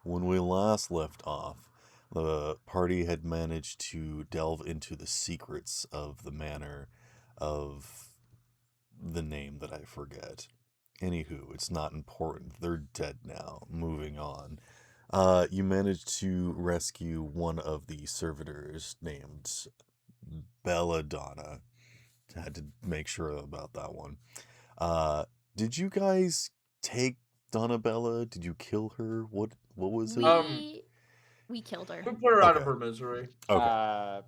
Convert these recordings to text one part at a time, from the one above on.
when we last left off, the party had managed to delve into the secrets of the manor of the name that I forget. Anywho, it's not important. They're dead now. Moving on. You managed to rescue one of the servitors named Belladonna. Had to make sure about that one. Did you guys take Donabella? Did you kill her? What was it? We killed her. We put her out of Okay. her misery. Okay.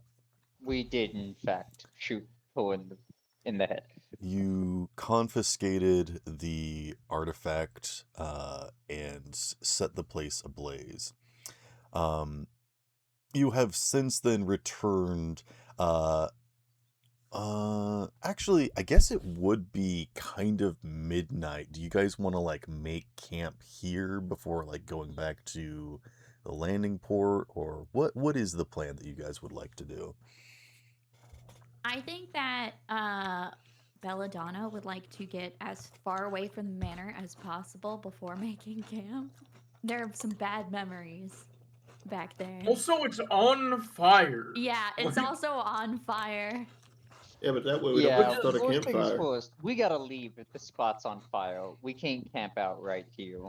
We did, in fact, shoot Poe in the head. You confiscated the artifact and set the place ablaze. You have since then returned. Actually, I guess it would be kind of midnight. Do you guys want to like make camp here before like going back to the landing port, or what is the plan that you guys would like to do? I think that Belladonna would like to get as far away from the manor as possible before making camp. There are some bad memories back there. Also, it's on fire. Yeah, it's Like- also on fire. Yeah, but that way we don't have to start a first things campfire. first, we gotta leave if the spot's on fire. We can't camp out right here.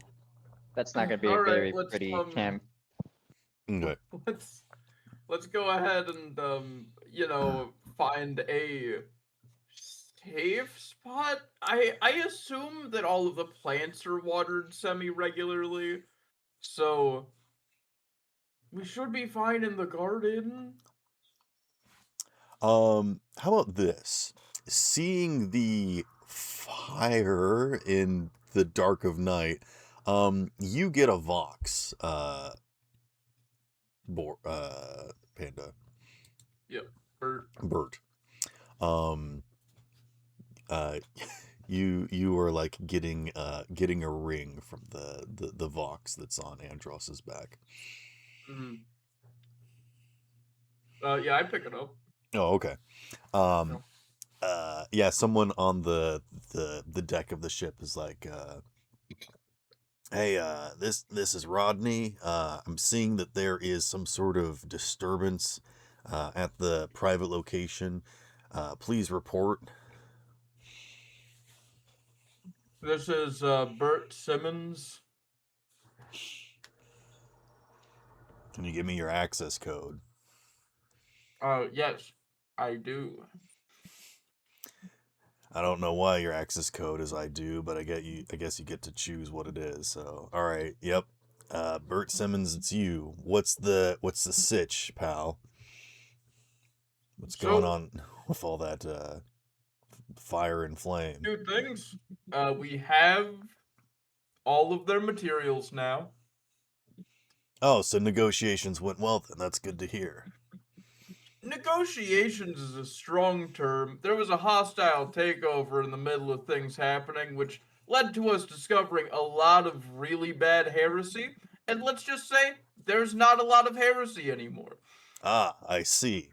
That's not gonna be a Alright, very let's, pretty camp. Okay. Let's go ahead and find a safe spot. I assume that all of the plants are watered semi-regularly, so we should be fine in the garden. How about this? Seeing the fire in the dark of night, you get a Vox, Panda. Yep. Bert. You are like getting a ring from the Vox that's on Andros's back. Mm-hmm. Yeah, I pick it up. Oh, okay. Yeah, someone on the deck of the ship is like, hey, this is Rodney. I'm seeing that there is some sort of disturbance at the private location. Please report. This is Bert Simmons. Can you give me your access code? Yes, I do. I don't know why your access code is I do, but I guess you get to choose what it is. So, all right, yep. Bert Simmons, it's you. What's the sitch, pal? What's going on with all that fire and flame? Two things. We have all of their materials now. Oh, so negotiations went well then. That's good to hear. Negotiations is a strong term. There was a hostile takeover in the middle of things happening, which led to us discovering a lot of really bad heresy. And let's just say, there's not a lot of heresy anymore. Ah, I see.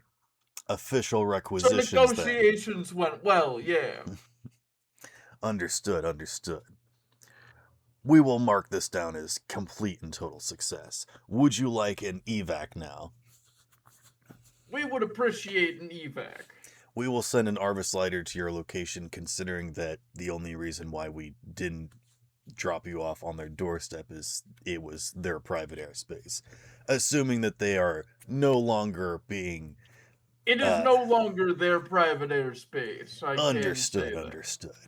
Official So requisitions negotiations went well, yeah. Understood. We will mark this down as complete and total success. Would you like an evac now? We would appreciate an evac. We will send an Arvis lighter to your location, considering that the only reason why we didn't drop you off on their doorstep is it was their private airspace. Assuming that they are no longer being... It is no longer their private airspace. Understood.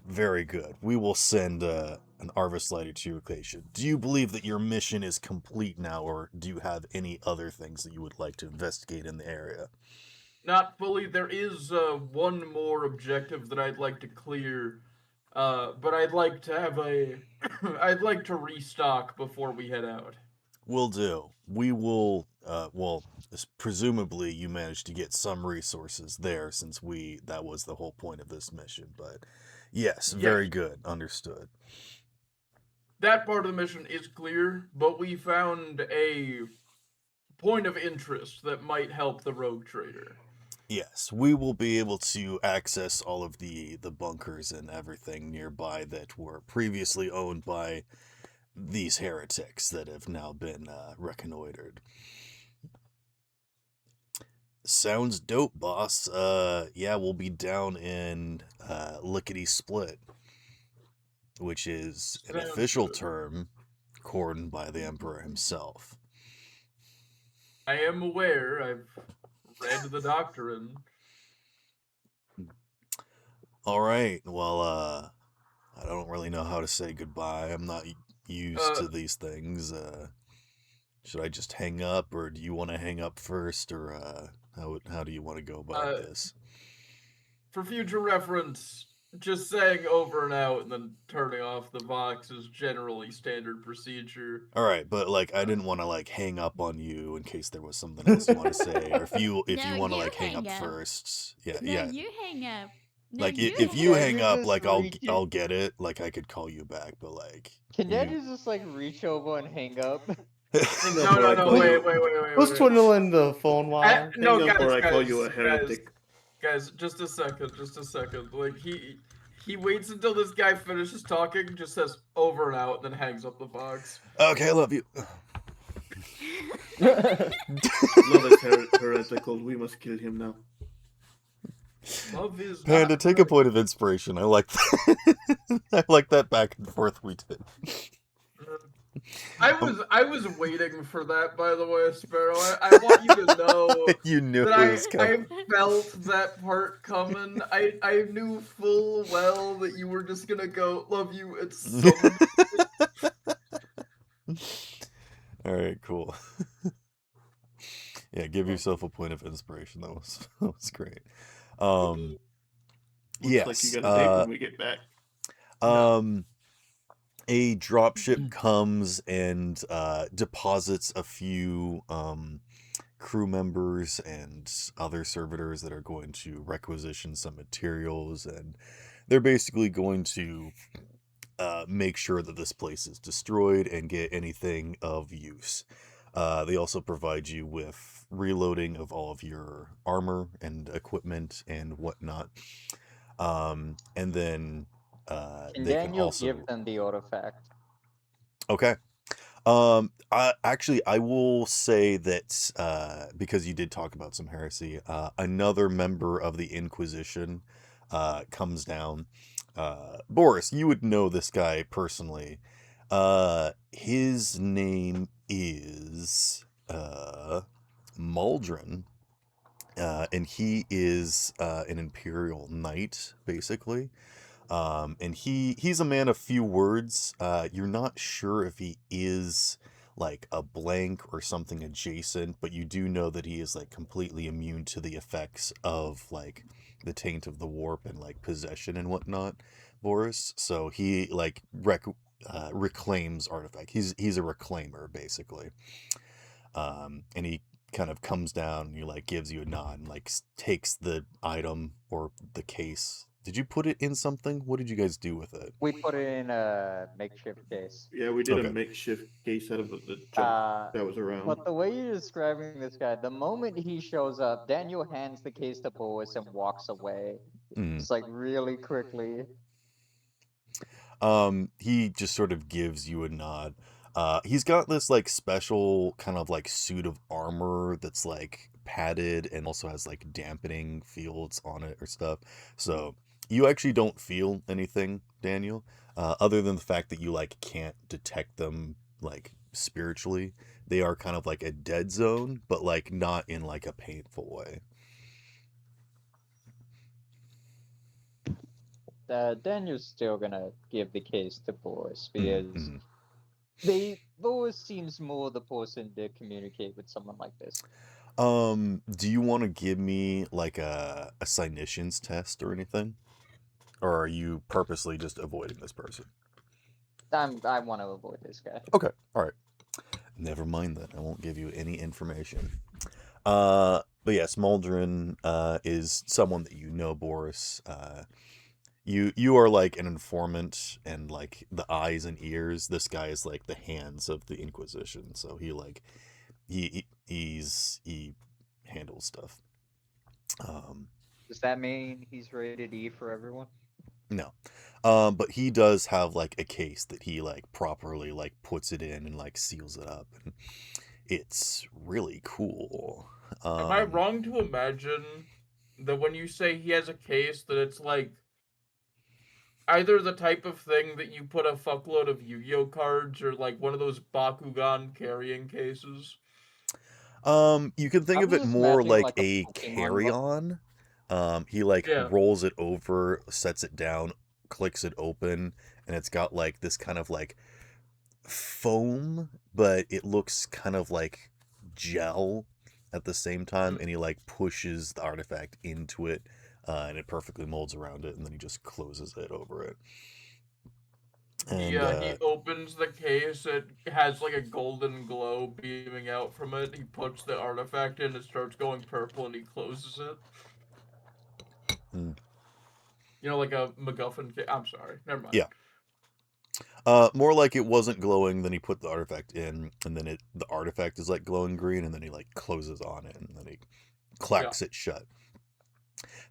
Very good. We will send an Arvis lighter to your location. Do you believe that your mission is complete now, or do you have any other things that you would like to investigate in the area? Not fully. There is one more objective that I'd like to clear, but I'd like to have I'd like to restock before we head out. Will do. We will, presumably you managed to get some resources there since that was the whole point of this mission, but yes, very good. Understood. That part of the mission is clear, but we found a point of interest that might help the rogue trader. Yes, we will be able to access all of the bunkers and everything nearby that were previously owned by these heretics that have now been reconnoitered. Sounds dope, boss. Yeah, we'll be down in Lickety Split, which is an Sounds official good. term cordoned by the Emperor himself. I am aware. I've read the doctrine. All right. Well, I don't really know how to say goodbye. I'm not used to these things. Should I just hang up, or do you want to hang up first, or how do you want to go about this? For future reference, just saying over and out and then turning off the Vox is generally standard procedure. All right, but like I didn't want to like hang up on you in case there was something else you want to say, or if you No, want to you like hang up hang up. first. Yeah, No, yeah. you hang up. No, Like you if hang you up. hang you up, just like reach it? I'll get it. Like I could call you back, but like Can you... Daniel just like reach over and hang up? Hang up No, or no, I no, call wait, you. wait. Who's twiddling the phone wire? No, Hang up guys, or I call you a guys, heretic. guys, just a second. Like he waits until this guy finishes talking, just says over and out, then hangs up the Vox. Okay, I love you. Love is heretical. We must kill him now. Love is Panda, not take a right. point of inspiration. I like that. I like that back and forth we did. I was waiting for that, by the way, Sparrow. I want you to know You knew that it was coming. I felt that part coming. I knew full well that you were just gonna go, love you, it's so All right, cool. Yeah, give yourself a point of inspiration. That was great. Looks Yes. like you got a date when we get back. A dropship comes and deposits a few crew members and other servitors that are going to requisition some materials, and they're basically going to make sure that this place is destroyed and get anything of use. They also provide you with reloading of all of your armor and equipment and whatnot. And then Can they can Daniel also give them the artifact? Okay. I will say that because you did talk about some heresy, another member of the Inquisition comes down. Boris, you would know this guy personally. His name is Muldrin, and he is an Imperial Knight, basically. And he's a man of few words. You're not sure if he is like a blank or something adjacent, but you do know that he is like completely immune to the effects of like the taint of the warp and like possession and whatnot, Boris. So he like reclaims artifact. He's a reclaimer basically. And he kind of comes down and he like gives you a nod and like takes the item or the case. Did you put it in something? What did you guys do with it? We put it in a makeshift case. Yeah, we did Okay. a makeshift case out of the junk that was around. But the way you're describing this guy, the moment he shows up, Daniel hands the case to Boris and walks away. It's like really quickly. He just sort of gives you a nod. He's got this like special kind of like suit of armor that's like padded and also has like dampening fields on it or stuff. So you actually don't feel anything, Daniel, other than the fact that you like can't detect them like spiritually. They are kind of like a dead zone, but like not in like a painful way. Daniel's still gonna give the case to Boris because Mhm. Boris seems more the person to communicate with someone like this. Do you want to give me like a cynicians test or anything? Or are you purposely just avoiding this person? I want to avoid this guy. Okay, all right. Never mind that. I won't give you any information. But yes, Muldrin is someone that you know, Boris. You are like an informant and like the eyes and ears. This guy is like the hands of the Inquisition. So he like he handles stuff. Does that mean he's rated E for everyone? No. But he does have like a case that he like properly like puts it in and like seals it up, and it's really cool. Am I wrong to imagine that when you say he has a case, that it's like either the type of thing that you put a fuckload of Yu-Gi-Oh cards, or like one of those Bakugan carrying cases? You can think I of was it just more imagining like like a a Pokemon look. carry-on. He like Yeah. rolls it over, sets it down, clicks it open, and it's got like this kind of like foam, but it looks kind of like gel at the same time, and he like pushes the artifact into it, and it perfectly molds around it, and then he just closes it over it. And He opens the case, it has like a golden glow beaming out from it, he puts the artifact in, it starts going purple, and he closes it. Hmm. You know, like a MacGuffin case. I'm sorry, never mind. Yeah. More like it wasn't glowing, then he put the artifact in, and then the artifact is like glowing green, and then he like closes on it, and then he clacks it shut.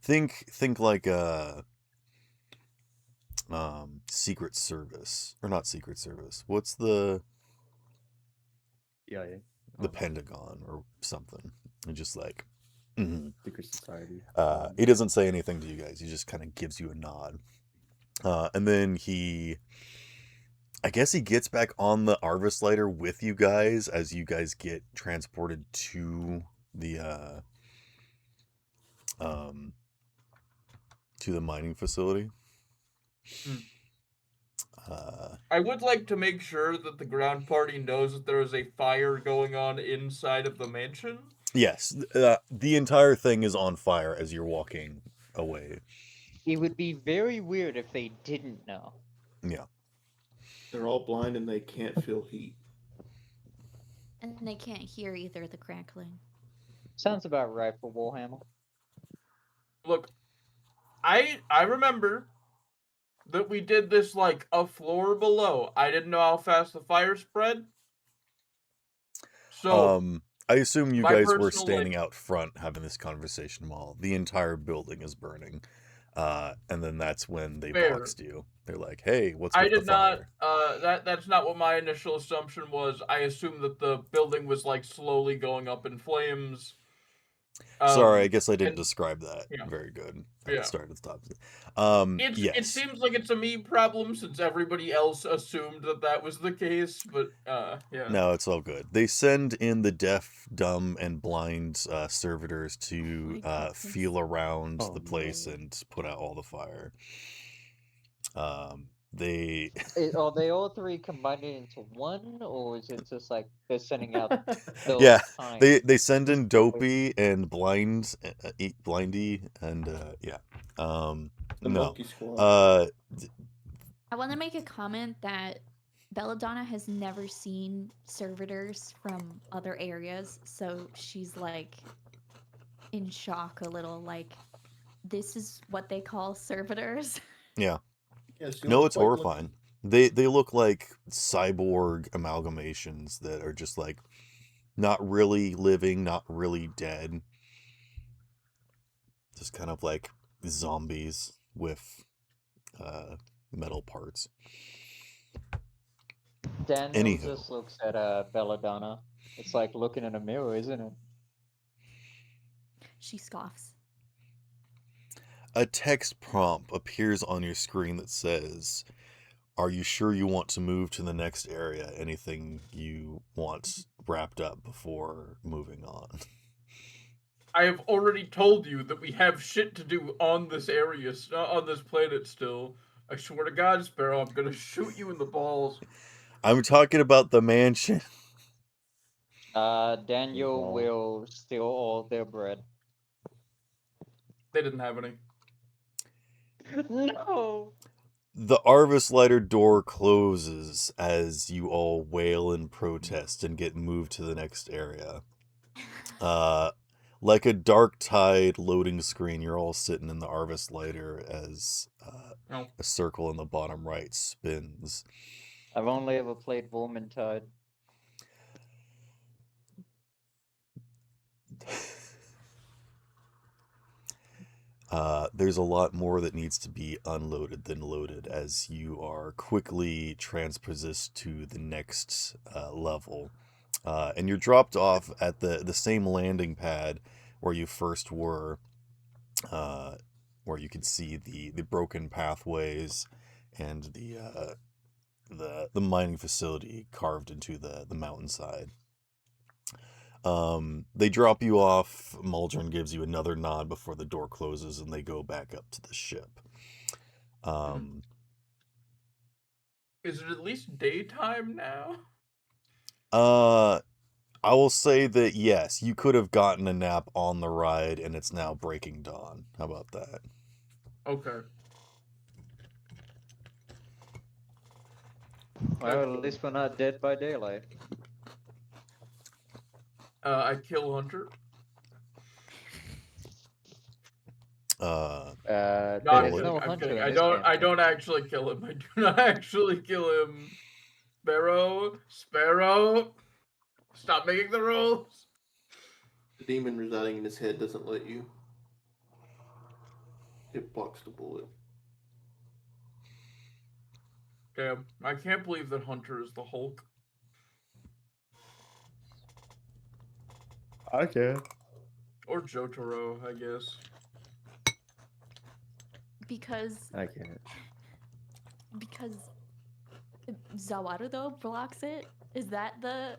Think like Secret Service, or not Secret Service. What's the Pentagon or something? And just like Secret Society. He doesn't say anything to you guys. He just kind of gives you a nod. And then I guess he gets back on the Arvis lighter with you guys as you guys get transported to the mining facility. I would like to make sure that the ground party knows that there is a fire going on inside of the mansion. Yes, the entire thing is on fire as you're walking away. It would be very weird if they didn't know. Yeah. They're all blind and they can't feel heat. And they can't hear either the crackling. Sounds about right for Warhammer. Look, I remember that we did this like a floor below. I didn't know how fast the fire spread. So I assume you my guys were personal, standing out front having this conversation while the entire building is burning. And then that's when they Fair. boxed you. They're like, "Hey, what's I with the did not. fire?" That's not what my initial assumption was. I assumed that the building was like slowly going up in flames. Sorry, I guess I didn't and- describe that yeah. very good. I Yeah. started at the top. It Yes. seems like it's a me problem since everybody else assumed that was the case, but yeah. No, it's all good. They send in the deaf, dumb, and blind servitors to feel around the place and put out all the fire. They Are they all three combined into one, or is it just like they're sending out those yeah, kinds? they send in Dopey and Blindy, and yeah. The No. Monkey Squad. I want to make a comment that Belladonna has never seen servitors from other areas, so she's like in shock a little, like, this is what they call servitors. Yeah. Yes, No, it's horrifying. They look like cyborg amalgamations that are just like not really living, not really dead. Just kind of like zombies with metal parts. Daniel Anywho. just looks at Belladonna. It's like looking in a mirror, isn't it? She scoffs. A text prompt appears on your screen that says, "Are you sure you want to move to the next area? Anything you want wrapped up before moving on?" I have already told you that we have shit to do on this area, on this planet still. I swear to God, Sparrow, I'm gonna shoot you in the balls. I'm talking about the mansion. Daniel will steal all their bread. They didn't have any. No! The Arvis lighter door closes as you all wail in protest and get moved to the next area. Like a dark tide loading screen, you're all sitting in the Arvis lighter as a circle in the bottom right spins. I've only ever played Vermintide. there's a lot more that needs to be unloaded than loaded as you are quickly transposed to the next level. And you're dropped off at the same landing pad where you first were, where you can see the broken pathways and the mining facility carved into the mountainside. They drop you off. Muldrin gives you another nod before the door closes, and they go back up to the ship. Is it at least daytime now? I will say that yes, you could have gotten a nap on the ride, and it's now breaking dawn. How about that? Okay. Well, at least we're not dead by daylight. I kill Hunter. Uh, No, I'm There's kidding. no I'm hunter kidding. in I this don't campaign. actually kill him. I do not actually kill him. Sparrow. Stop making the rules. The demon residing in his head doesn't let you. It blocks the bullet. Damn, I can't believe that Hunter is the Hulk. I can. Or Jotaro, I guess. Because I can't. Zawarudo blocks it? Is that the...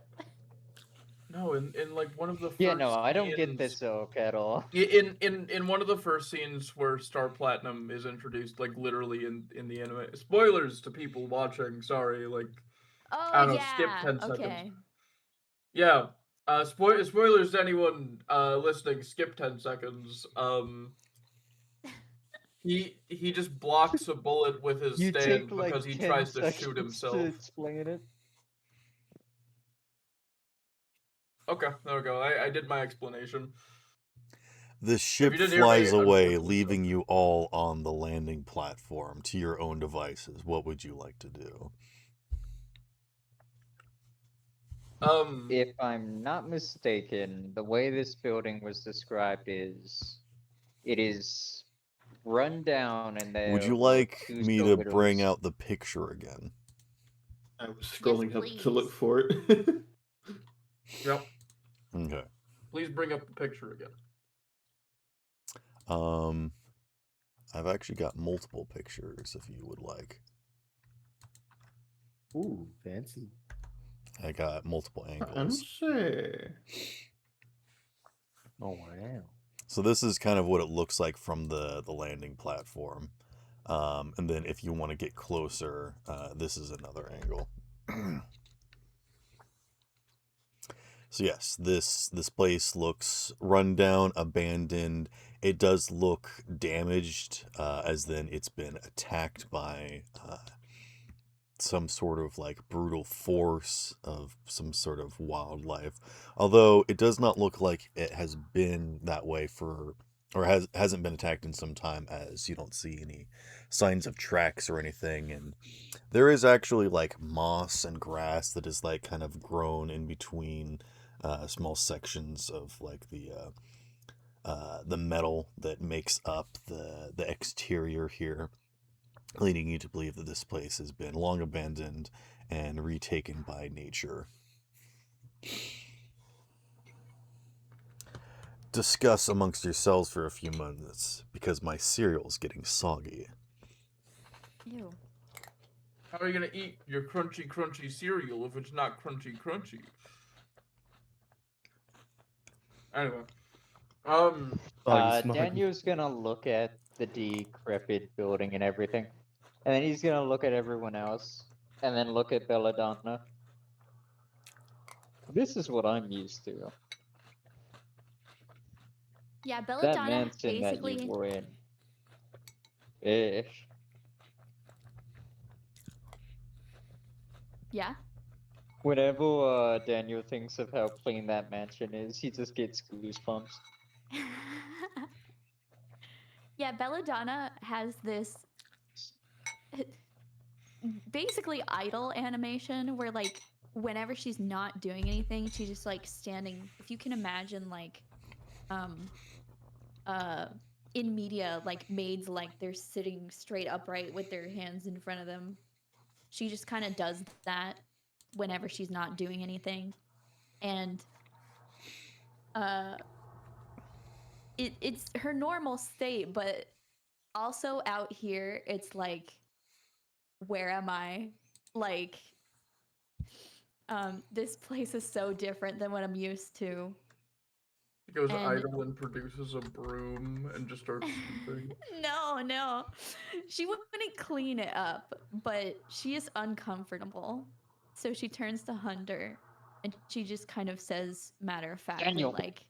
No, in like one of the first Yeah, no, I don't get scenes- this oak at all. In one of the first scenes where Star Platinum is introduced, like literally in the anime. Spoilers to people watching. Sorry, like Oh, I don't know. yeah. Skip 10 seconds. Okay. Yeah. Spoilers to anyone listening. Skip 10 seconds. He just blocks a bullet with his You stand take like because he 10 tries to shoot seconds himself. to explain it. Okay, there we go. I did my explanation. the ship didn't hear me, flies away, unfortunately, leaving you all on the landing platform to your own devices. What would you like to do? If I'm not mistaken, the way this building was described is it is run down and there Would you were like two me to bring soldiers. out the picture again? I was scrolling up to look please. for it. Yep. Okay. Please bring up the picture again. I've actually got multiple pictures if you would like. Ooh, fancy. I got multiple angles. Fancy. Oh wow. So this is kind of what it looks like from the landing platform. And then if you want to get closer, this is another angle. So yes, this place looks run down, abandoned. It does look damaged, as then it's been attacked by some sort of like brutal force of some sort of wildlife. Although it does not look like it has been that way for, or hasn't been attacked in some time, as you don't see any signs of tracks or anything. And there is actually like moss and grass that is like kind of grown in between small sections of like the metal that makes up the exterior here, leading you to believe that this place has been long abandoned and retaken by nature. Discuss amongst yourselves for a few minutes, because my cereal's getting soggy. Ew. How are you gonna eat your crunchy cereal if it's not crunchy? Anyway, Smoggy. Daniel's gonna look at the decrepit building and everything, and then he's gonna look at everyone else, and then look at Belladonna. This is what I'm used to. Yeah, That Belladonna mansion that basically... you were in. Ish. Yeah? Whenever Daniel thinks of how clean that mansion is, he just gets goosebumps. Yeah, Belladonna has this basically idle animation where like whenever she's not doing anything, she's just like standing. If you can imagine like in media, like maids, like they're sitting straight upright with their hands in front of them. She just kind of does that whenever she's not doing anything. And it's her normal state, but also out here it's like, where am I? Like, this place is so different than what I'm used to. She goes And idle and produces a broom and just starts sweeping. no, she wouldn't clean it up, but she is uncomfortable. So she turns to Hunter and she just kind of says matter of factly, Daniel. like,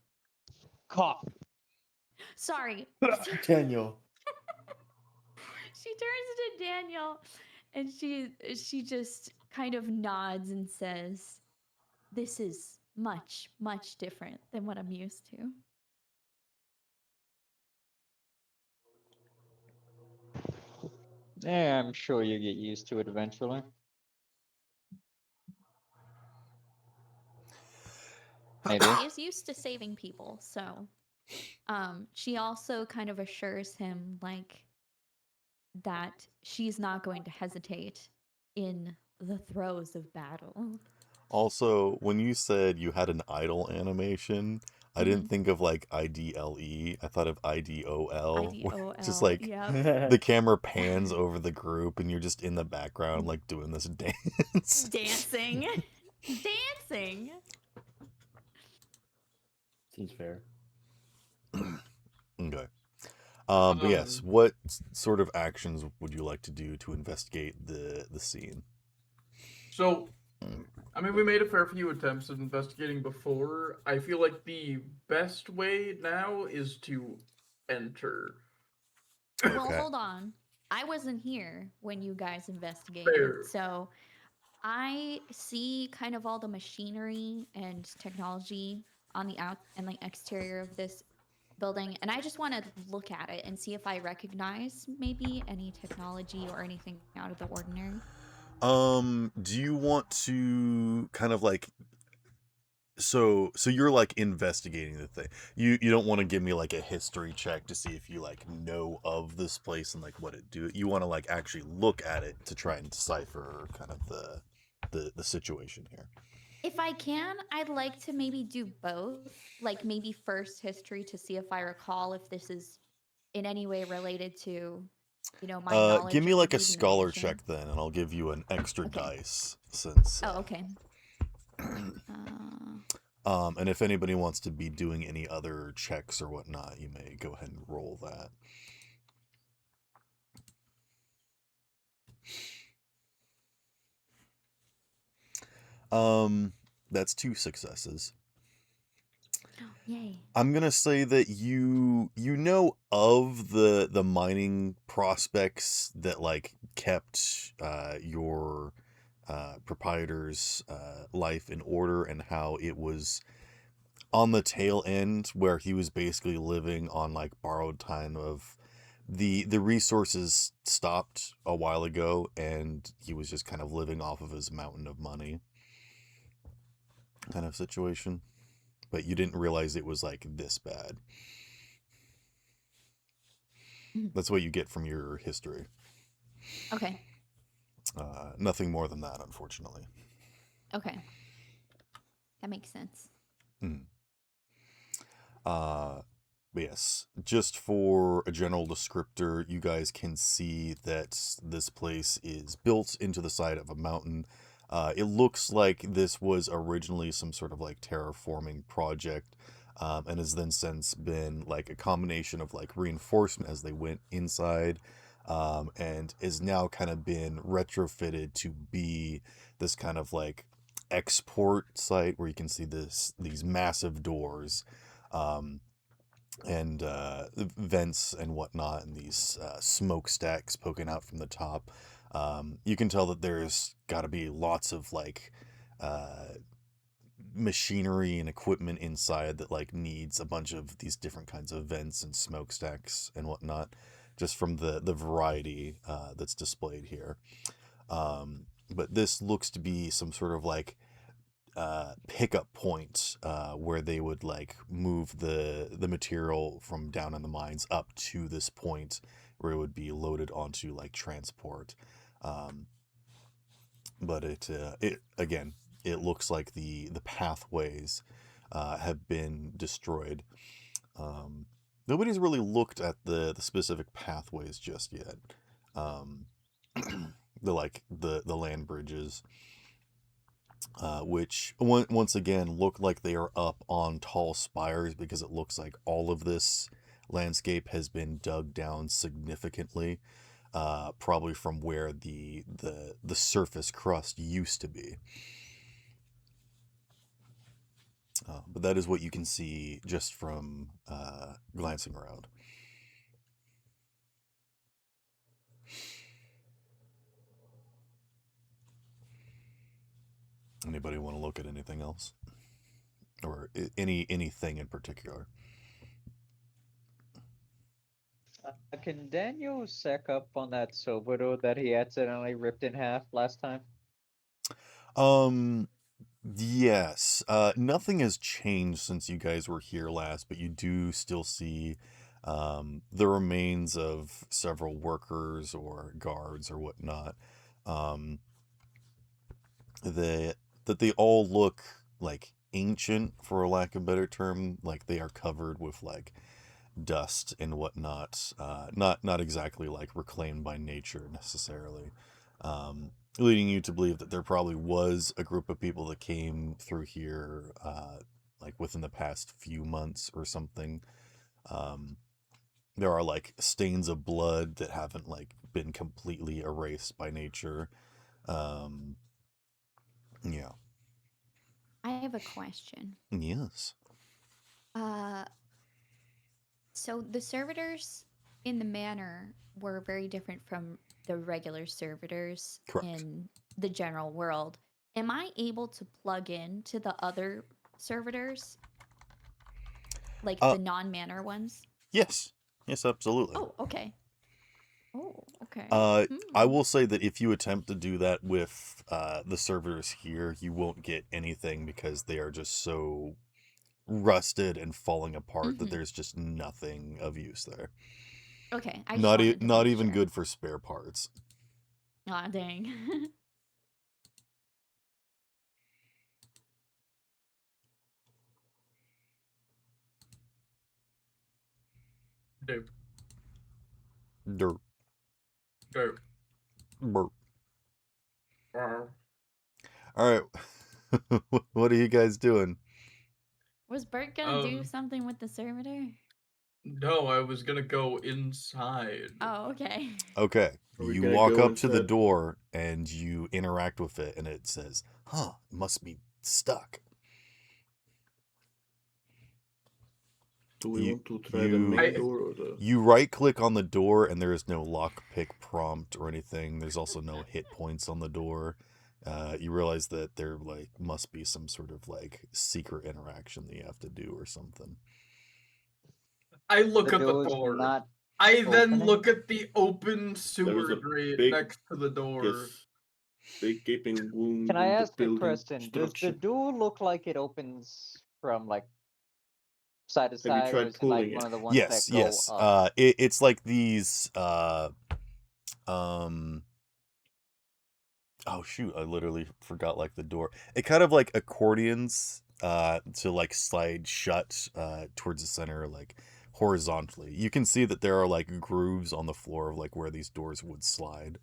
Cough. sorry. Daniel. She turns to Daniel and she just kind of nods and says, this is much, much different than what I'm used to. Yeah, I'm sure you get used to it eventually. Maybe. She is used to saving people, so she also kind of assures him like that she's not going to hesitate in the throes of battle. Also, when you said you had an idle animation, I didn't think of like IDLE. I thought of IDOL. where it's just IDOL, like yep. the camera pans over the group and you're just in the background like doing this dance. Dancing. Dancing. Seems fair. Okay. But yes, what sort of actions would you like to do to investigate the scene? So, I mean, we made a fair few attempts at investigating before. I feel like the best way now is to enter. Well, Okay. hold on. I wasn't here when you guys investigated, Fair. so I see kind of all the machinery and technology on the out and like exterior of this building, and I just want to look at it and see if I recognize maybe any technology or anything out of the ordinary. Do you want to kind of like so you're like investigating the thing. You don't want to give me like a history check to see if you like know of this place and like what it do. You want to like actually look at it to try and decipher kind of the situation here. If I can, I'd like to maybe do both. Like maybe first history to see if I recall if this is in any way related to, my knowledge Give me of like a using the scholar mansion. check then, and I'll give you an extra Okay. dice since. Oh, okay. And if anybody wants to be doing any other checks or whatnot, you may go ahead and roll that. That's 2 successes. Yay. I'm gonna say that you know of the mining prospects that like kept your proprietor's life in order, and how it was on the tail end where he was basically living on like borrowed time of the resources stopped a while ago, and he was just kind of living off of his mountain of money kind of situation. But you didn't realize it was like this bad. That's what you get from your history. Okay. Nothing more than that, unfortunately. Okay. That makes sense. But yes, just for a general descriptor, you guys can see that this place is built into the side of a mountain. It looks like this was originally some sort of like terraforming project, and has then since been like a combination of like reinforcement as they went inside, and is now kind of been retrofitted to be this kind of like export site where you can see these massive doors, and vents and whatnot, and these smokestacks poking out from the top. You can tell that there's got to be lots of like machinery and equipment inside that like needs a bunch of these different kinds of vents and smokestacks and whatnot, just from the variety that's displayed here. But this looks to be some sort of like pickup point where they would like move the material from down in the mines up to this point where it would be loaded onto like transport. But it again, it looks like the pathways have been destroyed. Nobody's really looked at the specific pathways just yet. The land bridges, which once again look like they are up on tall spires because it looks like all of this landscape has been dug down significantly, probably from where the surface crust used to be. But that is what you can see just from glancing around. Anybody want to look at anything else? Or anything in particular? Can Daniel sec up on that Sobodo that he accidentally ripped in half last time? Yes. Nothing has changed since you guys were here last, but you do still see the remains of several workers or guards or whatnot. That they all look like ancient, for a lack of a better term. Like they are covered with like dust and whatnot. Not exactly like reclaimed by nature necessarily. Leading you to believe that there probably was a group of people that came through here like within the past few months or something. There are like stains of blood that haven't like been completely erased by nature. Yeah. I have a question. Yes. So the servitors in the manor were very different from the regular servitors Correct. in the general world. Am I able to plug in to the other servitors? Like the non-manor ones? Yes. Yes, absolutely. Oh, okay. Oh, okay. I will say that if you attempt to do that with the servers here, you won't get anything because they are just so rusted and falling apart that there's just nothing of use there. Okay, I just wanted to not make even sure. good for spare parts. Aw, dang. Dope. Dirt. Dope. Burp. Wow. All right. What are you guys doing? Was Bert gonna do something with the servitor? No, I was gonna go inside. Oh, okay. Okay. Are we You gonna walk go up to the inside? door and you interact with it, and it says, "Huh, it must be stuck." Do we You- want to try the main I- door or the? You right click on the door and there is no lockpick prompt or anything. There's also no hit points on the door. You realize that there like must be some sort of like secret interaction that you have to do or something. I look The at the door's door. not I then opening? look at the open There is sewer a grate big- next to the door. Yes. Big gaping wound Can I in the ask a building question? Does the structure. door look like it opens from like side to you side, or tried is it like pulling one it? of the ones Yes, that go yes. up? It's like these oh shoot, I literally forgot like the door. It kind of like accordions to like slide shut towards the center like horizontally. You can see that there are like grooves on the floor of like where these doors would slide.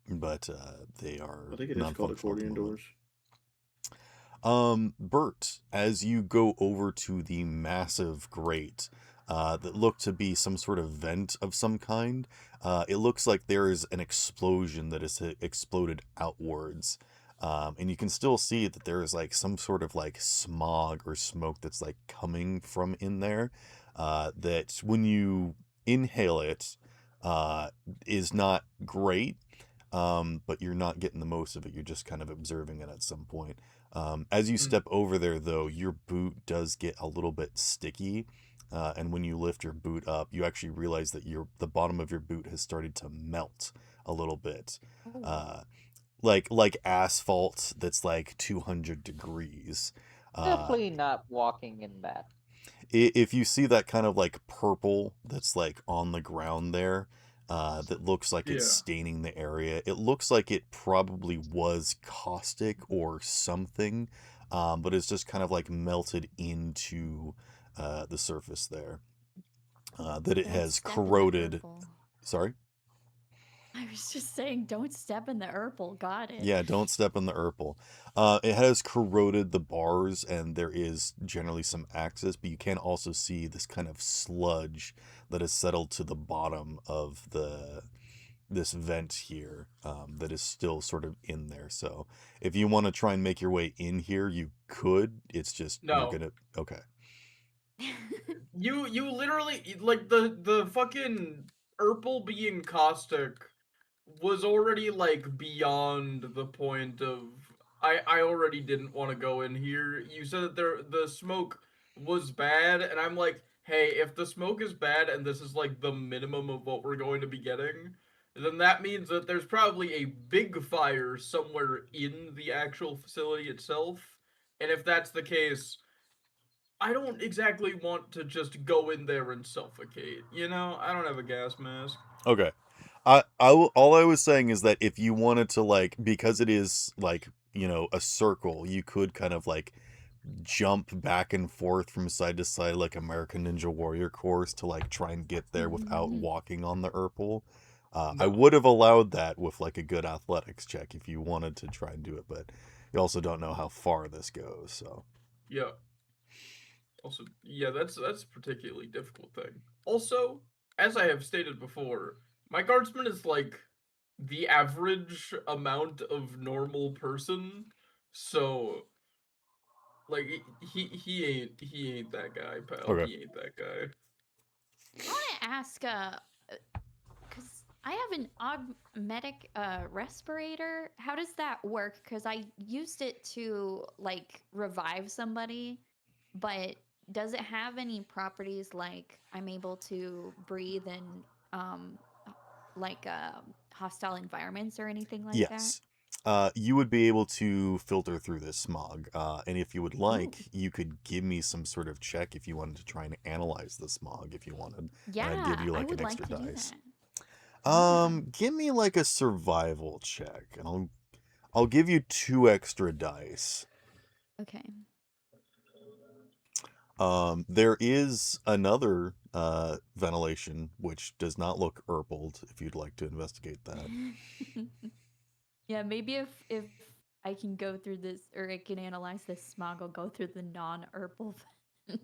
But they are I think it is called non-functional at the accordion moment. doors. Bert, as you go over to the massive grate that looked to be some sort of vent of some kind, it looks like there is an explosion that has exploded outwards. And you can still see that there is like some sort of like smog or smoke that's like coming from in there. That when you inhale it, is not great. But you're not getting the most of it. You're just kind of observing it at some point. As you step over there, though, your boot does get a little bit sticky. And when you lift your boot up, you actually realize that the bottom of your boot has started to melt a little bit. like asphalt that's like 200 degrees. Definitely not walking in that. If you see that kind of like purple that's like on the ground there, that looks like it's Yeah. staining the area, it looks like it probably was caustic or something, but it's just kind of like melted into the surface there. That it Don't has step in the corroded. purple. Sorry? I was just saying, don't step in the purple. Got it. Yeah, don't step in the Urple. It has corroded the bars, and there is generally some access, but you can also see this kind of sludge that has settled to the bottom of this vent here, that is still sort of in there. So if you want to try and make your way in here, you could. It's just you're No. gonna okay. You literally like the fucking Urple being caustic was already like beyond the point of I already didn't want to go in here. You said that the smoke was bad, and I'm like, hey, if the smoke is bad and this is like the minimum of what we're going to be getting, then that means that there's probably a big fire somewhere in the actual facility itself. And if that's the case, I don't exactly want to just go in there and suffocate. You know, I don't have a gas mask. Okay. All I was saying is that if you wanted to like, because it is like, a circle, you could kind of like jump back and forth from side to side like American Ninja Warrior course to like try and get there without walking on the Urple. I No. would have allowed that with like a good athletics check if you wanted to try and do it, but you also don't know how far this goes, so. Yeah. Also, yeah, that's a particularly difficult thing. Also, as I have stated before, my guardsman is like the average amount of normal person, so like he ain't that guy, pal. Okay. He ain't that guy. I want to ask, because I have an augmetic respirator. How does that work? Because I used it to like revive somebody, but does it have any properties like I'm able to breathe in um like hostile environments or anything like that? Yes. You would be able to filter through this smog. And if you would like, Ooh. you could give me some sort of check if you wanted to try and analyze the smog if you wanted. And I'd give Yeah, you I like an would like extra to do dice. that. Yeah. Give me like a survival check, and I'll give you 2 extra dice. Okay. There is another ventilation which does not look urpled if you'd like to investigate that. Yeah, maybe if I can go through this or I can analyze this smog, I'll go through the non-herbal vent.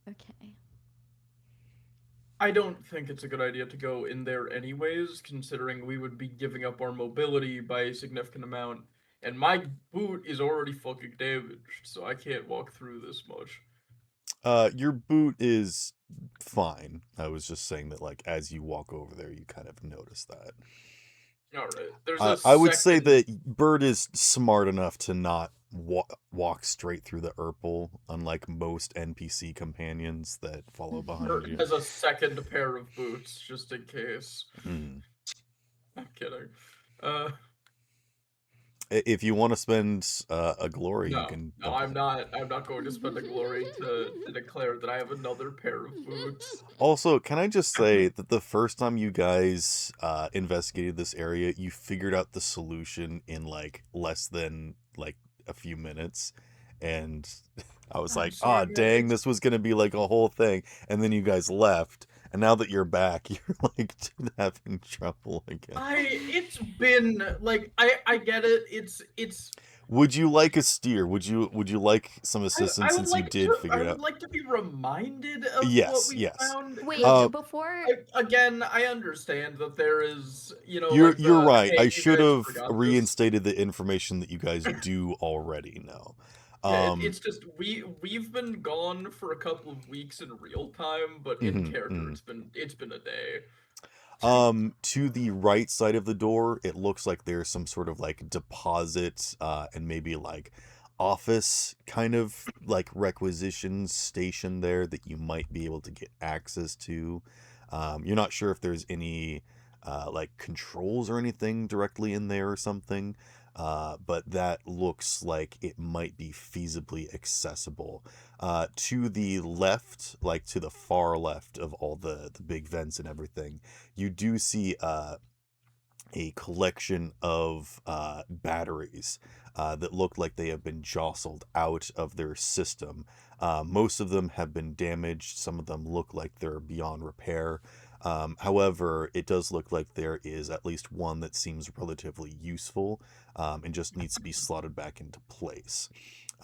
Okay. I don't think it's a good idea to go in there anyways, considering we would be giving up our mobility by a significant amount, and my boot is already fucking damaged, so I can't walk through this much. Your boot is fine. I was just saying that, like, as you walk over there, you kind of notice that. All right, there's a I would say second. that Bird is smart enough to not walk straight through the Urple, unlike most NPC companions that follow behind Bert you. has a second pair of boots just in case. Mm. I'm kidding. If you want to spend a glory, you No, can. no, Okay. I'm not. I'm not going to spend a glory to declare that I have another pair of boots. Also, can I just say that the first time you guys investigated this area, you figured out the solution in like less than like a few minutes, and I was I'm like, sorry, "Ah, dang, guys. this was gonna be like a whole thing," and then you guys left, and now that you're back, you're like having trouble again. It's been like I get it. It's Would you like a steer? Would you like some I assistance would since you like did to figure it out? be reminded of what Yes, we yes. found. Wait, 'Cause before again, I understand that there is, You're like the right. hey, I you should guys have forgot this. reinstated the information that you guys do already know. Yeah, it's just we've been gone for a couple of weeks in real time, but in character it's been a day. To the right side of the door, it looks like there's some sort of like deposit and maybe like office kind of like requisition station there that you might be able to get access to. You're not sure if there's any like controls or anything directly in there or something, but that looks like it might be feasibly accessible. To the left, like to the far left of all the big vents and everything, you do see a collection of batteries that look like they have been jostled out of their system. Most of them have been damaged. Some of them look like they're beyond repair. However, it does look like there is at least one that seems relatively useful and just needs to be slotted back into place.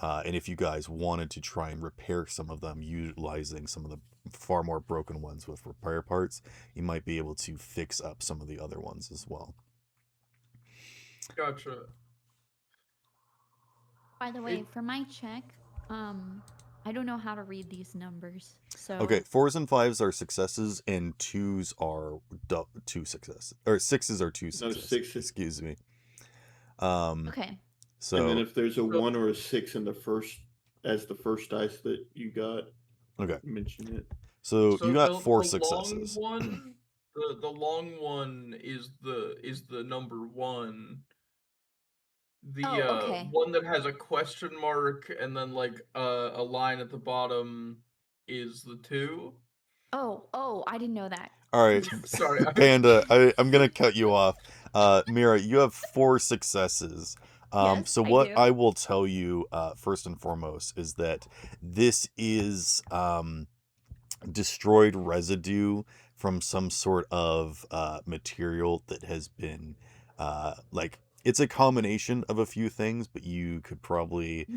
And if you guys wanted to try and repair some of them utilizing some of the far more broken ones with repair parts, you might be able to fix up some of the other ones as well. Gotcha. By the way, for my check, I don't know how to read these numbers. So Okay, 4s and 5s are successes, and 2s are two successes, or 6s are two No, successes. 6s. Excuse me. okay. So And then if there's a 1 or a 6 in the first, as the first dice that you got, okay, mention it. so you got the 4 long successes. one, the long one is the number 1. The okay. one that has a question mark and then like a line at the bottom is the 2. Oh, I didn't know that. All right, Sorry, Panda, I'm gonna cut you off. Mira, you have 4 successes. Yes, So I what do. I will tell you first and foremost is that this is destroyed residue from some sort of material that has been like, it's a combination of a few things, but you could probably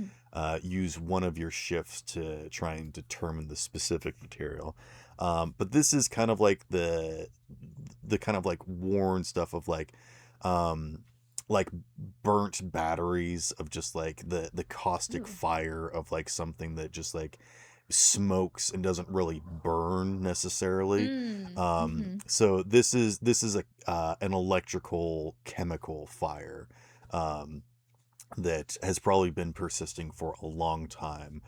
use one of your shifts to try and determine the specific material. But this is kind of like the kind of like worn stuff of like burnt batteries of just like the caustic Ooh. fire of like something that just like smokes and doesn't really burn necessarily. So this is a an electrical chemical fire that has probably been persisting for a long time,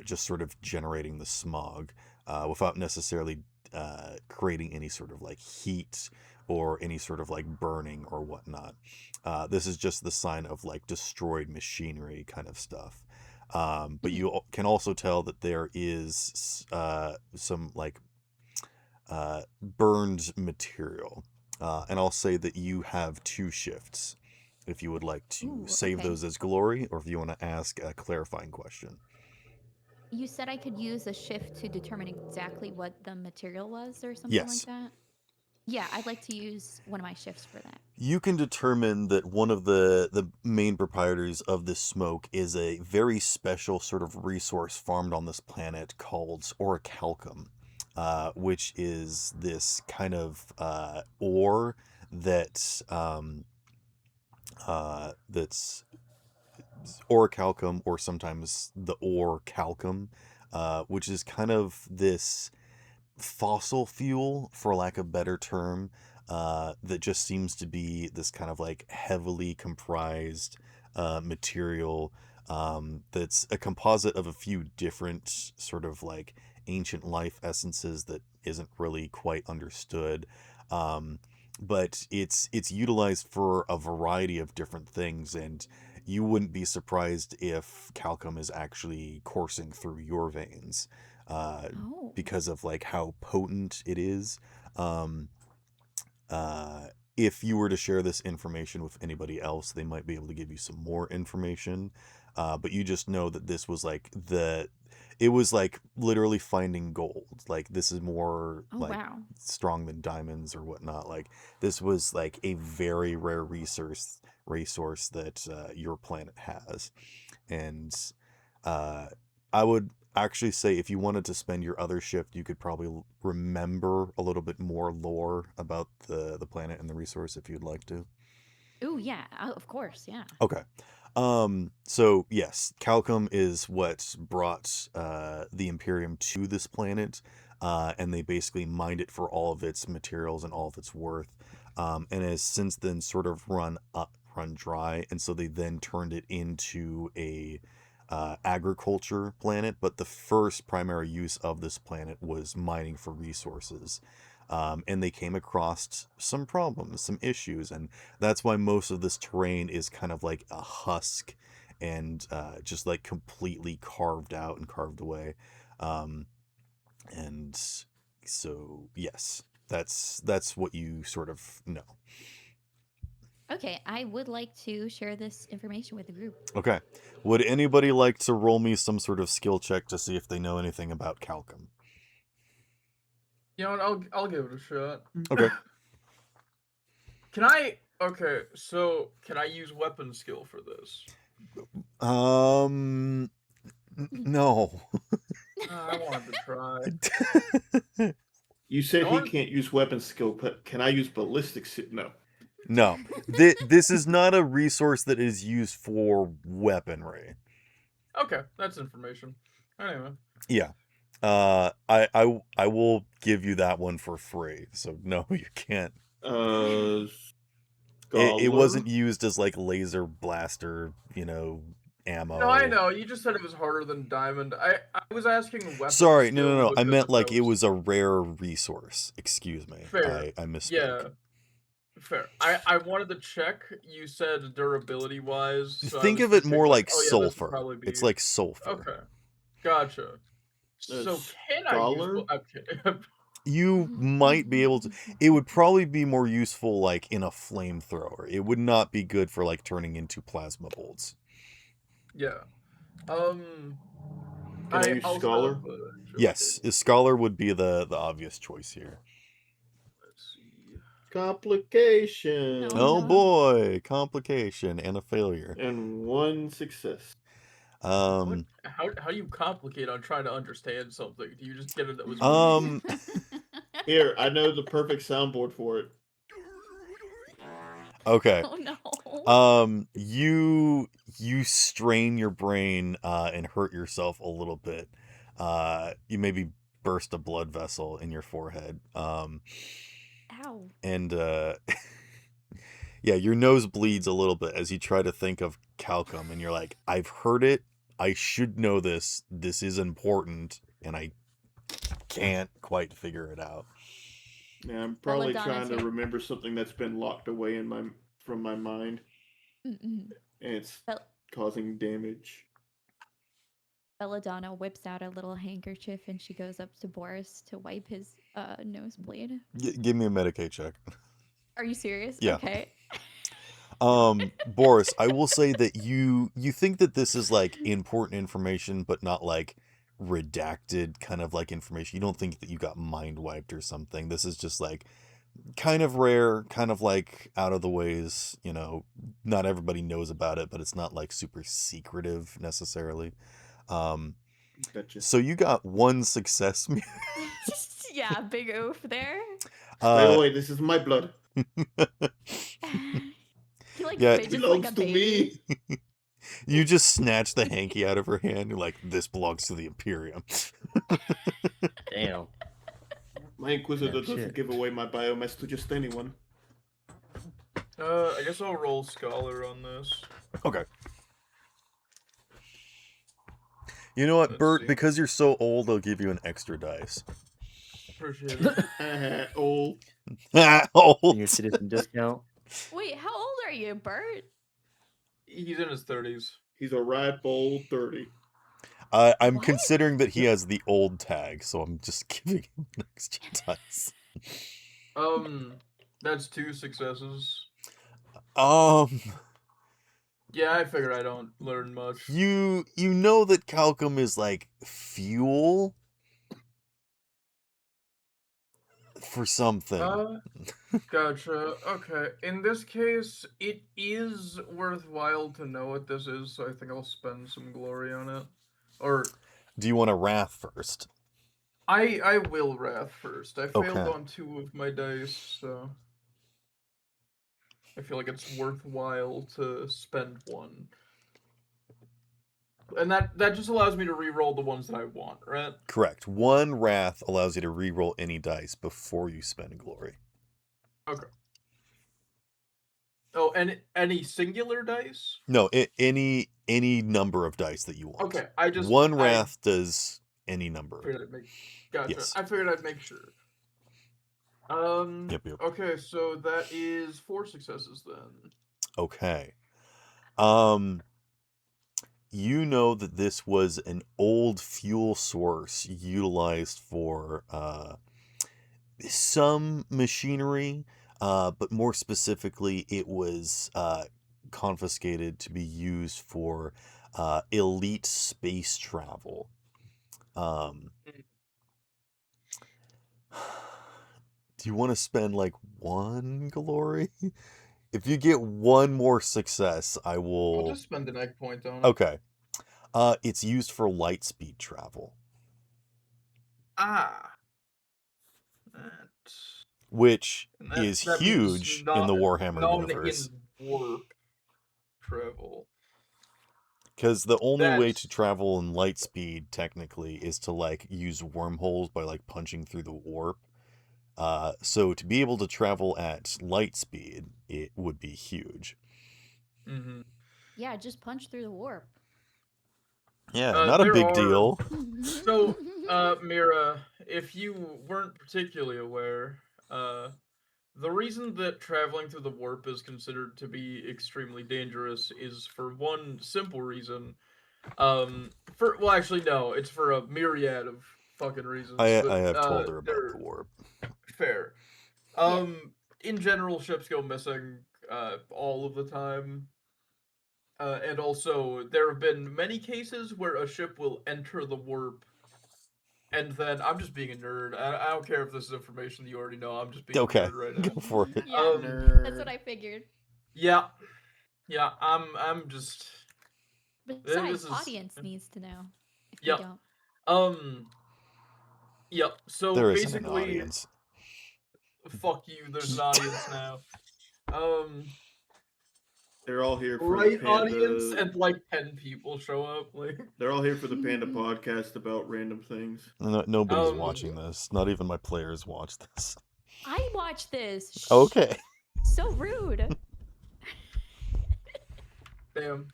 just sort of generating the smog without necessarily creating any sort of like heat or any sort of like burning or whatnot. This is just the sign of like destroyed machinery kind of stuff. But you can also tell that there is some like burned material. And I'll say that you have 2 shifts if you would like to Ooh, save okay. those as glory, or if you want to ask a clarifying question. You said I could use a shift to determine exactly what the material was or something like Yes. that? Yeah, I'd like to use one of my shifts for that. You can determine that one of the main proprietors of this smoke is a very special sort of resource farmed on this planet called orichalcum, which is this kind of ore that that's orichalcum, or sometimes the ore calcum, which is kind of this fossil fuel, for lack of a better term, that just seems to be this kind of like heavily comprised material that's a composite of a few different sort of like ancient life essences that isn't really quite understood. But it's utilized for a variety of different things, and you wouldn't be surprised if calcum is actually coursing through your veins. Oh. Because of like how potent it is. Um, if you were to share this information with anybody else, they might be able to give you some more information. But you just know that this was like it was like literally finding gold. Like, this is more Oh, like wow. strong than diamonds or whatnot. Like, this was like a very rare resource that your planet has. And I would actually say, if you wanted to spend your other shift, you could probably remember a little bit more lore about the planet and the resource if you'd like to. Ooh, yeah, of course, yeah. Okay. So yes, calcum is what brought the Imperium to this planet, and they basically mined it for all of its materials and all of its worth, and has since then sort of run dry, and so they then turned it into a agriculture planet. But the first primary use of this planet was mining for resources. And they came across some problems, some issues, and that's why most of this terrain is kind of like a husk and just like completely carved out and carved away. And so, yes, that's what you sort of know. Okay, I would like to share this information with the group. Okay. Would anybody like to roll me some sort of skill check to see if they know anything about Calcum? You know what? I'll give it a shot. Okay. Okay, so can I use weapon skill for this? No. I wanted to try. You said I he want- can't use weapon skill, but can I use ballistic? No. No. This is not a resource that is used for weaponry. Okay, that's information. Anyway. Yeah. I will give you that one for free. So no, you can't. It wasn't used as like laser blaster, ammo. No, I know. You just said it was harder than diamond. I was asking weapon Sorry, skill no. I because meant if like that it was a rare resource. Excuse me. Fair. I misspoke. Yeah. Fair. I wanted to check. You said durability wise. So Think of it more like sulfur. It's like sulfur. Okay. Gotcha. So can scholar? I use? Okay. You might be able to. It would probably be more useful like in a flamethrower. It would not be good for like turning into plasma bolts. Yeah. Can I use also scholar? have a- Yes, a scholar would be the obvious choice here. Let's see. Complication. No. Oh boy, complication and a failure. And 1 success. How do you complicate on trying to understand something? Do you just get it that was Here, I know the perfect soundboard for it. Okay. Oh no. You strain your brain and hurt yourself a little bit. You maybe burst a blood vessel in your forehead. Ow. And yeah, your nose bleeds a little bit as you try to think of Calcum, and you're like, I've heard it. I should know this. This is important, and I can't quite figure it out. Yeah, I'm probably Belladonna trying to too. remember something that's been locked away from my mind, Mm-mm. and it's Bel- causing damage. Belladonna whips out a little handkerchief and she goes up to Boris to wipe his nosebleed. Give me a Medicaid check. Are you serious? Yeah. Okay. Boris, I will say that you think that this is like important information, but not like redacted kind of like information. You don't think that you got mind wiped or something. This is just like kind of rare, kind of like out of the ways, not everybody knows about it, but it's not like super secretive necessarily. Gotcha. So you got 1 success. Yeah, big oof there. Stay away, this is my blood. He like Yeah, fidgets Belongs like a to baby. me. You just snatch the hanky out of her hand. You're like, this belongs to the Imperium. Damn. My Inquisitor No doesn't shit. give away my biomass to just anyone. I guess I'll roll scholar on this. Okay. You know what, Let's Bert? see. Because you're so old, I'll give you an extra dice. Appreciate it. Old. Old. Senior citizen discount. Wait, how old are you, Bert? He's in his 30s. He's a ripe old 30. I'm What? considering that he has the old tag, so I'm just giving him an extra dice. That's 2 successes. Yeah, I figured I don't learn much. You know that Calcum is like fuel for something. Gotcha. Okay. In this case, it is worthwhile to know what this is, so I think I'll spend some glory on it. Or Do you want a wrath first? I will wrath first. I failed Okay. on 2 of my dice, so I feel like it's worthwhile to spend 1. And that just allows me to re-roll the ones that I want, right? Correct. 1 wrath allows you to re-roll any dice before you spend glory. Okay. Oh, and any singular dice? No, any number of dice that you want. Okay, I just 1 I wrath does any number. figured I'd make. Gotcha. Yes. I figured I'd make sure. Yep, yep. Okay, so that is 4 successes then. Okay. You know that this was an old fuel source utilized for some machinery, but more specifically, it was confiscated to be used for elite space travel. Um, do you want to spend like 1 glory? If you get 1 more success, I I'll will. just spend an egg point on it. Okay. It's used for light speed travel, Ah. which And is that means huge in the Warhammer none universe. in warp travel. Because the only way That's to travel in light speed, technically, is to, like, use wormholes by, like, punching through the warp. So to be able to travel at light speed, it would be huge. mm-hmm. Yeah, just punch through the warp. Yeah, not a There big are deal. So, Mira, if you weren't particularly aware, the reason that traveling through the warp is considered to be extremely dangerous is for one simple reason. Well, actually, no, it's for a myriad of fucking reasons. I But have told her about they're the warp. fair. Yeah. In general, ships go missing all of the time. And also, there have been many cases where a ship will enter the warp, and then I'm just being a nerd. I don't care if this is information that you already know. I'm just being a Okay, nerd right now. go for it. Yeah, Nerd. that's what I figured. Yeah, yeah. I'm just. Besides, This is. audience needs to know if Yep. they don't. Yep. So There isn't an basically, audience. fuck you. There's an audience now. They're all here for Right the audience, panda. and like 10 people show up. Like. They're all here for the panda podcast about random things. Nobody's watching this. Not even my players watch this. I watch this. Shh. Okay. So rude. Damn.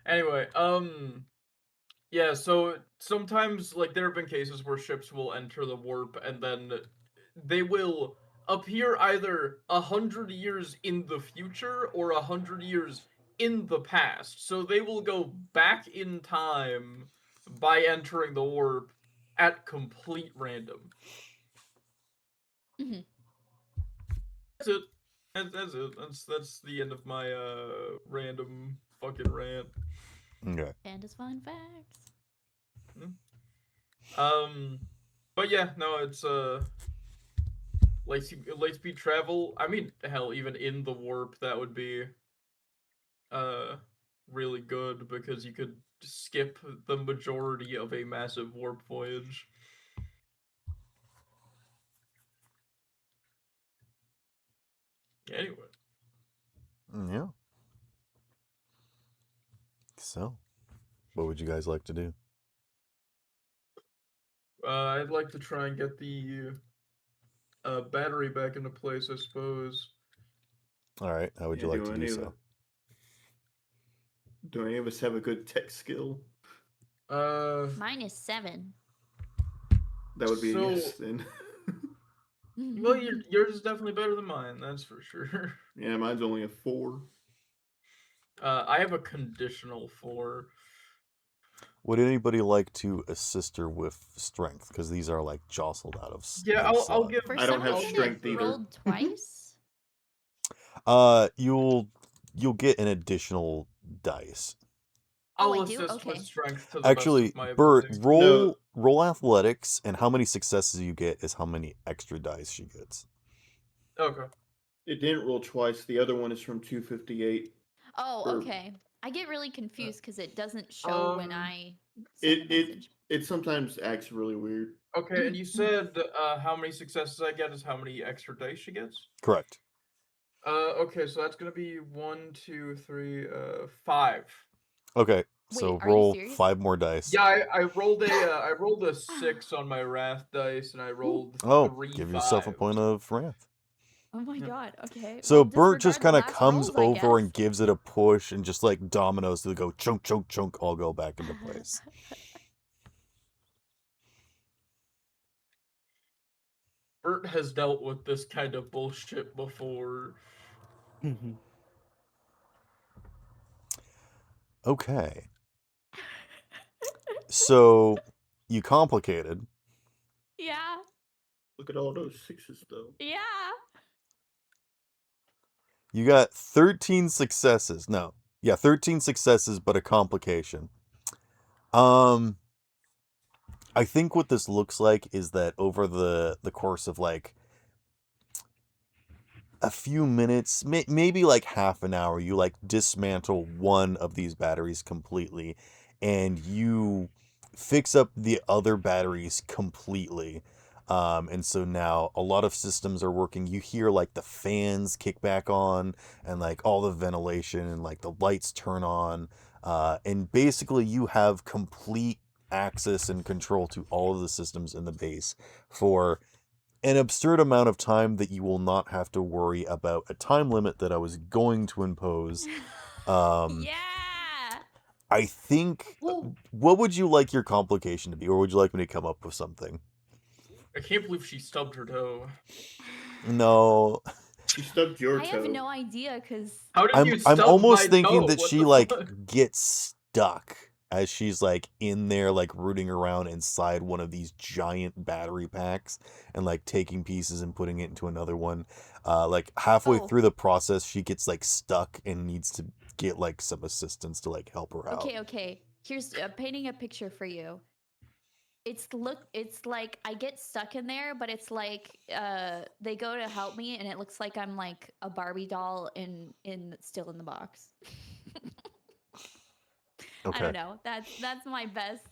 Anyway, yeah, so sometimes, like, there have been cases where ships will enter the warp and then they will appear either 100 years in the future or 100 years in the past. So they will go back in time by entering the warp at complete random. Mhm. That's it. That's it. That's the end of my random fucking rant. Okay. Panda's fun facts. But yeah, no, it's light speed travel. I mean, hell, even in the warp, that would be really good because you could skip the majority of a massive warp voyage. Anyway, Yeah. So, what would you guys like to do? I'd like to try and get the battery back into place, I suppose. All right. How would you like to do so? Do any of us have a good tech skill? Mine is 7. That would be So- a yes then. Well, yours is definitely better than mine, that's for sure. Yeah, mine's only a 4. I have a conditional 4. Would anybody like to assist her with strength? Because these are like jostled out of. Yeah, out of I'll slot. give. For I don't some have reason, strength it either. rolled twice. You'll get an additional dice. I'll I do? assist Okay. with strength to the Actually, best of my Bert, ability. roll athletics, and how many successes you get is how many extra dice she gets. Okay. It didn't roll twice. The other one is from 258. Oh, Or- okay. I get really confused because it doesn't show when I send It a message. it sometimes acts really weird. Okay, and you said how many successes I get is how many extra dice she gets? Correct. Okay, so that's gonna be 1, 2, 3, 5. Okay, so Wait, are you roll serious? 5 more dice. Yeah, I rolled a 6 on my wrath dice, and I rolled Oh, 3 give yourself a 5s. point of wrath. Oh my Yeah. god. Okay. So well, Bert just disregard kind the of last comes rolls, I over and guess. gives it a push, and just like dominoes, they go chunk, chunk, chunk, all go back into place. Bert has dealt with this kind of bullshit before. Okay. So you complicated. Yeah. Look at all those sixes, though. Yeah. You got 13 successes. No. Yeah, 13 successes, but a complication. I think what this looks like is that over the course of like a few minutes, maybe like half an hour, you like dismantle one of these batteries completely and you fix up the other batteries completely. And so now a lot of systems are working. You hear like the fans kick back on and like all the ventilation and like the lights turn on. And basically you have complete access and control to all of the systems in the base for an absurd amount of time that you will not have to worry about a time limit that I was going to impose. Yeah. I think, what would you like your complication to be, or would you like me to come up with something? I can't believe she stubbed her toe. No, She stubbed your I toe. have no idea because How did you I'm stub almost my thinking toe? that What she the like fuck? gets stuck as she's like in there like rooting around inside one of these giant battery packs and like taking pieces and putting it into another one. Like halfway Oh. through the process she gets like stuck and needs to get like some assistance to like help her out. Okay. Here's painting a picture for you. It's like I get stuck in there, but it's like they go to help me and it looks like I'm like a Barbie doll in still in the box. I Okay. don't know. That's my best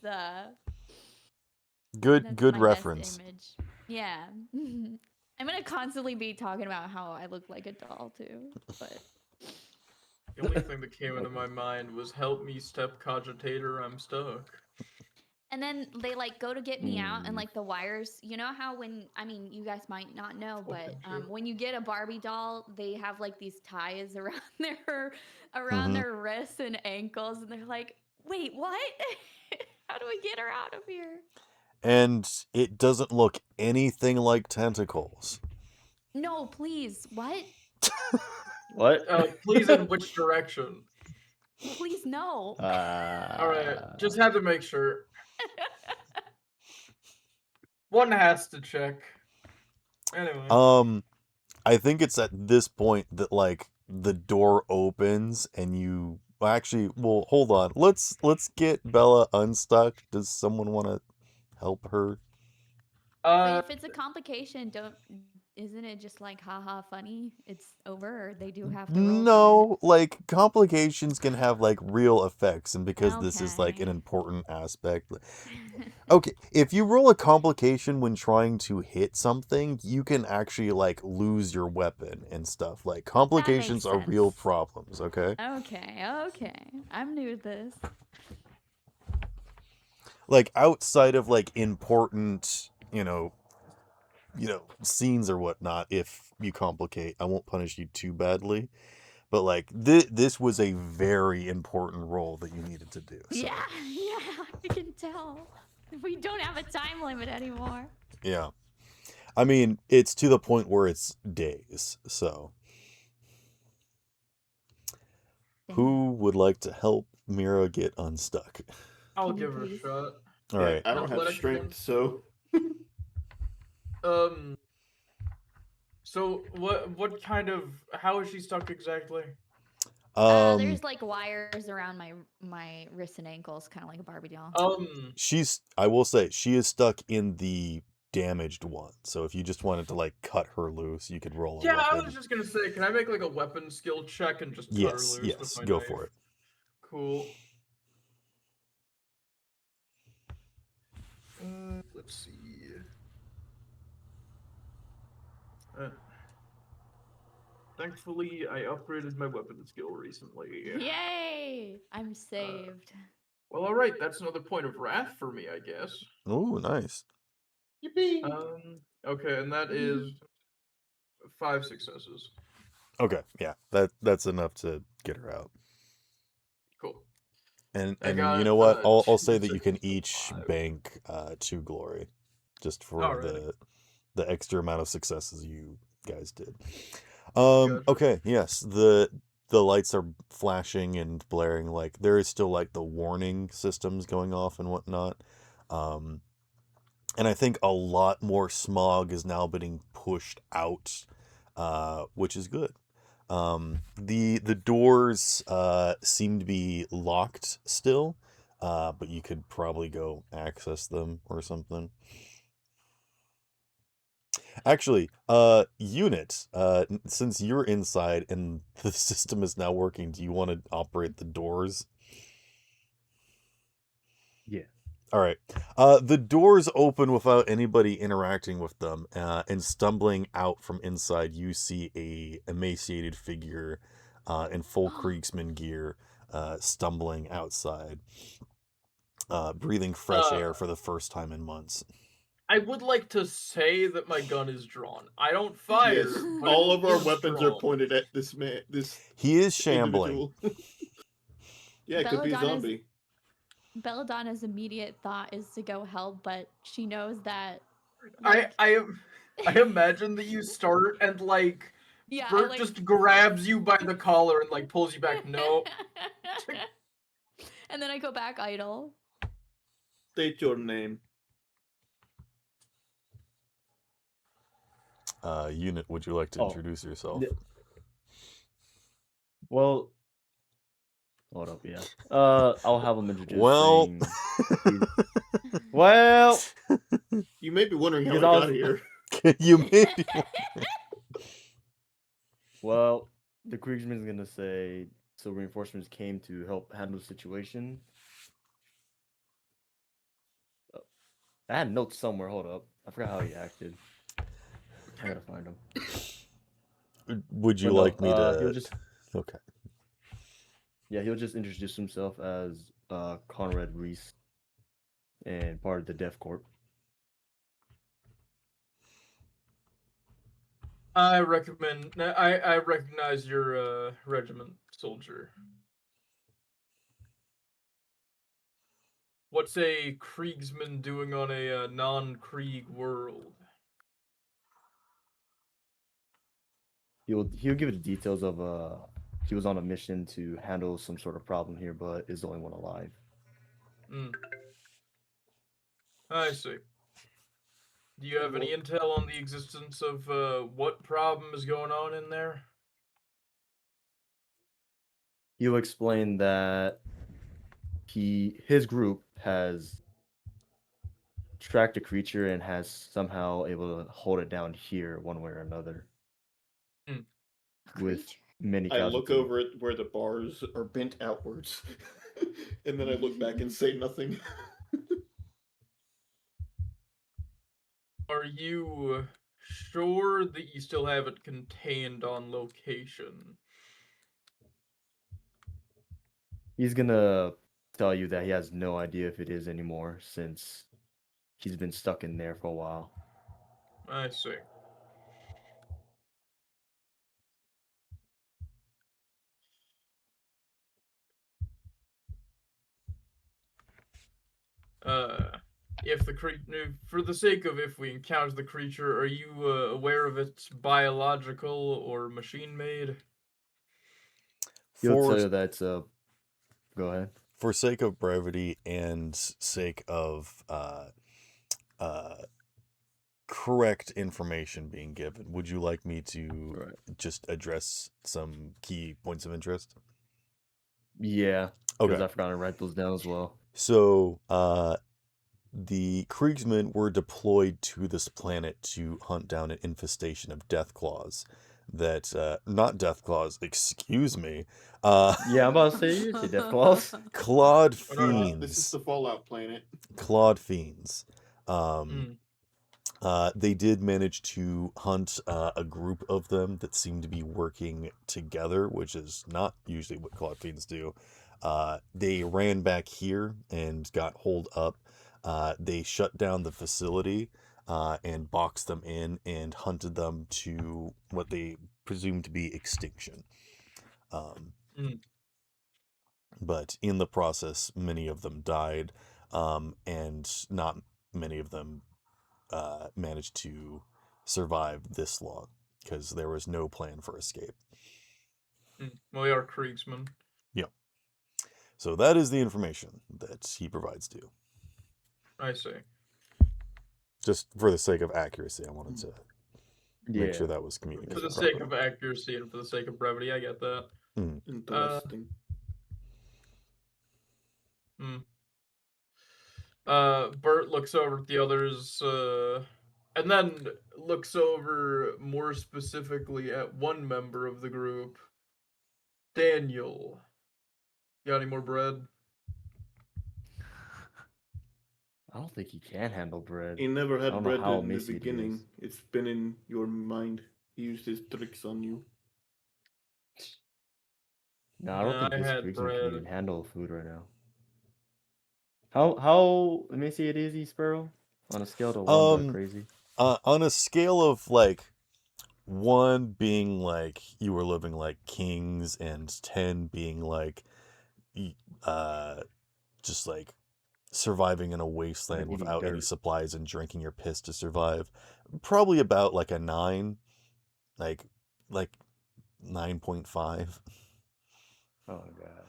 Good that's my reference. best image. Yeah. I'm gonna constantly be talking about how I look like a doll too, but The only thing that came into my mind was help me, step cogitator, I'm stuck. and then they like go to get me out and like the wires, you know how when I mean you guys might not know, but when you get a Barbie doll, they have like these ties around their wrists and ankles and they're like, "Wait, what? How do we get her out of here?" And it doesn't look anything like tentacles. No, please. What? What? Please, in which direction? Please no. Alright, just had to make sure. One has to check. Anyway. I think it's at this point that like the door opens and you actually well hold on. Let's get Bella unstuck. Does someone want to help her? But if it's a complication, isn't it just like haha funny? It's over or they do have to roll for No, like complications can have like real effects and because this is like an Okay. important aspect. Okay, if you roll a complication when trying to hit something, you can actually like lose your weapon and stuff. Like complications are real sense. problems, okay? Okay. I'm new to this. Like outside of like important, scenes or whatnot, if you complicate, I won't punish you too badly. But like this was a very important role that you needed to do. So. Yeah, I can tell. We don't have a time limit anymore. Yeah. I mean, it's to the point where it's days, so. Who would like to help Mira get unstuck? I'll Can you give her a please? shot. All right. I don't have Athletic strength, so. So what kind of how is she stuck exactly? There's like wires around my wrists and ankles, kind of like a Barbie doll. I will say, she is stuck in the damaged one. So if you just wanted to like cut her loose, you could roll a Yeah, weapon. I was just gonna say, can I make like a weapon skill check and just cut her loose with my Go knife? for it. Cool. Let's see. Thankfully, I upgraded my weapon skill recently. Yay! I'm saved. Well, all right, that's another point of wrath for me, I guess. Oh, nice. Yippee! Okay, and that is 5 successes. Okay, yeah, that's enough to get her out. Cool. And I got, you know what? I'll say 2 that you can successes, each 5. bank 2 glory, just for Alrighty. the extra amount of successes you guys did. Gotcha. Okay, yes, the lights are flashing and blaring. Like there is still like the warning systems going off and whatnot. And I think a lot more smog is now being pushed out, which is good. The doors seem to be locked still, but you could probably go access them or something. Actually, unit, since you're inside and the system is now working, do you want to operate the doors? Yeah. All right. The doors open without anybody interacting with them, and stumbling out from inside, you see a emaciated figure in full Kriegsman gear, stumbling outside, breathing fresh air for the first time in months. I would like to say that my gun is drawn. I don't fire. Yes, but all it of our is weapons are drawn. pointed at this man. This He is shambling. individual. Yeah, it could be a Belladonna's- zombie. Belladonna's immediate thought is to go help, but she knows that. I imagine that you start and like Yeah, Bert just grabs you by the collar and like pulls you back. No. And then I go back idle. State your name. Unit, would you like to introduce yourself? Well, hold up, yeah. I'll have him introduce. Well, well, you may be wondering how I Because I got was- here. You may be. well, the Kriegsman is gonna say so. Reinforcements came to help handle the situation. I had notes somewhere. Hold up, I forgot how he acted. I gotta find him. Would you But no, like me to? He'll just Okay. yeah, he'll just introduce himself as Conrad Reese and part of the Death Corp. I recognize your regiment, soldier. What's a Kriegsman doing on a non-Krieg world? He'll give the details of he was on a mission to handle some sort of problem here, but is the only one alive. I see. Do you have any intel on the existence of what problem is going on in there? He'll explain that his group has tracked a creature and has somehow able to hold it down here one way or another. With many I look casualties. over at where the bars are bent outwards, and then I look back and say nothing. Are you sure that you still have it contained on location? He's gonna tell you that he has no idea if it is anymore since he's been stuck in there for a while. I see. If the for the sake of if we encounter the creature, are you aware of its biological or machine-made? He'll tell you that it's a. Go ahead. For sake of brevity and sake of correct information being given, would you like me to just address some key points of interest? Yeah. Because Okay. I forgot to write those down as well. So, the Kriegsmen were deployed to this planet to hunt down an infestation of death claws. Not death claws, excuse me. Yeah, I'm about to say you say death claws. Clawed Oh, no, fiends. this is the Fallout planet. Clawed fiends. They did manage to hunt a group of them that seemed to be working together, which is not usually what clawed fiends do. They ran back here and got holed up. They shut down the facility and boxed them in and hunted them to what they presumed to be extinction. But in the process, many of them died, and not many of them managed to survived this long, because there was no plan for escape. Well, we are Kriegsman. Yep. So that is the information that he provides to you. I see. Just for the sake of accuracy, I wanted to make Yeah. sure that was For communicated the sake properly. of accuracy and for the sake of brevity, I get that. Interesting. Bert looks over at the others, and then looks over more specifically at one member of the group. Daniel. Got any more bread? I don't think he can handle bread. He never I had don't know bread how in the emaciated he beginning. is. It's been in your mind. He used his tricks on you. No, I don't Nah, think I this had Kriegsman bread. can even handle food right now. How emaciated is he, Sparrow? On a scale to 1 to crazy? On a scale of like 1 being like you were living like kings and 10 being like just like surviving in a wasteland eating without any dirt. supplies and drinking your piss to survive, probably about like a 9, like 9.5. Oh my god.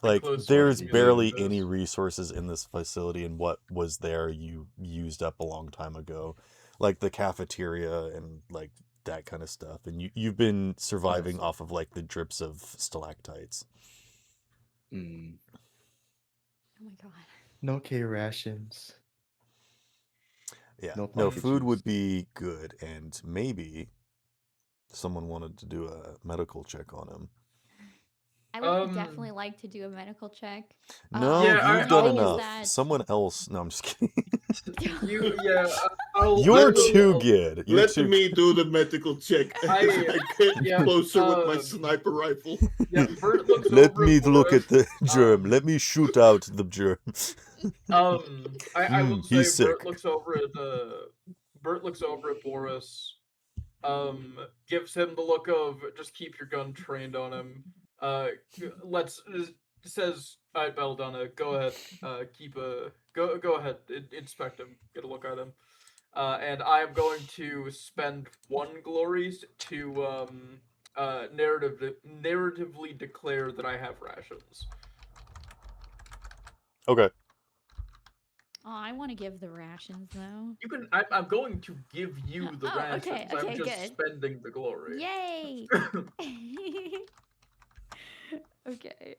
Like close to there's being barely this. any resources in this facility, and what was there you used up a long time ago, like the cafeteria and like that kind of stuff, and you've been surviving see. off of like the drips of stalactites. Mm. Oh my god. No K rations. Yeah, No no, pocket food juice. would be good, and maybe someone wanted to do a medical check on him. I would definitely like to do a medical check. No, Yeah, you've done I'll- enough. that- Someone else. No, I'm just kidding. I'll You're let them- too good. You're Let too me do the medical check as I get yeah, closer with my um, sniper rifle. Yeah, Bert looks Let over me at look at Boris. the germ. Let me shoot out the germ. I will say he's sick. Bert looks over at Boris. Gives him the look of just keep your gun trained on him. Says, all right, Belladonna, go ahead. Go ahead. Inspect him. Get a look at him. And I am going to spend 1 glories to narratively declare that I have rations. Okay. Oh, I want to give the rations though. You can. I'm going to give you the Oh, rations. okay, I'm okay, just good. spending the glory. Yay! Okay.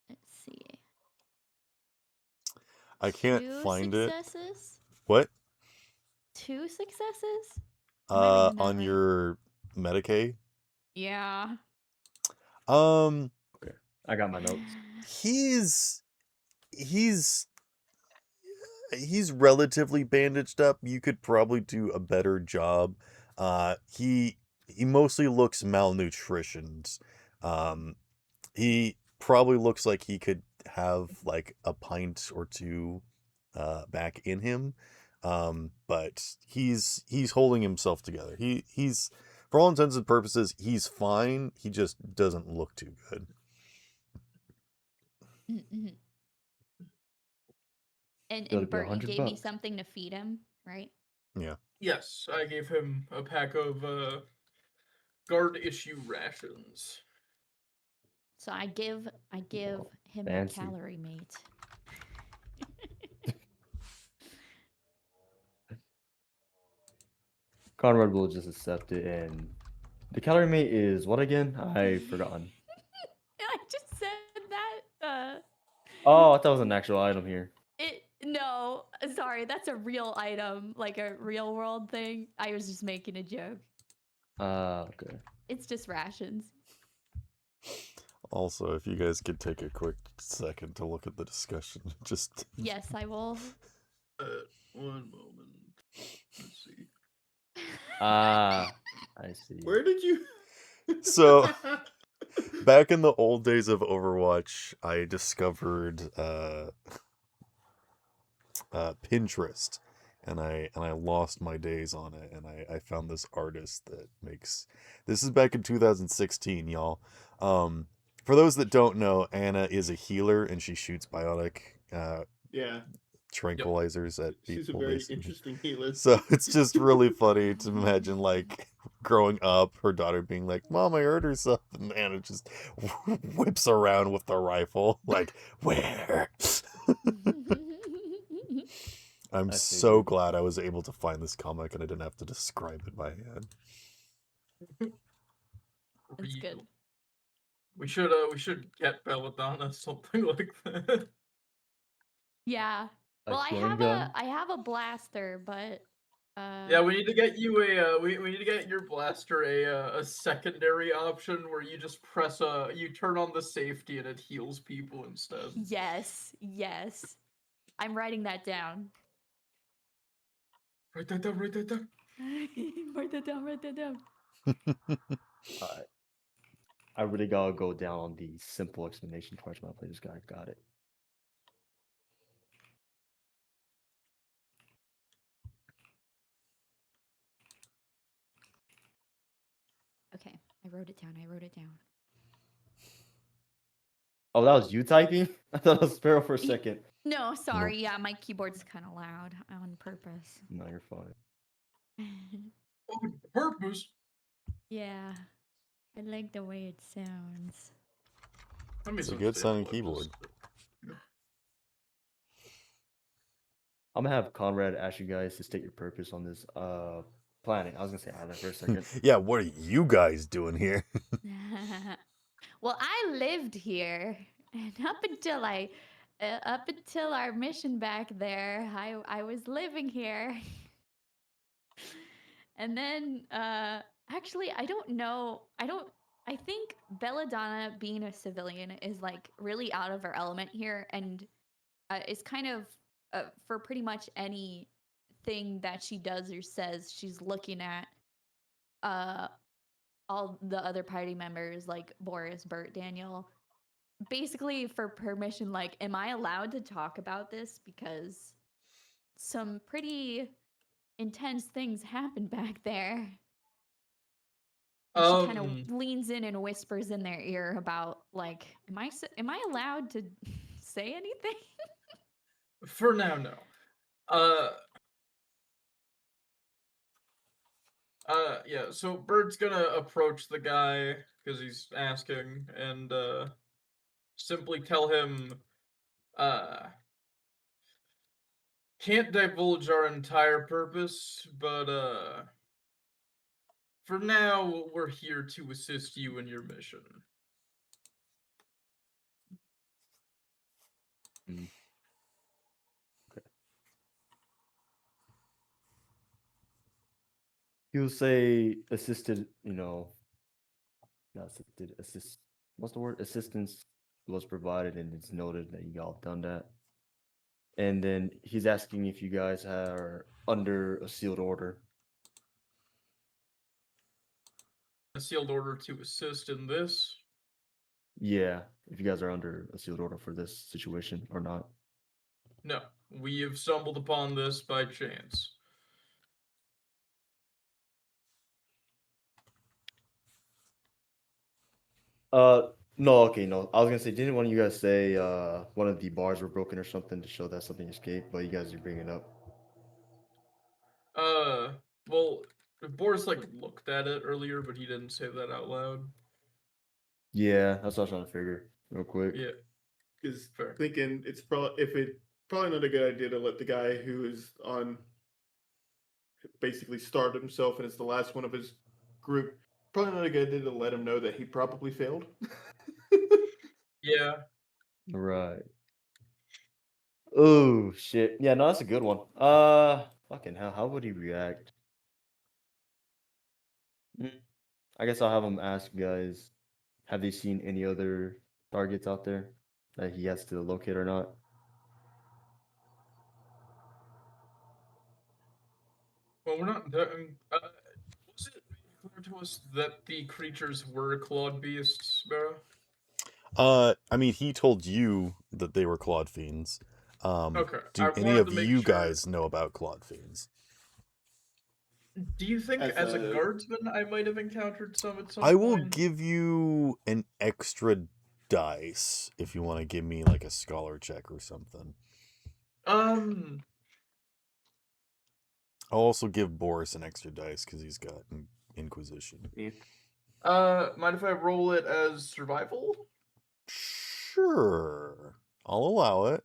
Let's see. I can't 2 find successes? What? 2 successes? Am I reading that On right? your Medicaid? Yeah. Okay. I got my notes. He's relatively bandaged up. You could probably do a better job. He mostly looks malnutritioned. He probably looks like he could have like a pint or 2 back in him. But he's holding himself together. He's for all intents and purposes, he's fine. He just doesn't look too good. Mhm. Gotta And be Bert, you gave me $100. something to feed him, right? Yeah. Yes, I gave him a pack of guard issue rations. So I give Oh, him fancy. the calorie mate. Conrad will just accept it, and the calorie mate is what again? I've forgotten. I just said that. Oh, I thought it was an actual item here. No, sorry, that's a real item, like a real world thing. I was just making a joke. Okay. It's just rations. Also, if you guys could take a quick second to look at the discussion, just Yes, I will. 1 moment. Let's see. I see. Where did you? So, back in the old days of Overwatch, I discovered Pinterest, and I lost my days on it, and I found this artist that makes. This is back in 2016, y'all. For those that don't know, Anna is a healer, and she shoots bionic Yeah. tranquilizers at She's a people. very Basically. interesting healer. So it's just really funny to imagine, like, growing up, her daughter being like, "Mom, I hurt her something," and it just whips around with the rifle, like, where? I'm I so figured. glad I was able to find this comic and I didn't have to describe it by hand. That's good. We should get Belladonna something like that. Yeah. A Well, healing gun? I have a blaster, but Yeah, we need to get you a we need to get your blaster a secondary option where you just press you turn on the safety and it heals people instead. yes, yes. I'm writing that down. Write that down. Write that down. Write that down. Write that down. Alright. I really gotta go down on the simple explanation parts when I play this guy. Got it. Okay, I wrote it down. I wrote it down. Oh, that was you typing? I thought it was Sparrow for a second. No, sorry. Yeah, my keyboard's kind of loud on purpose. No, you're fine. Oh, purpose. Yeah, I like the way it sounds. It's a good sounding keyboard. I'm gonna have Conrad ask you guys to state your purpose on this planning. I was gonna say island for a second. Yeah, what are you guys doing here? Well, I lived here, and up until our mission back there, I was living here. And then actually I don't know. I think Belladonna being a civilian is like really out of her element here, and is kind of for pretty much anything that she does or says, she's looking at all the other party members like Boris, Bert, Daniel, basically for permission, like, am I allowed to talk about this? Because some pretty intense things happened back there. And she kind of leans in and whispers in their ear about, like, am I allowed to say anything? For now, no. Yeah, so Bird's gonna approach the guy because he's asking and simply tell him can't divulge our entire purpose, but for now we're here to assist you in your mission. Okay. You'll say assisted, not assisted, what's the word? Assistance was provided and it's noted that you all done that. And then he's asking if you guys are under a sealed order. A sealed order to assist in this? Yeah, if you guys are under a sealed order for this situation or not. No, we have stumbled upon this by chance. No, okay, no. I was gonna say, didn't one of you guys say one of the bars were broken or something to show that something escaped, but you guys are bringing it up? Well, Boris like looked at it earlier, but he didn't say that out loud. Yeah, that's what I was trying to figure real quick. Yeah, Because fair. thinking it's probably not a good idea to let the guy who is on basically starved himself and it's the last one of his group. Probably not a good idea to let him know that he probably failed. Yeah. Right. Oh shit. Yeah, no, that's a good one. Fucking hell, how would he react? I guess I'll have him ask you guys, have they seen any other targets out there that he has to locate or not? Well, we're not. Was it made clear to us that the creatures were clawed beasts, Barrow? I mean, he told you that they were Claude Fiends. Okay. Do any wanted of to make you sure. guys know about Claude Fiends? Do you think, As as a a- guardsman, I might have encountered some at some I point? will give you an extra dice if you want to give me like a scholar check or something. Um. I'll also give Boris an extra dice because he's got Inquisition. Yeah. Mind if I roll it as survival? Sure. I'll allow it.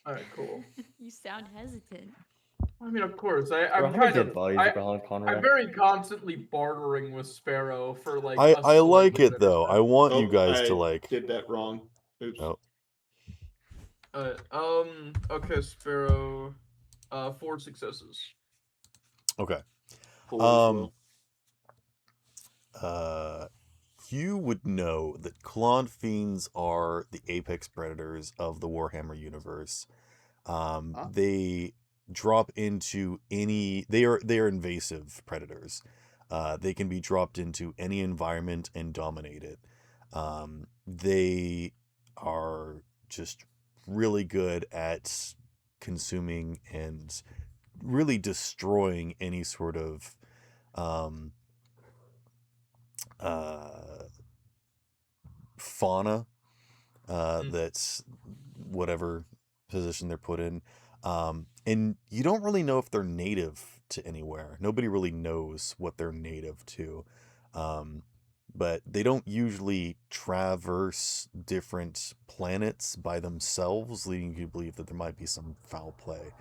All right, cool. You sound hesitant. I mean, of course. Bro, I'm how many kind dead of. bodies are behind I'm Conrad? very constantly bartering with Sparrow for like. I a like sling of it though. I everything. want you Oh, guys to I like. did that wrong. Oops. Oh, Okay, Sparrow. 4 successes. okay. 4 as well. You would know that Clawed Fiends are the apex predators of the Warhammer universe. They drop into any. They are invasive predators. They can be dropped into any environment and dominate it. They are just really good at consuming and really destroying any sort of um, fauna that's whatever position they're put in. And you don't really know if they're native to anywhere. Nobody really knows what they're native to. But they don't usually traverse different planets by themselves, leading you to believe that there might be some foul play.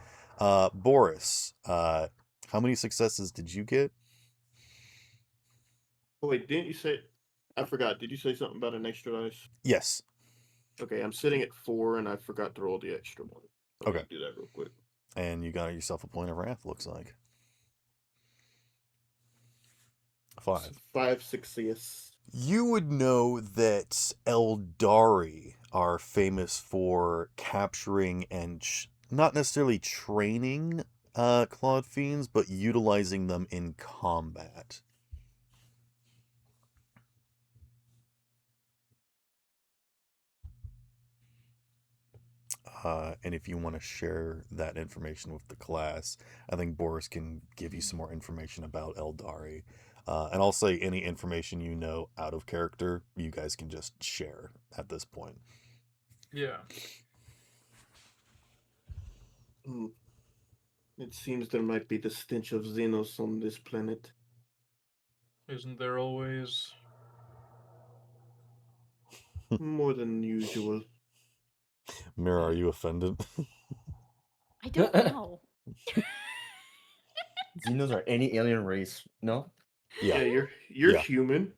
Boris, how many successes did you get? Oh, wait, didn't you say? I forgot. Did you say something about an extra dice? Yes. Okay, I'm sitting at 4, and I forgot to roll the extra one. So Okay. I'll do that real quick. And you got yourself a point of wrath, looks like. 5. 5 success. You would know that Eldari are famous for capturing and not necessarily training Clawed Fiends, but utilizing them in combat. And if you want to share that information with the class, I think Boris can give you some more information about Eldari. And I'll say any information you know out of character, you guys can just share at this point. Yeah. It seems there might be the stench of Xenos on this planet. Isn't there always? More than usual. Mira, are you offended? I don't know. Xenos are any alien race, no? Yeah, Yeah. you're Yeah. human.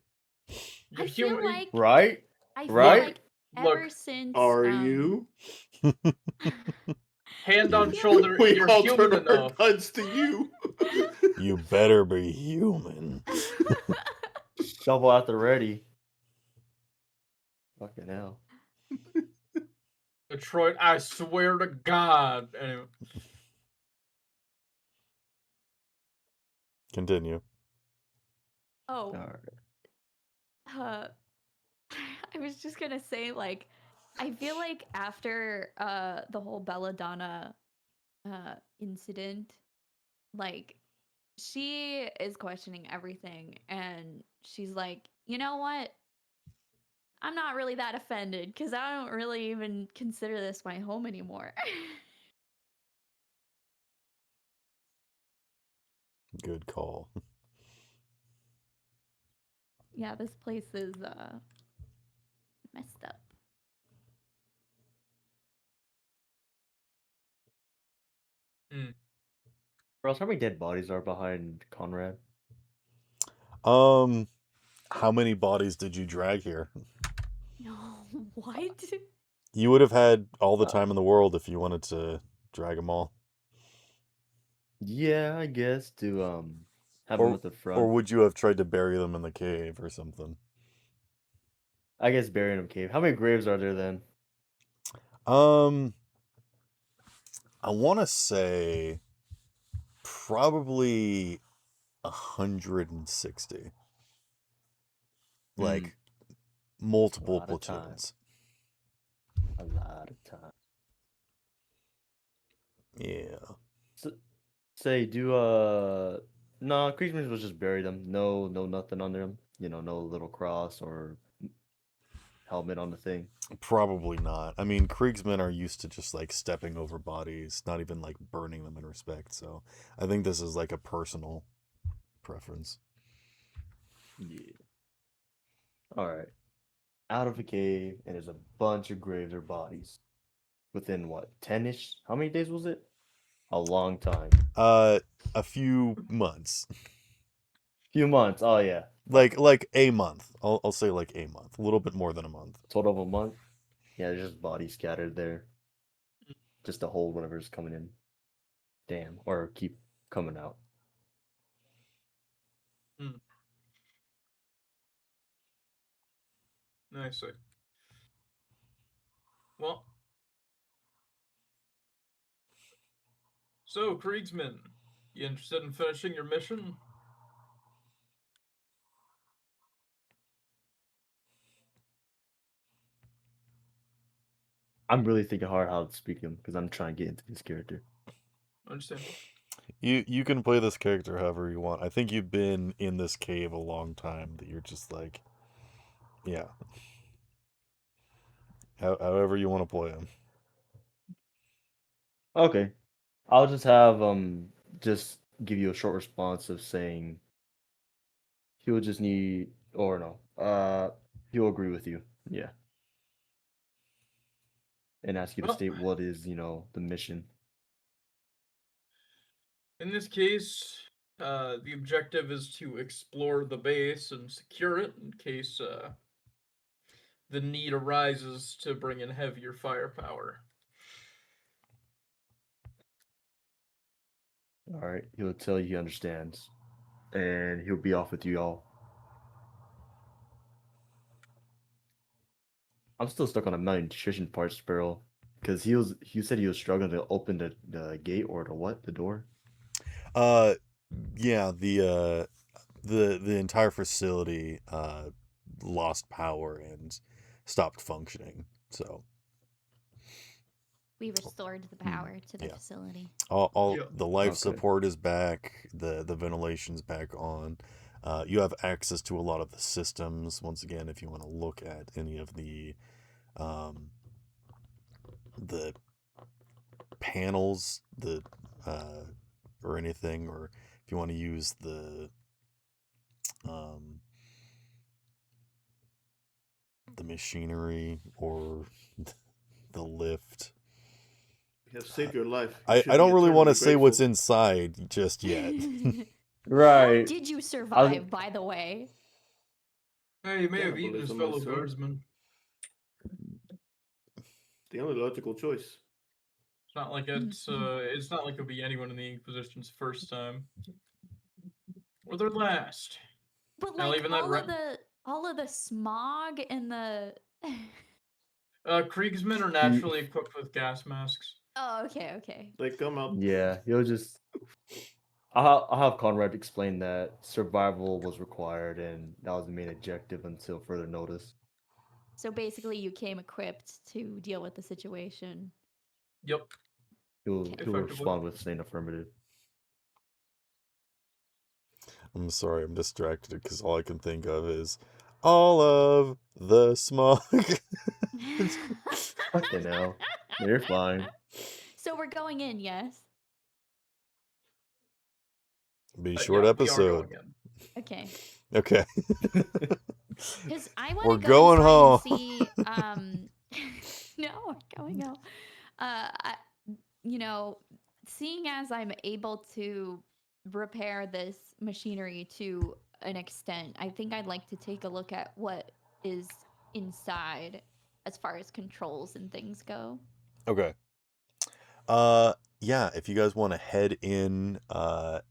You're I feel human. like Right? I feel Right? like Look, ever since Are you? hand on Yeah. shoulder, We you're all human turn our enough. guns to you. You better be human. Shovel out the ready. Fucking hell. Detroit, I swear to God. Anyway, Continue. Oh, Alright. I was just gonna say, like, I feel like after the whole Belladonna incident, like, she is questioning everything, and she's like, you know what? I'm not really that offended because I don't really even consider this my home anymore. Good call. Yeah, this place is messed up. Ross, how many dead bodies are behind Conrad? How many bodies did you drag here? No, what? You would have had all the time in the world if you wanted to drag them all. Yeah, I guess to have them at the front. Or would you have tried to bury them in the cave or something? I guess burying them cave. How many graves are there then? I want to say probably 160. Like multiple lot of time. platoons. A lot of time. Yeah. So, say do no, Kriegsman was just bury them. No nothing on them. You know, no little cross or helmet on the thing? Probably not. I mean, Kriegsmen are used to just like stepping over bodies, not even like burning them in respect. So I think this is like a personal preference. Yeah. All right. Out of a cave, and there's a bunch of graves or bodies. Within what, 10-ish? How many days was it? A long time. A few months, Few months. Oh yeah. like a month. I'll say like a month, a little bit more than a month. Total of a month. Yeah, there's just bodies scattered there. Just to hold whatever's coming in. Damn. Or keep coming out. I see. Well, so Kriegsman, you interested in finishing your mission? I'm really thinking hard how to speak him because I'm trying to get into this character. Understandable. You can play this character however you want. I think you've been in this cave a long time that you're just like, yeah. However you want to play him. Okay. I'll just have just give you a short response of saying he'll just need, or no, he'll agree with you. Yeah. And ask you to Well, state what is, the mission. in this case, the objective is to explore the base and secure it in case the need arises to bring in heavier firepower. All right. He'll tell you he understands. And he'll be off with you all. I'm still stuck on the malnutrition part, Sparrow. Because he said he was struggling to open the gate or the what? The door? Yeah, the entire facility lost power and stopped functioning. So We restored the power to the yeah. facility. all Yeah. the life Okay. support is back, the ventilation's back on. You have access to a lot of the systems once again if you want to look at any of the panels, or anything, or if you want to use the machinery or the lift. We have saved your life. You I should don't be really want to eternally say what's grateful. inside just yet. How Right. did you survive, by the way? Hey, he may have eaten his Cannibalism, fellow my son. guardsmen. The only logical choice. It's not like it's not like it'll be anyone in the Inquisition's first time. Or their last. But Now, like even that all of the smog and the Kriegsmen are naturally equipped with gas masks. Oh, okay. They come out. Yeah, he'll just. I'll have Conrad explain that survival was required and that was the main objective until further notice. So basically you came equipped to deal with the situation. Yep. He'll Effectively. respond with saying affirmative. I'm sorry, I'm distracted because all I can think of is all of the smog. Fucking hell. You're fine. So we're going in, yes? Be a short Yeah, episode. we are going in. Okay. Okay. Because I want We're to go going inside home. and see. No, we're going home. Seeing as I'm able to repair this machinery to an extent, I think I'd like to take a look at what is inside as far as controls and things go. Okay. Yeah, if you guys want to head in, I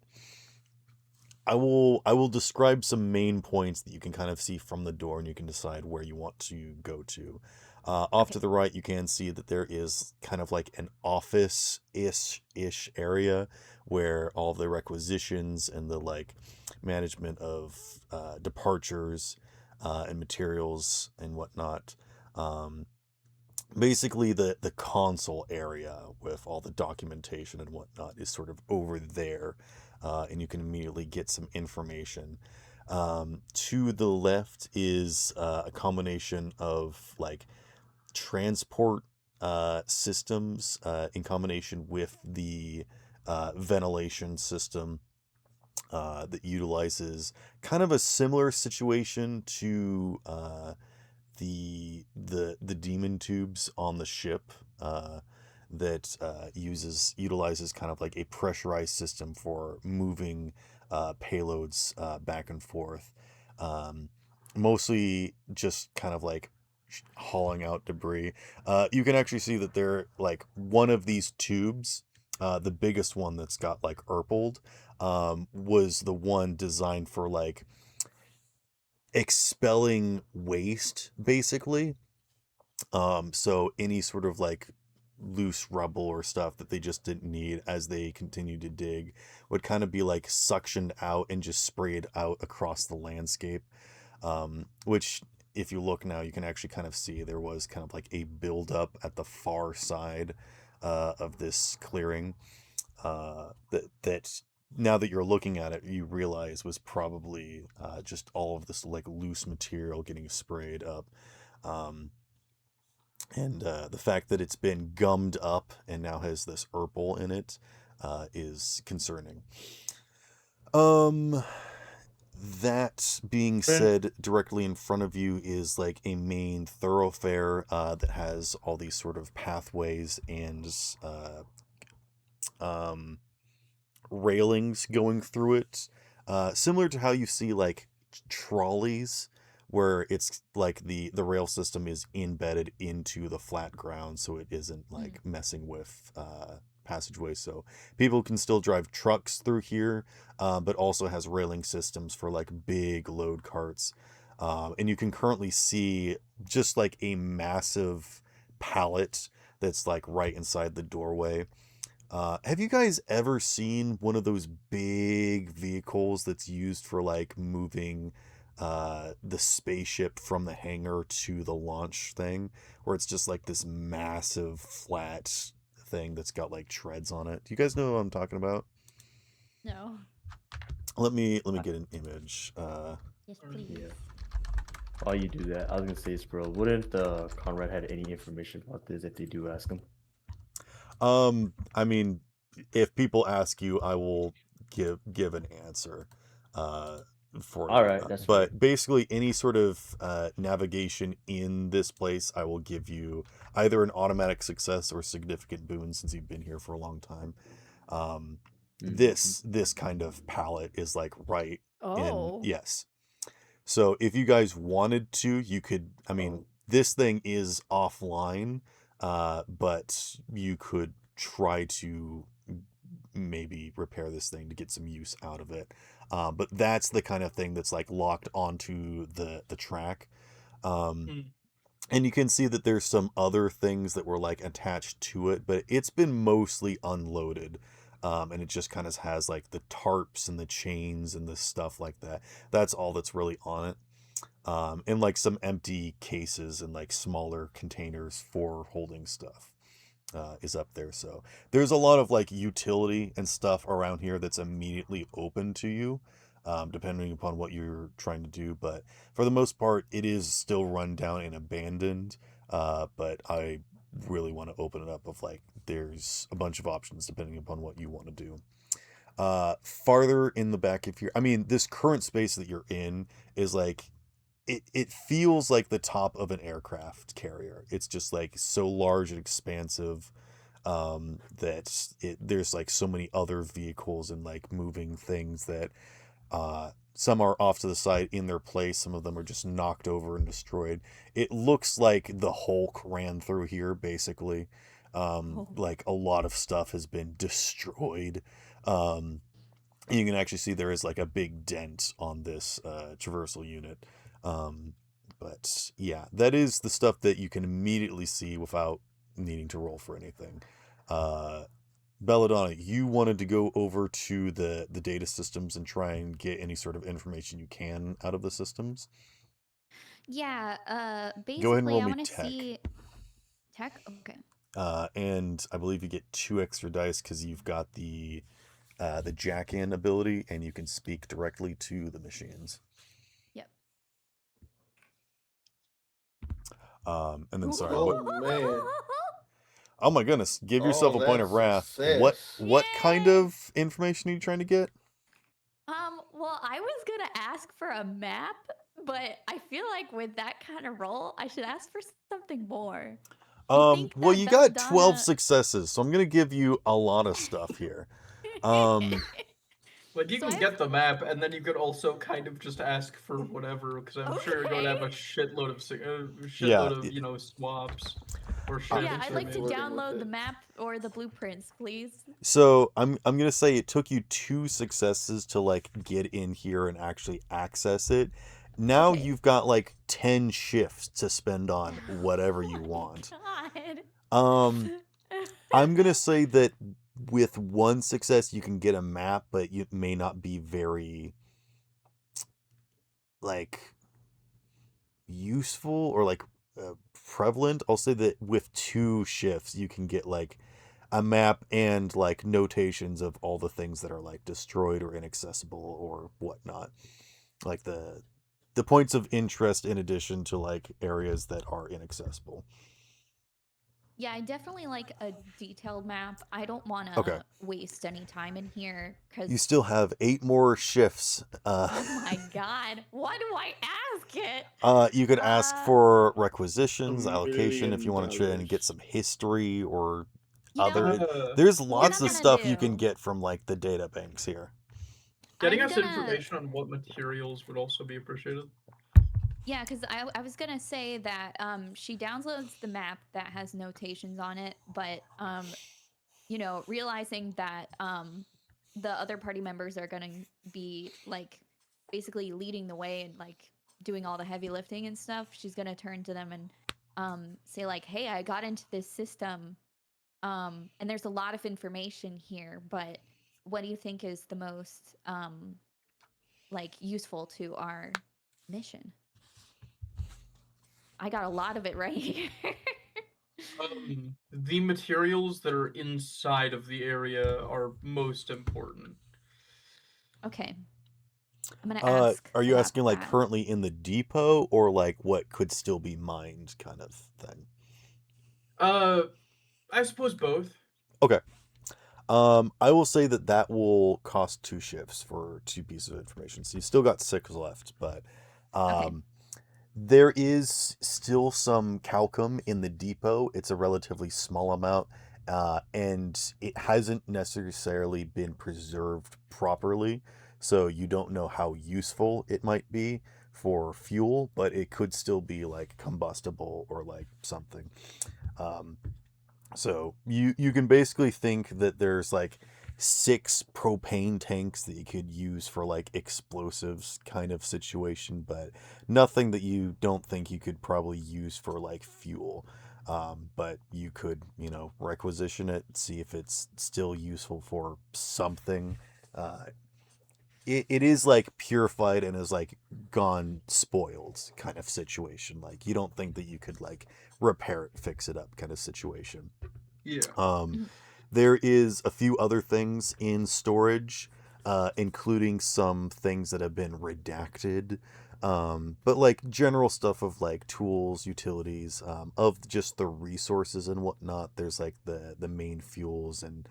will describe some main points that you can kind of see from the door, and you can decide where you want to go to. Off to the right, you can see that there is kind of like an office-ish area where all the requisitions and the like management of departures and materials and whatnot. Basically, the console area with all the documentation and whatnot is sort of over there, and you can immediately get some information. To the left is a combination of like transport systems in combination with the ventilation system that utilizes kind of a similar situation to the demon tubes on the ship that utilizes kind of like a pressurized system for moving payloads back and forth. Um, Mostly just kind of like hauling out debris. You can actually see that they're like one of these tubes, the biggest one that's got like Urpled, was the one designed for like expelling waste, basically. So any sort of like loose rubble or stuff that they just didn't need as they continue to dig would kind of be like suctioned out and just sprayed out across the landscape. Which, if you look now, you can actually kind of see there was kind of like a buildup at the far side of this clearing. That now that you're looking at it, you realize was probably just all of this like loose material getting sprayed up. Um, and the fact that it's been gummed up and now has this Urple in it is concerning. That being said, directly in front of you is like a main thoroughfare that has all these sort of pathways and um, railings going through it, similar to how you see like trolleys, where it's like the rail system is embedded into the flat ground, so it isn't like messing with passageways. So people can still drive trucks through here, but also has railing systems for like big load carts. And you can currently see just like a massive pallet that's like right inside the doorway. Have you guys ever seen one of those big vehicles that's used for like moving the spaceship from the hangar to the launch thing, where it's just like this massive flat thing that's got like treads on it? Do you guys know what I'm talking about? No. Let me get an image. Yes, please. Yeah. While you do that, I was gonna say, Sproul, wouldn't Conrad had any information about this if they do ask him? I mean, if people ask you, I will give an answer for All you. right, that's But basically, any sort of navigation in this place, I will give you either an automatic success or significant boon since you've been here for a long time. This kind of palette is like right in, Oh. yes. So if you guys wanted to, you could. I mean, this thing is offline, but you could try to maybe repair this thing to get some use out of it. But that's the kind of thing that's like locked onto the track. Mm. And you can see that there's some other things that were like attached to it, but it's been mostly unloaded. And it just kind of has like the tarps and the chains and the stuff like that. That's all that's really on it. And like some empty cases and like smaller containers for holding stuff is up there. So there's a lot of like utility and stuff around here that's immediately open to you, depending upon what you're trying to do. But for the most part, it is still run down and abandoned. But I really want to open it up of like there's a bunch of options depending upon what you want to do. Farther in the back, if you're, I mean, this current space that you're in is like it feels like the top of an aircraft carrier. It's just like so large and expansive that there's like so many other vehicles and like moving things that some are off to the side in their place. Some of them are just knocked over and destroyed. It looks like the Hulk ran through here, basically. Like a lot of stuff has been destroyed. You can actually see there is like a big dent on this traversal unit. But yeah, that is the stuff that you can immediately see without needing to roll for anything. Belladonna, you wanted to go over to the data systems and try and get any sort of information you can out of the systems. Yeah, Go ahead and basically roll I me want to tech. see tech. Okay. And I believe you get 2 extra dice because you've got the the jack-in ability, and you can speak directly to the machines. Yep. And then sorry, Oh, what? man. Oh my goodness! Give yourself a point of that's wrath. success. What kind Yay! of information are you trying to get? Well, I was gonna ask for a map, but I feel like with that kind of roll, I should ask for something more. I think Well, that you got 12 Belladonna. successes, so I'm gonna give you a lot of stuff here. Um, Like, you So can I get the map, and then you could also kind of just ask for whatever, because I'm sure you're going to have a Okay. shitload of Yeah, swaps or I shit. Yeah, think I'd so, like to flirting with download the it. map or the blueprints, please. so I'm gonna say it took you 2 successes to like get in here and actually access it. Now Okay. you've got like 10 shifts to spend on whatever Oh you my want. God. I'm gonna say that with 1 success you can get a map, but it may not be very like useful or like prevalent. I'll say that with 2 shifts you can get like a map and like notations of all the things that are like destroyed or inaccessible or whatnot, like the points of interest in addition to like areas that are inaccessible. Yeah, I definitely like a detailed map. I don't want Okay, to waste any time in here you because, still have 8 more shifts. oh my God, why do I ask it? You could ask Uh, for $1 requisitions, allocation, if you want to try and get million. some history or you know other. Uh, There's what lots I'm of gonna stuff you can do. get from like the data banks here. Getting I'm us gonna, information on what materials would also be appreciated. yeah, because I was gonna say that she downloads the map that has notations on it, but you know, realizing that the other party members are gonna be like basically leading the way and like doing all the heavy lifting and stuff, she's gonna turn to them and say like, "Hey, I got into this system, and there's a lot of information here, but what do you think is the most like useful to our mission?" I got a lot of it right here. The materials that are inside of the area are most important. Okay, I'm gonna ask Are you about asking like that. currently in the depot or like what could still be mined kind of thing? I suppose both. Okay. I will say that that will cost 2 shifts for 2 pieces of information. So you still got 6 left, but Okay. there is still some calcum in the depot. It's a relatively small amount, and it hasn't necessarily been preserved properly. So you don't know how useful it might be for fuel, but it could still be like combustible or like something. Um, so you can basically think that there's like 6 propane tanks that you could use for like explosives kind of situation, but nothing that you don't think you could probably use for like fuel. But you could, requisition it, see if it's still useful for something. Uh, it is like purified and is like gone spoiled kind of situation. Like you don't think that you could like repair it, fix it up kind of situation. Yeah. Mhm. There is a few other things in storage, including some things that have been redacted. But like general stuff of like tools, utilities, of just the resources and whatnot. There's like the main fuels and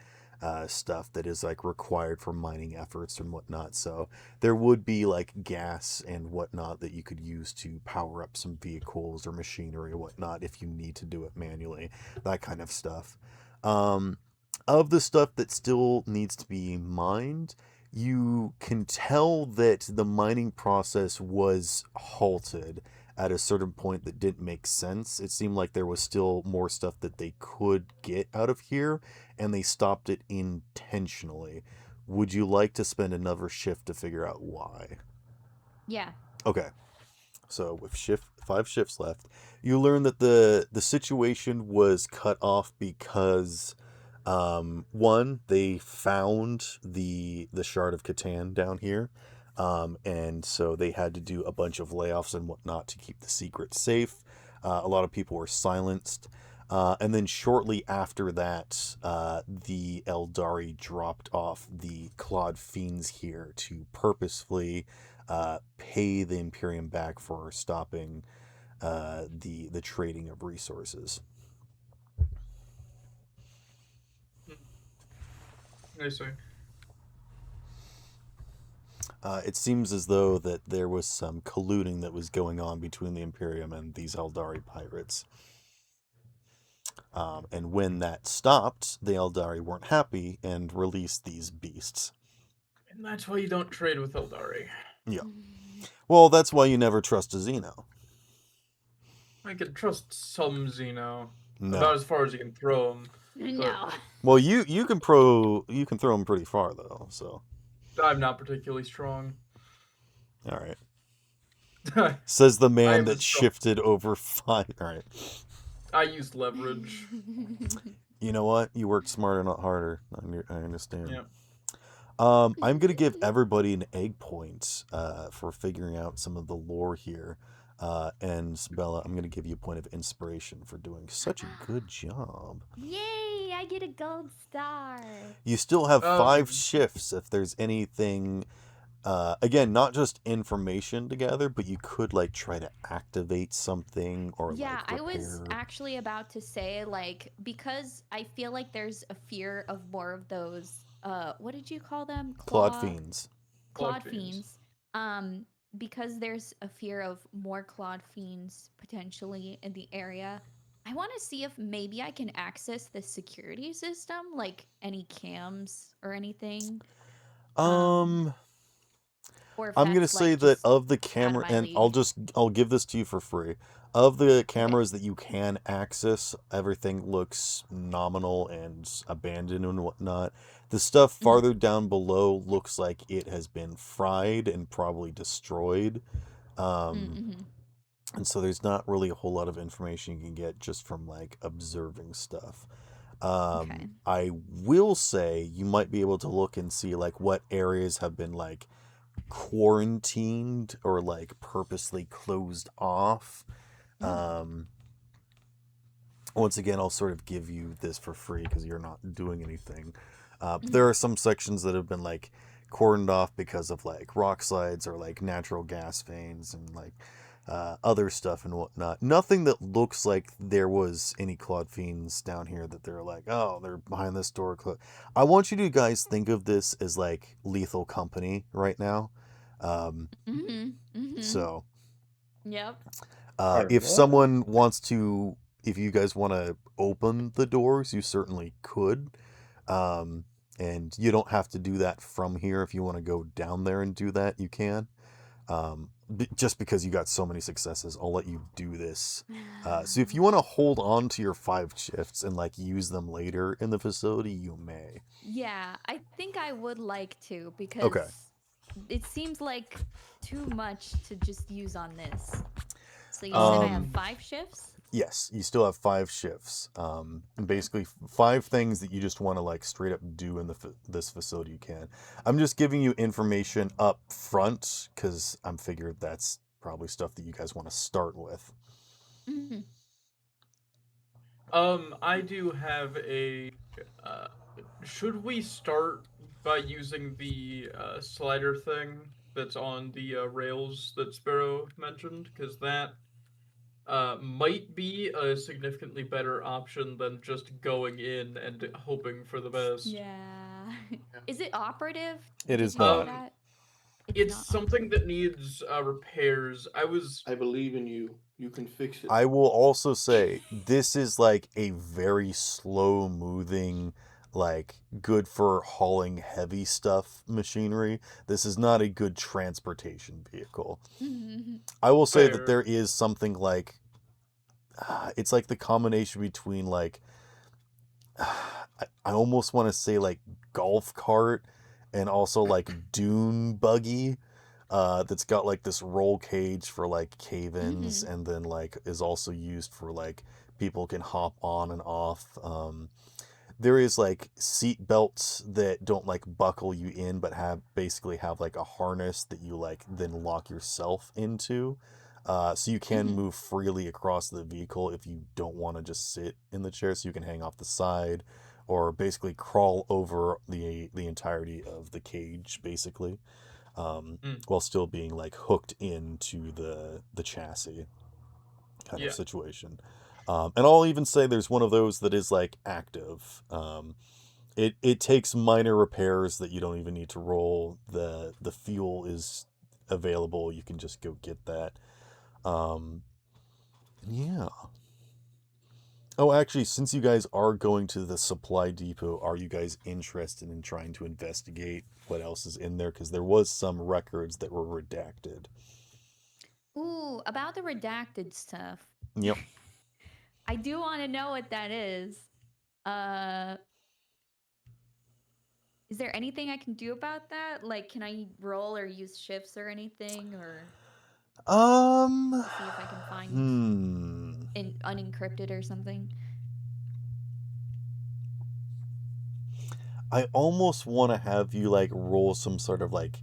stuff that is like required for mining efforts and whatnot. So there would be like gas and whatnot that you could use to power up some vehicles or machinery or whatnot if you need to do it manually, that kind of stuff. Um, of the stuff that still needs to be mined, you can tell that the mining process was halted at a certain point that didn't make sense. It seemed like there was still more stuff that they could get out of here, and they stopped it intentionally. Would you like to spend another shift to figure out why? Yeah. Okay. So with 5 shifts left, you learn that the situation was cut off because one, they found the shard of Catan down here. And so they had to do a bunch of layoffs and whatnot to keep the secret safe. A lot of people were silenced. And then shortly after that, the Eldari dropped off the Claude Fiends here to purposefully pay the Imperium back for stopping the trading of resources. I see. It seems as though that there was some colluding that was going on between the Imperium and these Eldari pirates. And when that stopped, the Eldari weren't happy and released these beasts. And that's why you don't trade with Eldari. Yeah. Well, that's why you never trust a Xeno. I can trust some Xeno. No. About as far as you can throw them. No. Well, you can throw them pretty far though. So I'm not particularly strong. all right. Says the man am that a strong- shifted over 5. All right. I used leverage. You know what? You worked smarter, not harder. I understand. Yeah. I'm gonna give everybody an egg point for figuring out some of the lore here. And Bella, I'm gonna give you a point of inspiration for doing such a good job. Yay! I get a gold star. You still have 5 Um, shifts if there's anything. Again, not just information to gather, but you could like try to activate something or Yeah, like I was repair. actually about to say, like, because I feel like there's a fear of more of those, what did you call them? Claude Fiends. Claude Claude Fiends. Because there's a fear of more Claude Fiends potentially in the area, I want to see if maybe I can access the security system, like any cams or anything. Or if I'm gonna that's say like that just of the out of camera, my and league. I'll give this to you for free. Of the cameras that you can access, everything looks nominal and abandoned and whatnot. The stuff farther down below looks like it has been fried and probably destroyed. Mm-hmm. And so there's not really a whole lot of information you can get just from like observing stuff. Okay. I will say you might be able to look and see like what areas have been like quarantined or like purposely closed off. Once again, I'll sort of give you this for free because you're not doing anything. But there are some sections that have been like cordoned off because of like rock slides or like natural gas veins and like other stuff and whatnot. Nothing that looks like there was any Claude Fiends down here that they're like, oh, they're behind this door. I want you to guys think of this as like Lethal Company right now. So, Yep. if What? someone wants to, if you guys want to open the doors, you certainly could. And you don't have to do that from here. If you want to go down there and do that, you can. Just because you got so many successes, I'll let you do this. So if you want to hold on to your 5 shifts and like use them later in the facility, you may. Yeah, I think I would like to because it seems like too much to just use on this. So you said I have 5 shifts? Yes, you still have 5 shifts. Basically 5 things that you just want to like straight up do in this facility you can. I'm just giving you information up front because I'm figured that's probably stuff that you guys want to start with. Mm-hmm. I do have a. Should we start by using the slider thing that's on the rails that Sparrow mentioned? Because that might be a significantly better option than just going in and hoping for the best. Yeah. Is it operative? It Did is you know not. that? It's not something that needs repairs. I believe in you. You can fix it. I will also say this is like a very slow moving, like good for hauling heavy stuff machinery. This is not a good transportation vehicle. operative. I will say that Fair. there is something like it's like the combination between like I almost want to say like golf cart and also like dune buggy that's got like this roll cage for like cave-ins and then like is also used for like people can hop on and off. There is like seat belts that don't like buckle you in but have basically have like a harness that you like then lock yourself into. So you can Mhm. move freely across the vehicle if you don't want to just sit in the chair. So you can hang off the side, or basically crawl over the entirety of the cage, basically, while still being like hooked into the chassis kind of Yeah. situation. And I'll even say there's one of those that is like active. It takes minor repairs that you don't even need to roll. The fuel is available. You can just go get that. Yeah. Oh, actually, since you guys are going to the supply depot, are you guys interested in trying to investigate what else is in there? Because there was some records that were redacted. Ooh, about the redacted stuff. Yep. I do want to know what that is. Is there anything I can do about that? Like, can I roll or use shifts or anything, or see if I can find unencrypted or something? I almost want to have you like roll some sort of like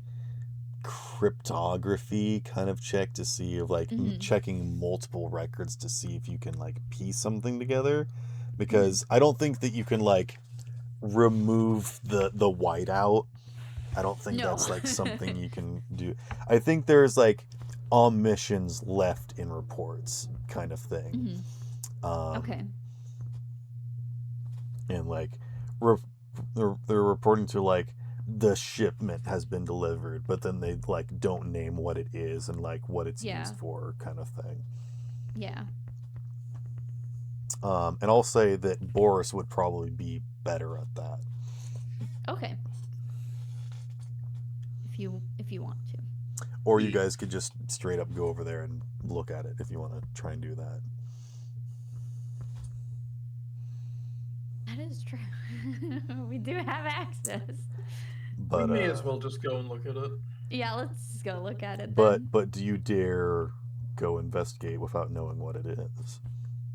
cryptography kind of check to see if like checking multiple records to see if you can like piece something together, because I don't think that you can like remove the whiteout. I don't think that's like something you can do. I think there's like omissions left in reports kind of thing. Okay. And like they're reporting to like the shipment has been delivered, but then they like don't name what it is and like what it's used for kind of thing. Yeah. And I'll say that Boris would probably be better at that. Okay. If you want to. Or you guys could just straight up go over there and look at it if you want to try and do that. That is true. We do have access. But we may as well just go and look at it. Yeah, let's just go look at it but then. but do you dare go investigate without knowing what it is?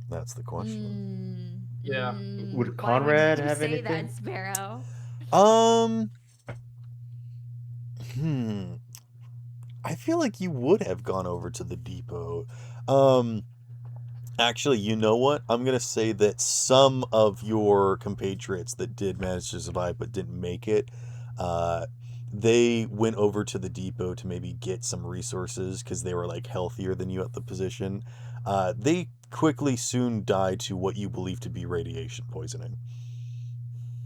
That's the question. Yeah. Would Why Conrad would you have say anything? that, Sparrow? I feel like you would have gone over to the depot. Actually, you know what? I'm going to say that some of your compatriots that did manage to survive but didn't make it, they went over to the depot to maybe get some resources because they were like healthier than you at the position. They quickly soon died to what you believe to be radiation poisoning.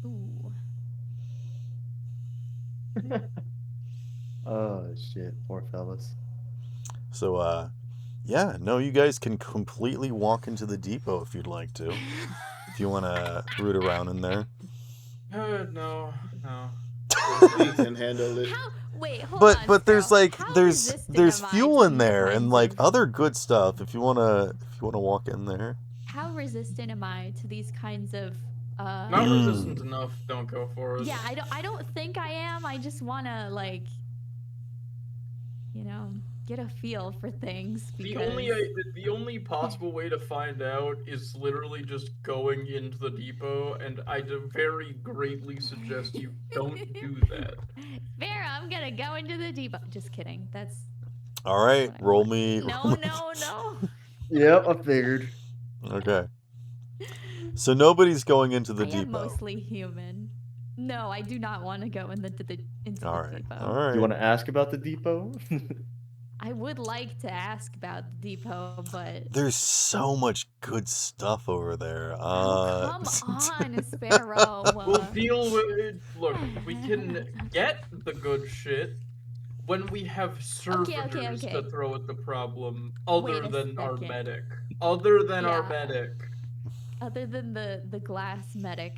Ooh. Oh shit, poor fellas. So, yeah, no, you guys can completely walk into the depot if you'd like to. If you want to root around in there. No. We can handle it. Wait, hold on. But there's Sparrow. like How there's resistant am I fuel to in these there and kinds like of- other good stuff if you wanna walk in there. How resistant am I to these kinds of Not resistant enough, don't go for it. Yeah, I don't think I am. I just wanna like get a feel for things because The only possible way to find out is literally just going into the depot, and I do very greatly suggest you don't do that. Sparrow, I'm gonna go into the depot. Just kidding. That's All right, roll me. No. Yep, I figured. Okay. So nobody's going into the I am depot. mostly human. No, I do not want to go into the depot. All right. You want to ask about the depot? I would like to ask about the depot, but There's so much good stuff over there. come on, Sparrow. We'll deal with it. Look, we can get the good shit when we have servitors to throw at the problem other than our medic. Other than our medic. Other than the glass medic.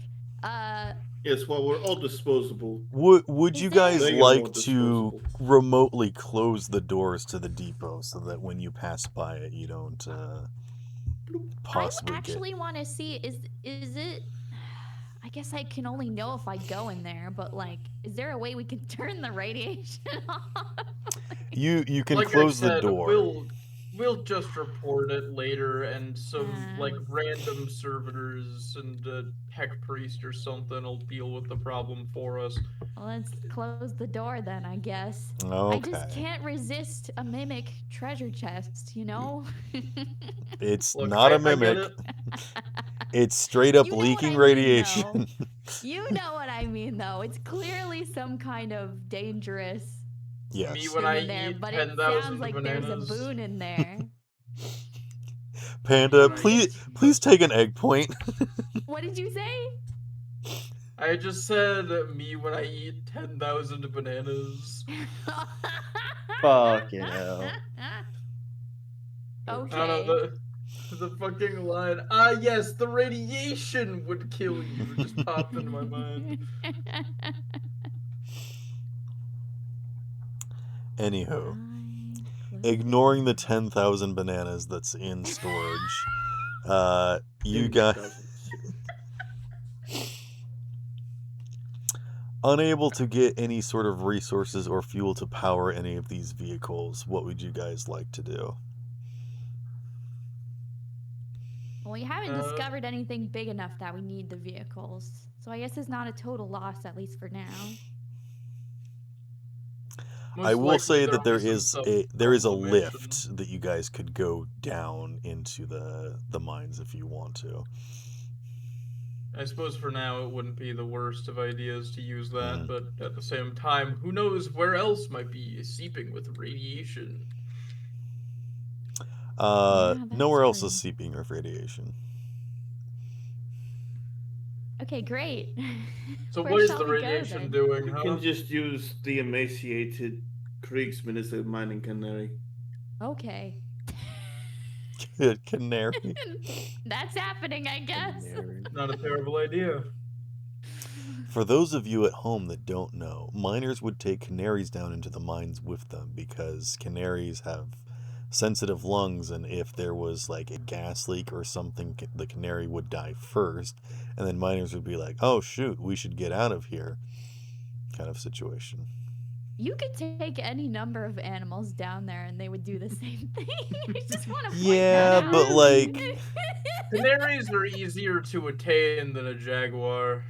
Yes, well, we're all disposable. Would you guys They are like all to disposable. remotely close the doors to the depot so that when you pass by it, you don't possibly I actually want to see is it? I guess I can only know if I go in there, but like, is there a way we can turn the radiation off? You can Like close I said, the door. We'll just report it later, and some like Uh. random servitors and a tech priest or something will deal with the problem for us. Well, let's close the door then, I guess. I just Okay. can't resist a mimic treasure chest, you know? It's Look, not a I get mimic. it. It's straight up You know what leaking I mean, radiation. You know what I mean, though. It's clearly some kind of dangerous Me Yes. when thing I in there, eat but it 10,000 sounds like there's a bananas. boon in there. Panda, Right. please take an egg point. What did you say? I just said me when I eat 10,000 bananas. Fucking hell. I don't Okay. know, the fucking line, "Ah, yes, the radiation would kill you," just popped into my mind. Anywho, Fine, close ignoring the it. 10,000 bananas that's in storage, you In guys 10,000 cigarettes. unable to get any sort of resources or fuel to power any of these vehicles. What would you guys like to do? Well, we haven't Uh, discovered anything big enough that we need the vehicles. So I guess it's not a total loss, at least for now. I Most will likely say that there'll there be some is stuff a from the mansion. lift that you guys could go down into the mines if you want to. I suppose for now it wouldn't be the worst of ideas to use that, Mhm. but at the same time, who knows where else might be seeping with radiation? Yeah, that's Nowhere else true. is seeping with radiation. Okay, great. So Where what is shall the we go radiation then? doing, We huh? can just use the emaciated Kriegsman as a mining canary. Okay. Canary. That's happening, I guess. Canary. Not a terrible idea. For those of you at home that don't know, miners would take canaries down into the mines with them because canaries have sensitive lungs, and if there was like a gas leak or something, the canary would die first, and then miners would be like, oh shoot, we should get out of here, kind of situation. You could take any number of animals down there and they would do the same thing. I just want to point Yeah, that but out. like, Canaries are easier to attain than a jaguar.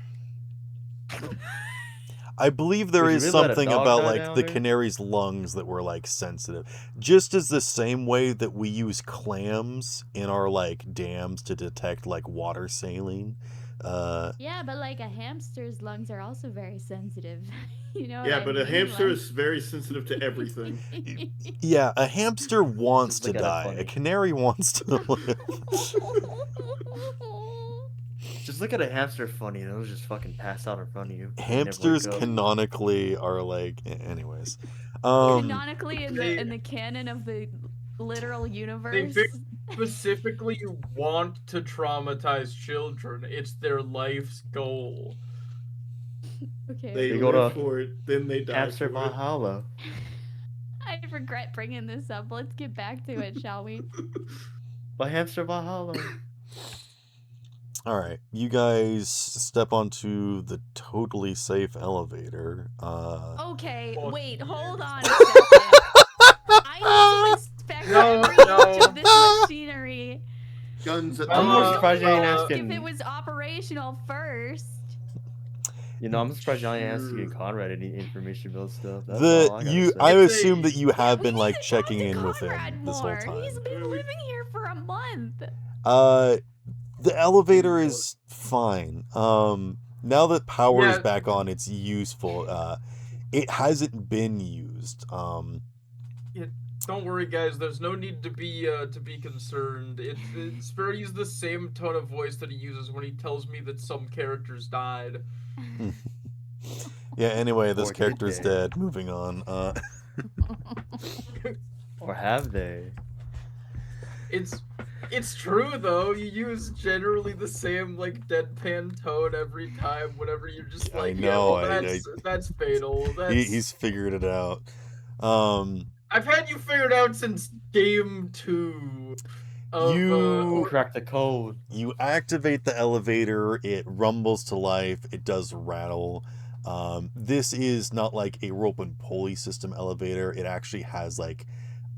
I believe there Would you is really let a something dog about die like down the there? canary's lungs that were like sensitive, just as the same way that we use clams in our like dams to detect like water saline. Yeah, but like a hamster's lungs are also very sensitive. You know Yeah, what I but a mean? hamster Like- is very sensitive to everything. Yeah, a hamster wants Just to look at it die. A funny. canary wants to live. Just look at a hamster funny and it'll just fucking pass out in front of you. and never Hamsters wake up. canonically are like, anyways. Canonically in They- the canon of the literal They universe. very specifically want to traumatize children. It's their life's goal. Okay. They go live to for it, then they die Hamster for it. Valhalla. I regret bringing this up. Let's get back to it, shall we? By Hamster Valhalla. All right, you guys step onto the totally safe elevator. Okay, Fuck wait, yeah. hold on a second. I need to inspect No, every no. inch of this machinery. Guns at I'm the more Uh, surprised you ain't uh, If it asking. was operational first. You know, I'm surprised you ain't asking Sure. Conrad any information about stuff. That's The all I gotta you, say. I It's assume a- that you Yeah, have we been need like to talk checking to in with Conrad him this whole more. He's time. been Really? living here for a month. The elevator is fine. Now that power is Yeah. back on, it's useful. It hasn't been used. Don't worry, guys. There's no need to be concerned. Spiro uses the same tone of voice that he uses when he tells me that some characters died. Yeah. Anyway, this Or did character's they? dead. Moving on. Or have they? It's true though. You use generally the same like deadpan tone every time. Whenever you're just I like, know, yeah, well, that's fatal. He's figured it out. I've had you figured out since game 2. Of, You Crack the code. You activate the elevator, it rumbles to life, it does rattle. This is not like a rope and pulley system elevator. It actually has like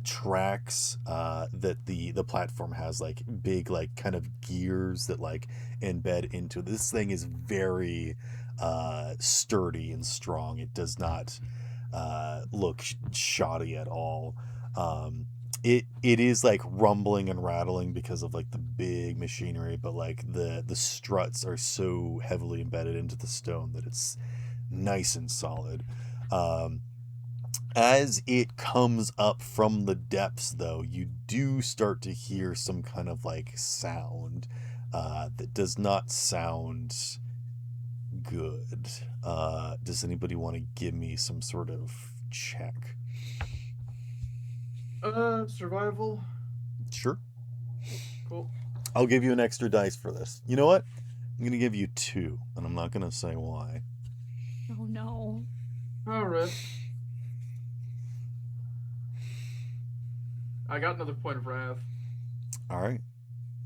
tracks that the platform has, like big like kind of gears that like embed into it. This thing is very sturdy and strong. It does not look shoddy at all. It is like rumbling and rattling because of like the big machinery, but like the struts are so heavily embedded into the stone that it's nice and solid. As it comes up from the depths, though, you do start to hear some kind of like sound that does not sound good. Does anybody want to give me some sort of check? Survival. Sure. Cool. I'll give you an extra dice for this. You know what? I'm going to give you 2, and I'm not going to say why. Oh no. All right. I got another point of wrath. All right.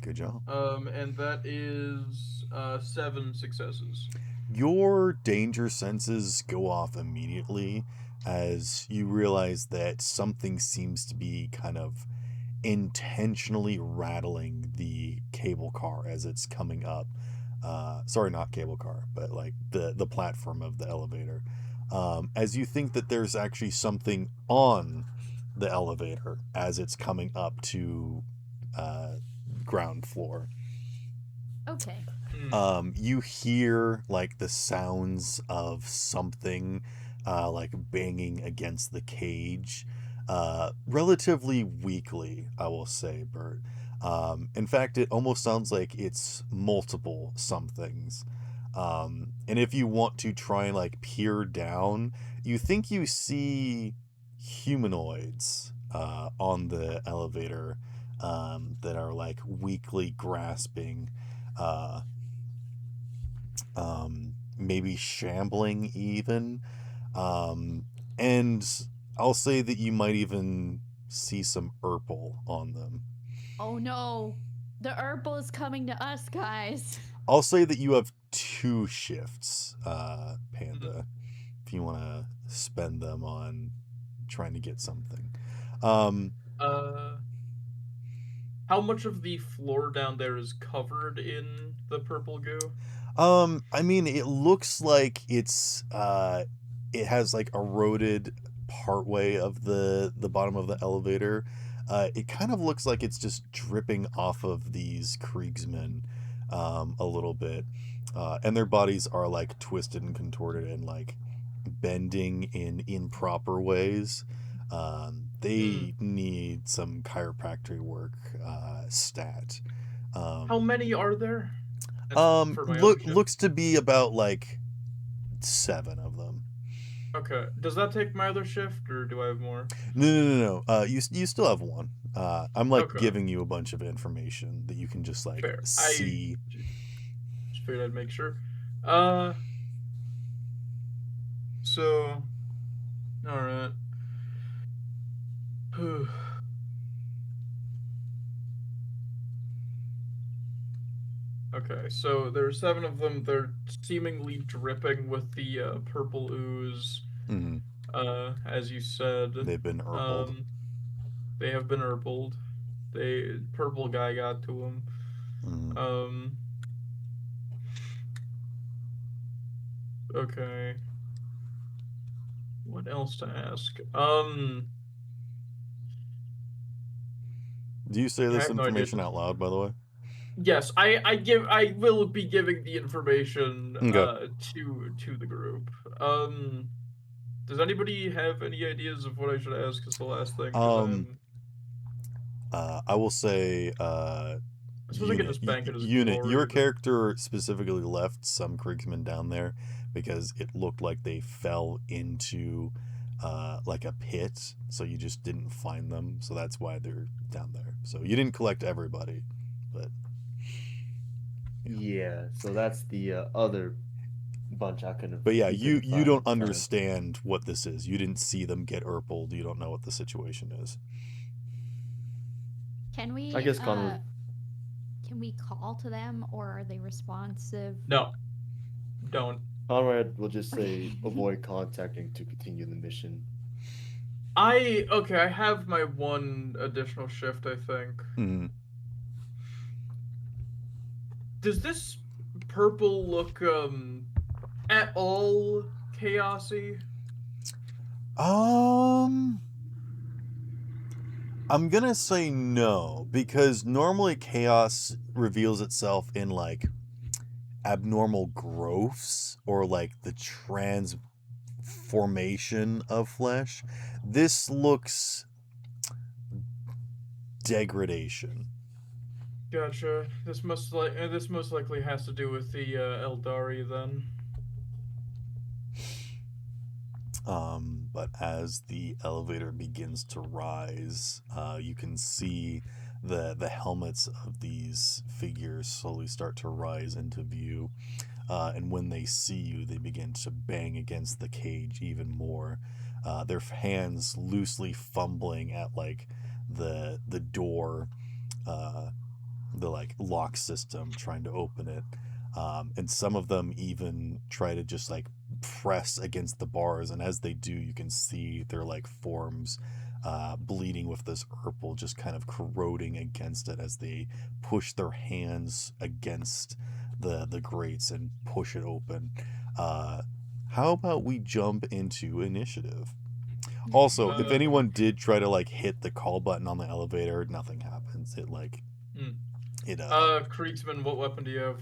Good job. And that is 7 successes. Your danger senses go off immediately as you realize that something seems to be kind of intentionally rattling the cable car as it's coming up. Sorry, not cable car, but like the platform of the elevator. As you think that there's actually something on the elevator as it's coming up to ground floor. Okay. You hear like the sounds of something like banging against the cage relatively weakly, I will say, Bert. In fact, it almost sounds like it's multiple somethings. And if you want to try and like peer down, you think you see humanoids on the elevator that are like weakly grasping, uh, maybe shambling even. And I'll say that you might even see some Urple on them. Oh no. The Herbal is coming to us, guys. I'll say that you have 2 shifts, Panda, if you want to spend them on trying to get something. How much of the floor down there is covered in the purple goo? I mean, it looks like it's it has like eroded partway of the bottom of the elevator. It kind of looks like it's just dripping off of these Kriegsmen a little bit. And their bodies are like twisted and contorted and like bending in improper ways. They need some chiropractic work stat. How many are there? For my other shift. Looks to be about like 7 of them. Okay. Does that take my other shift, or do I have more? No. You still have 1. I'm like Okay. giving you a bunch of information that you can just like Fair. see. Just figured I'd make sure. So, all right. Okay, so there are 7 of them. They're seemingly dripping with the purple ooze. Mm-hmm. As you said, They've been Urpled. They have been Urpled. Purple guy got to them. Mm-hmm. Okay. What else to ask? Do you say I this have no idea. information out loud, by the way? Yes, I will be giving the information Okay. to the group. Does anybody have any ideas of what I should ask as the last thing? 'Cause I will say, I suppose I could just bank it as Unit, glory, your but- character specifically left some Kriegsmen down there because it looked like they fell into like a pit, so you just didn't find them, so that's why they're down there. So you didn't collect everybody, but Yeah, so that's the other bunch I couldn't. But yeah, we you couldn't find, don't trying- understand what this is. You didn't see them get Urpled. You don't know what the situation is. Can we I guess Conrad. can we call to them, or are they responsive? No, don't. Conrad will just say Okay. avoid contacting to continue the mission. Okay, I have my one additional shift, I think. Mhm. Does this purple look at all chaosy? I'm gonna say no, because normally chaos reveals itself in like abnormal growths or like the transformation of flesh. This looks degradation. Gotcha. This most likely has to do with the Eldari then. But as the elevator begins to rise, you can see the helmets of these figures slowly start to rise into view. And when they see you, they begin to bang against the cage even more. Their hands loosely fumbling at like the door, the like lock system, trying to open it. And some of them even try to just like press against the bars, and as they do, you can see their like forms bleeding with this purple, just kind of corroding against it as they push their hands against the grates and push it open. How about we jump into initiative? Also, if anyone did try to like hit the call button on the elevator, nothing happens. It like it Kriegsman, what weapon do you have?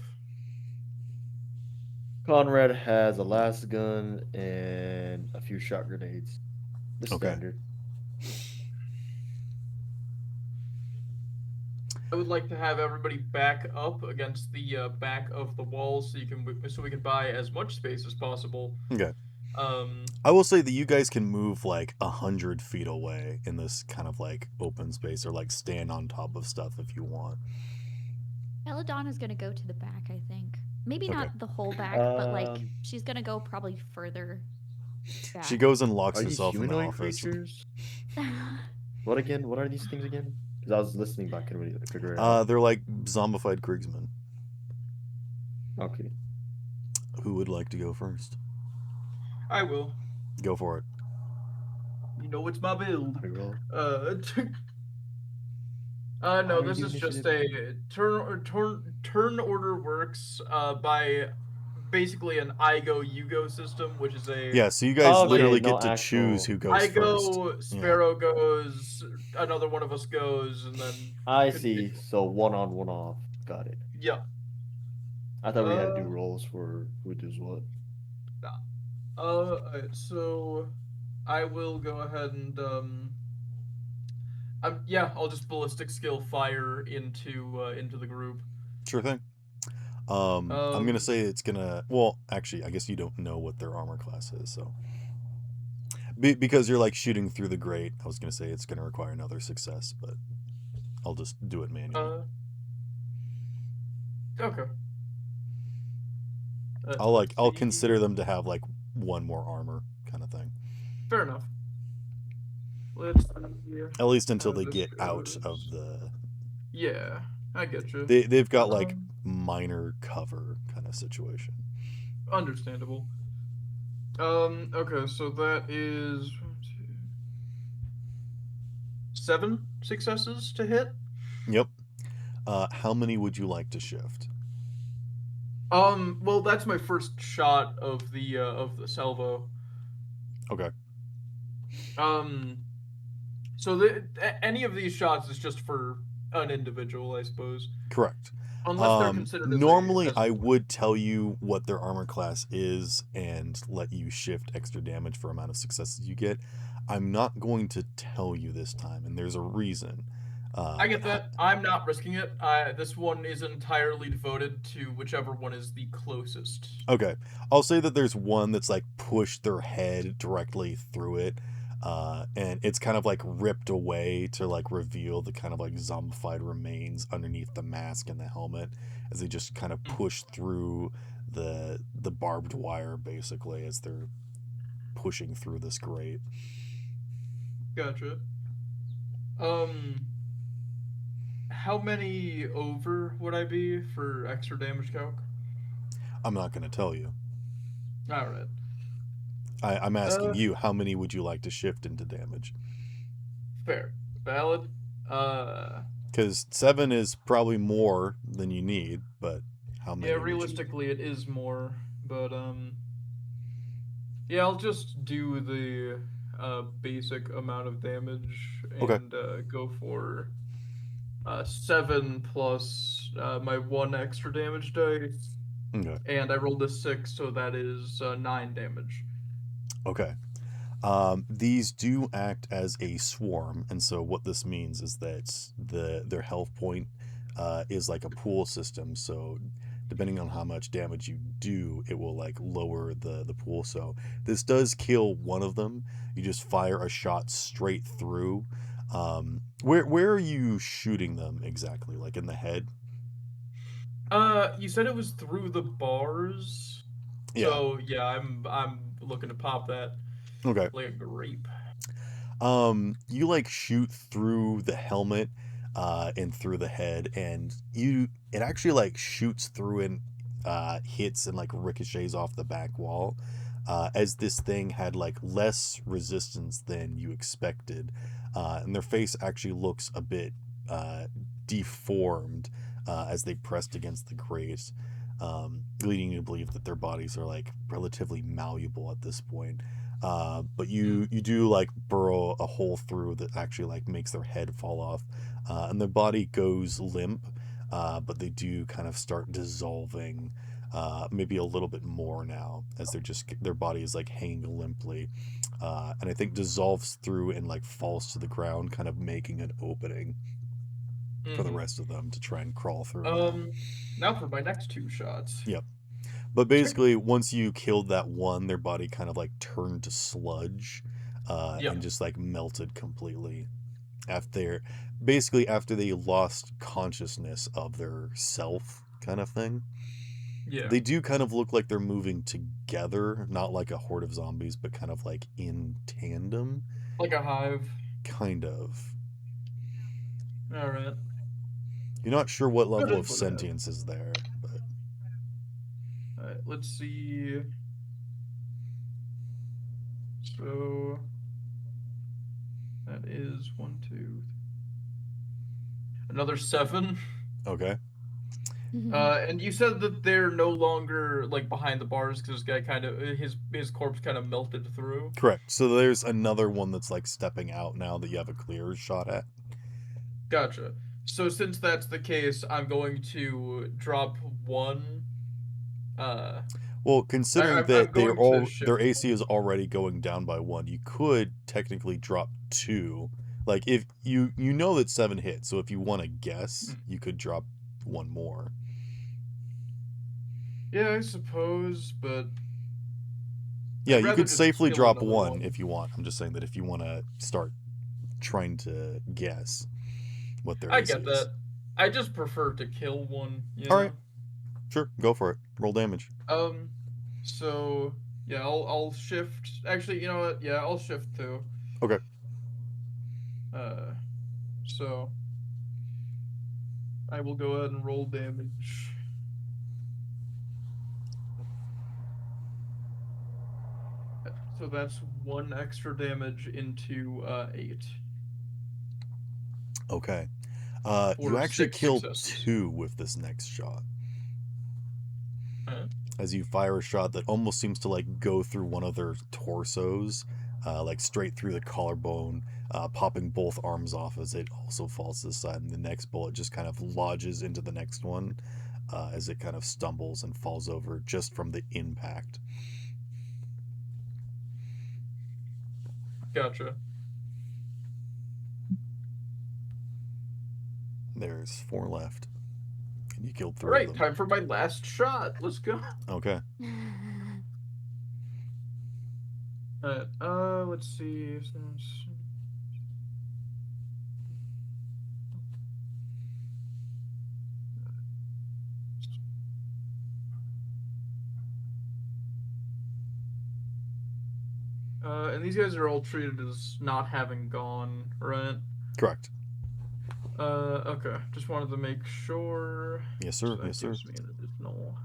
Conrad has a last gun and a few shot grenades. The Okay. standard. I would like to have everybody back up against the back of the wall so we can buy as much space as possible. Okay. Um, I will say that you guys can move like 100 feet away in this kind of like open space, or like stand on top of stuff if you want. Belladonna's gonna go to the back, I think. Maybe Okay. not the whole back, but like she's gonna go probably further back. She goes and locks Are these herself in the humanoid office. creatures? What again? What are these things again? Because I was listening, but I couldn't really figure it out. They're like zombified Kriegsmen. Okay. Who would like to go first? I will. Go for it. You know it's my build. Reroll. No, are we this doing is just initiative? a turn order works by basically an I go you go system, which is a Yeah, so you guys Okay, literally no get to choose actual- who goes I first. go, Sparrow goes, another one of us goes, and then I continue. see. So one on, one off. Got it. Yeah. I thought we had to do rolls for who does what. Alright, so I will go ahead and I'll just ballistic skill fire into the group. Sure thing. I'm gonna say it's gonna. Well, actually, I guess you don't know what their armor class is, so because you're like shooting through the grate, I was gonna say it's gonna require another success, but I'll just do it manually. Okay. I'll consider them to have like one more armor kind of thing. Fair enough. Let's see here. At least until How they this get out goes. of the. Yeah, I get you. They've got like minor cover kind of situation. Understandable. Okay, so that is 7 successes to hit. Yep. How many would you like to shift? Well, that's my first shot of the salvo. Okay. So any of these shots is just for an individual, I suppose. Correct. Unless they're considered normally as a I would tell you what their armor class is and let you shift extra damage for amount of successes you get. I'm not going to tell you this time, and there's a reason. I get that. I'm not risking it. This one is entirely devoted to whichever one is the closest. Okay. I'll say that there's one that's like pushed their head directly through it. And it's kind of like ripped away to like reveal the kind of like zombified remains underneath the mask and the helmet as they just kind of push through the barbed wire basically as they're pushing through this grate. Gotcha. How many over would I be for extra damage calc? I'm not going to tell you. All right. I'm asking Uh, you, how many would you like to shift into damage? Fair. Valid. Because 7 is probably more than you need, but how many Yeah, would you? realistically it is more, but yeah, I'll just do the basic amount of damage Okay. and go for 7 plus my 1 extra damage dice, Okay. and I rolled a 6, so that is 9 damage. Okay. These do act as a swarm, and so what this means is that their health point is like a pool system. So depending on how much damage you do, it will like lower the pool. So this does kill one of them. You just fire a shot straight through. Where are you shooting them exactly? Like in the head? You said it was through the bars, Yeah. so yeah, I'm looking to pop that Okay. like a grape. You like shoot through the helmet and through the head, and it actually like shoots through and hits and like ricochets off the back wall, as this thing had like less resistance than you expected, and their face actually looks a bit deformed as they pressed against the grate, leading you to believe that their bodies are like relatively malleable at this point. But you do like burrow a hole through that actually like makes their head fall off, and their body goes limp, but they do kind of start dissolving, maybe a little bit more now as their body is like hanging limply, and I think dissolves through and like falls to the ground, kind of making an opening for the rest of them to try and crawl through now. Now for my next 2 shots. Yep. But basically, once you killed that one, their body kind of like turned to sludge, Yep. and just like melted completely. After after they lost consciousness of their self, kind of thing. Yeah. They do kind of look like they're moving together, not like a horde of zombies, but kind of like in tandem. Like a hive. Kind of. All right. You're not sure what level of info to have. sentience is there, but All right. Let's see. So that is 1, 2, another 7. okay. And you said that they're no longer like behind the bars because this guy kind of his corpse kind of melted through. Correct. So there's another one that's like stepping out now that you have a clear shot at. Gotcha. So since that's the case, I'm going to drop 1. Well, considering I'm that going to shift their AC is already going down by 1, you could technically drop 2. Like if you know that 7 hit, so if you want to guess, you could drop 1 more. Yeah, I suppose, but Yeah, I'd you rather could just safely kill drop another 1 one. if you want. I'm just saying that if you want to start trying to guess what their I AC get is. that. I just prefer to kill one. You All right. know? Sure, go for it. Roll damage. So yeah, I'll shift. Actually, you know what? Yeah, I'll shift too. Okay. So I will go ahead and roll damage. So that's 1 extra damage into 8. Okay. You For actually 6 kill successes. 2 with this next shot. Huh? As you fire a shot that almost seems to like go through one of their torsos, like straight through the collarbone, popping both arms off as it also falls to the side, and the next bullet just kind of lodges into the next one, as it kind of stumbles and falls over just from the impact. Gotcha. There's 4 left, and you killed 3 All right, of them. time for my last shot. Let's go. Okay. Let's see. And these guys are all treated as not having gone, right? Correct. Okay. Just wanted to make sure. Yes, sir. So that Yes, sir. gives me an additional.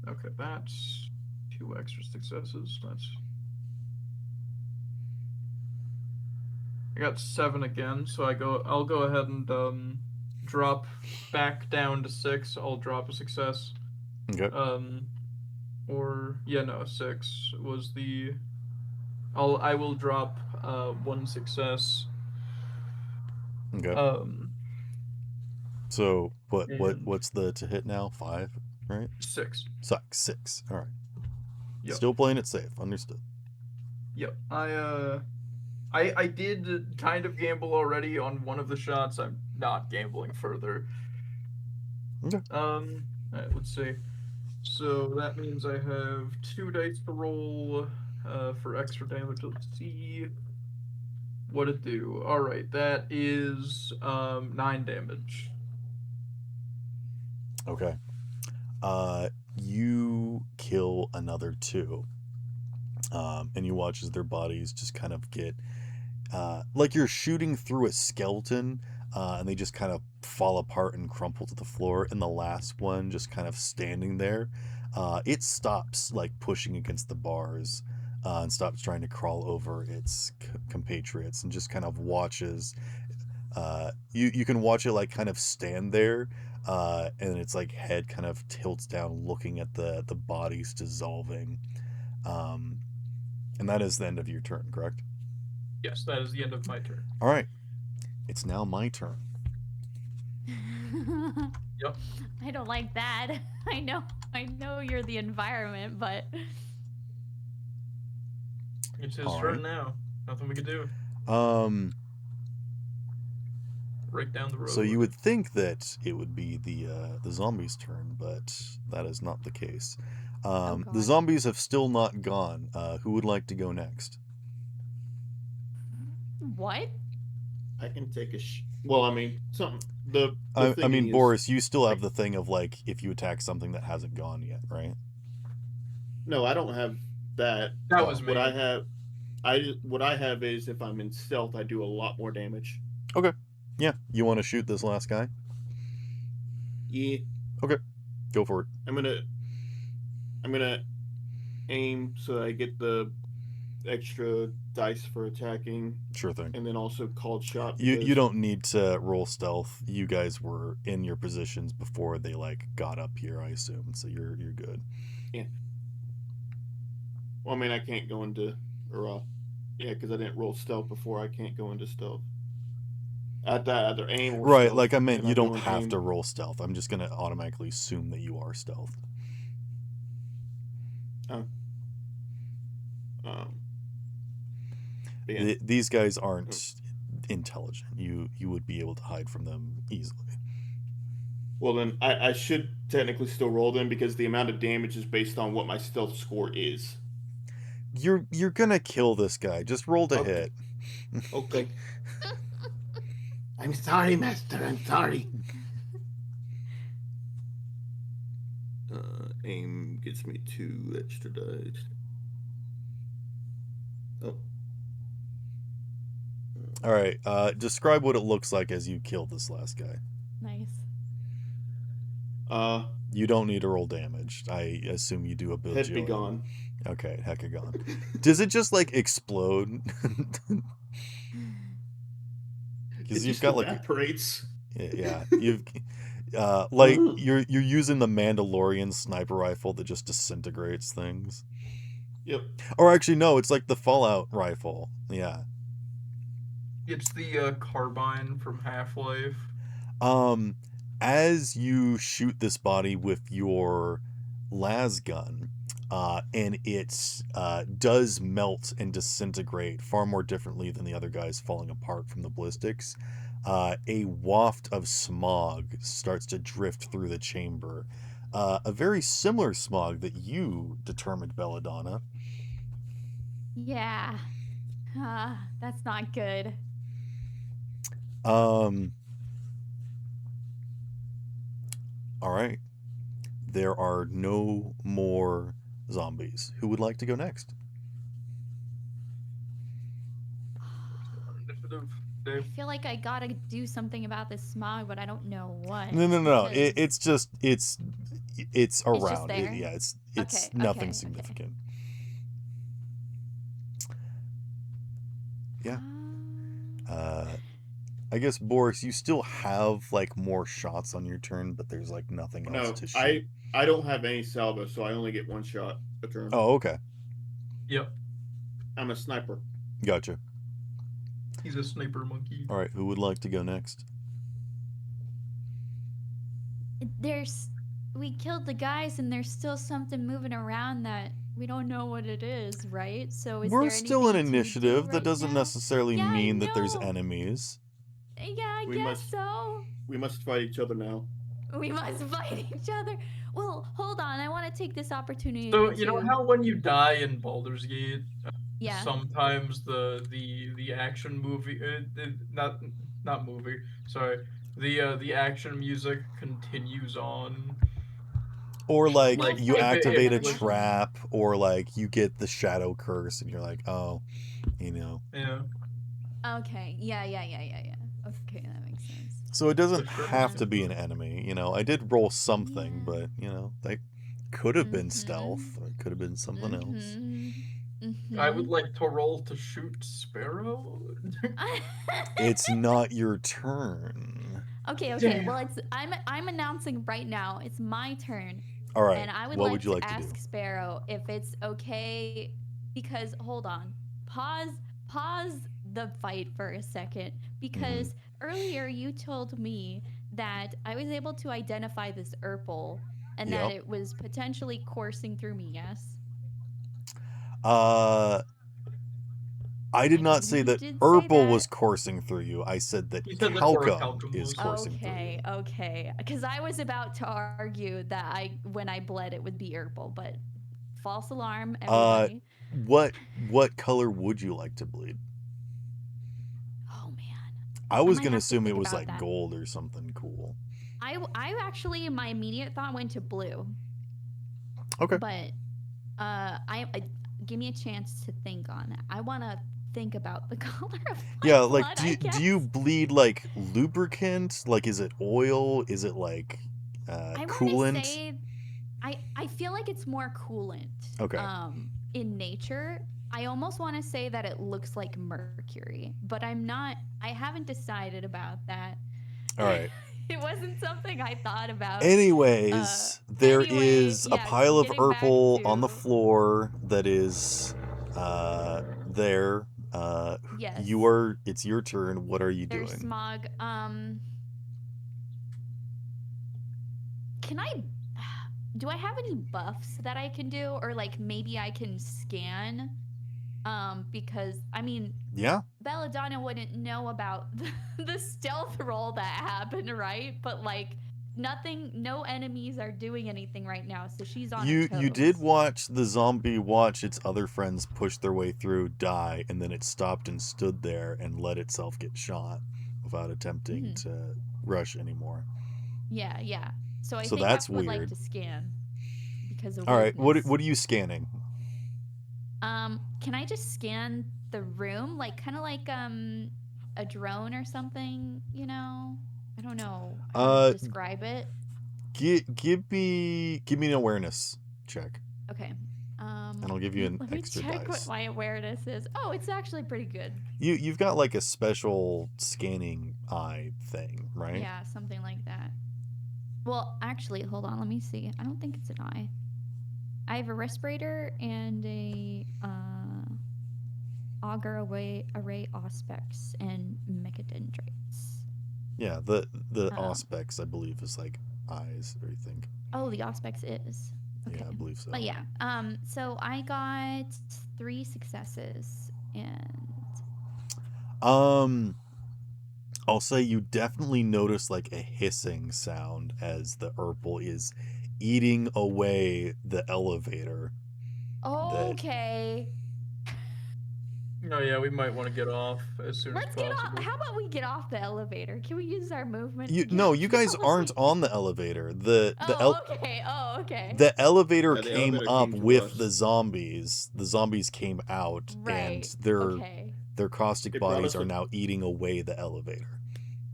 Okay, that's 2 extra successes. I got 7 again, so I'll go ahead and drop back down to 6. I'll drop a success. Okay. Or yeah, no, 6 was the. I will drop 1 success. Okay. So what's the to hit now? 5, right? 6. 6. All right. Yep. Still playing it safe. Understood. Yep. I did kind of gamble already on one of the shots. I'm not gambling further. Okay. Alright, let's see. So that means I have 2 dice to roll for extra damage. Let's see what it do. Alright, that is 9 damage. Okay. You kill another 2. And you watch as their bodies just kind of get like you're shooting through a skeleton, and they just kind of fall apart and crumple to the floor. And the last one just kind of standing there, it stops like pushing against the bars, and stops trying to crawl over its compatriots and just kind of watches. You can watch it like kind of stand there, and its like head kind of tilts down, looking at the bodies dissolving. And that is the end of your turn, correct? Yes, that is the end of my turn. All right. It's now my turn. Yep. I don't like that. I know you're the environment, but It's his All turn right. now. Nothing we can do. Right down the road. So you would think that it would be the zombies' turn, but that is not the case. The God. zombies have still not gone. Who would like to go next? What? I can take a well, I mean, something. The I thinking mean, is, Boris, you still have like- the thing of like if you attack something that hasn't gone yet, right? No, I don't have that. That was What me. I have, what I have is if I'm in stealth, I do a lot more damage. Okay. Yeah. You want to shoot this last guy? Yeah, Go for it. I'm gonna aim so I get the extra dice for attacking, Sure thing. and then also called shot. You because- don't need to roll stealth. You guys were in your positions before they like got up here, I assume. So you're good. Yeah. Well, I mean, I can't go into yeah, because I didn't roll stealth before. I can't go into stealth. At that, either aim or Right, stealth, like I meant and you go don't in have aim. to roll stealth. I'm just gonna automatically assume that you are stealth. Yeah. These guys aren't intelligent. You would be able to hide from them easily. Well, then I should technically still roll them because the amount of damage is based on what my stealth score is. You're gonna kill this guy. Just roll to Okay. hit. Okay. I'm sorry, Master. I'm sorry. Aim gets me 2 extra dice. Oh. All right. Describe what it looks like as you kill this last guy. Nice. You don't need to roll damage. I assume you do a Head be bajillion. gone. Okay, heck of gone. Does it just like explode? Because It you've just got like evaporates. yeah, you've like you're using the Mandalorian sniper rifle that just disintegrates things. Yep. Or actually no, it's like the Fallout rifle. Yeah. It's the carbine from Half-Life. As you shoot this body with your las gun, and it does melt and disintegrate far more differently than the other guys falling apart from the ballistics, a waft of smog starts to drift through the chamber. A very similar smog that you determined, Belladonna. Yeah. That's not good. All right. There are no more zombies. Who would like to go next? Initiative, I Dave. feel like I gotta do something about this smog, but I don't know what. No. because It's around. just there? Yeah, it's Okay, nothing okay, significant. Yeah. I guess, Boris, you still have like more shots on your turn, but there's like nothing else No, to shoot. I don't have any salvo, so I only get one shot a turn. Oh, okay. Yep. I'm a sniper. Gotcha. He's a sniper monkey. All right, who would like to go next? We killed the guys, and there's still something moving around that we don't know what it is, right? So is We're there still an anything to do initiative. That right doesn't now? necessarily Yeah, I mean that there's know. enemies. Yeah, I We guess must- so. We must fight each other now. We must fight each other. Well, hold on. I want to take this opportunity So to. you know how when you die in Baldur's Gate, Yeah. sometimes the action movie, not movie, sorry, the action music continues on. Or like Yes, you I've activate a been watching. trap, or like you get the shadow curse, and you're like, oh, you know. Yeah. Okay. Yeah. Okay, that makes sense. So it doesn't For sure. have to be an enemy, you know. I did roll something, Yeah. but you know, that could have been stealth, or it could have been something else. I would like to roll to shoot Sparrow. It's not your turn. Okay. Damn. Well, I'm announcing right now. It's my turn. All right. And I would what like would you to like to ask do? Sparrow if it's okay, because hold on, pause the fight for a second, because earlier you told me that I was able to identify this Urple and that Yep. it was potentially coursing through me. Yes. I did not believe say you that did say Urple was that. coursing through you. I said that You said that Aura Calcum Calcum is was. coursing through you. Okay. Because I was about to argue that when I bled it would be Urple, but false alarm, everybody. What color would you like to bleed? Oh man. I was might gonna have to assume it think was about like that. gold or something cool. I actually, my immediate thought went to blue, Okay. but I give me a chance to think on it. I want to think about the color of my Yeah, blood, like I do you guess. bleed like lubricant? Like is it oil? Is it like I want to coolant? say I feel like it's more coolant. Okay. In nature, I almost want to say that it looks like mercury, but I haven't decided about that. All right. It wasn't something I thought about. Anyways, there is a yeah, pile of getting back Urple on the to- floor that is there. Yes. It's your turn. What are you There's doing? smog. Can I do I have any buffs that I can do, or like maybe I can scan? Because I mean, Yeah. Belladonna wouldn't know about the stealth roll that happened, right? But like no enemies are doing anything right now, so she's on her toes. You did watch the zombie watch its other friends push their way through, die, and then it stopped and stood there and let itself get shot without attempting to rush anymore. Yeah. So I So think that's I would weird. like to scan because of All right. weirdness. What are you scanning? Can I just scan the room, like kind of like a drone or something? You know, I don't know how to describe it. Give me an awareness check. Okay. And I'll give you an extra Let me check dice. what my awareness is. Oh, it's actually pretty good. You've got like a special scanning eye thing, right? Yeah, something like that. Well, actually, hold on. Let me see. I don't think it's an eye. I have a respirator and a auger array auspex and mechadendrites. Yeah, the auspex I believe is like eyes, I think. Oh, the auspex is. Okay. Yeah, I believe so. But yeah, so I got 3 successes and I'll say you definitely notice like a hissing sound as the Urple is eating away the elevator. Okay. No, yeah, we might want to get off as soon as Let's get possible. off. How about we get off the elevator? Can we use our movement? You guys aren't on the elevator. Okay. The elevator Yeah, the came elevator up came to with us. the zombies. The zombies came out, and their caustic bodies are now eating away the elevator.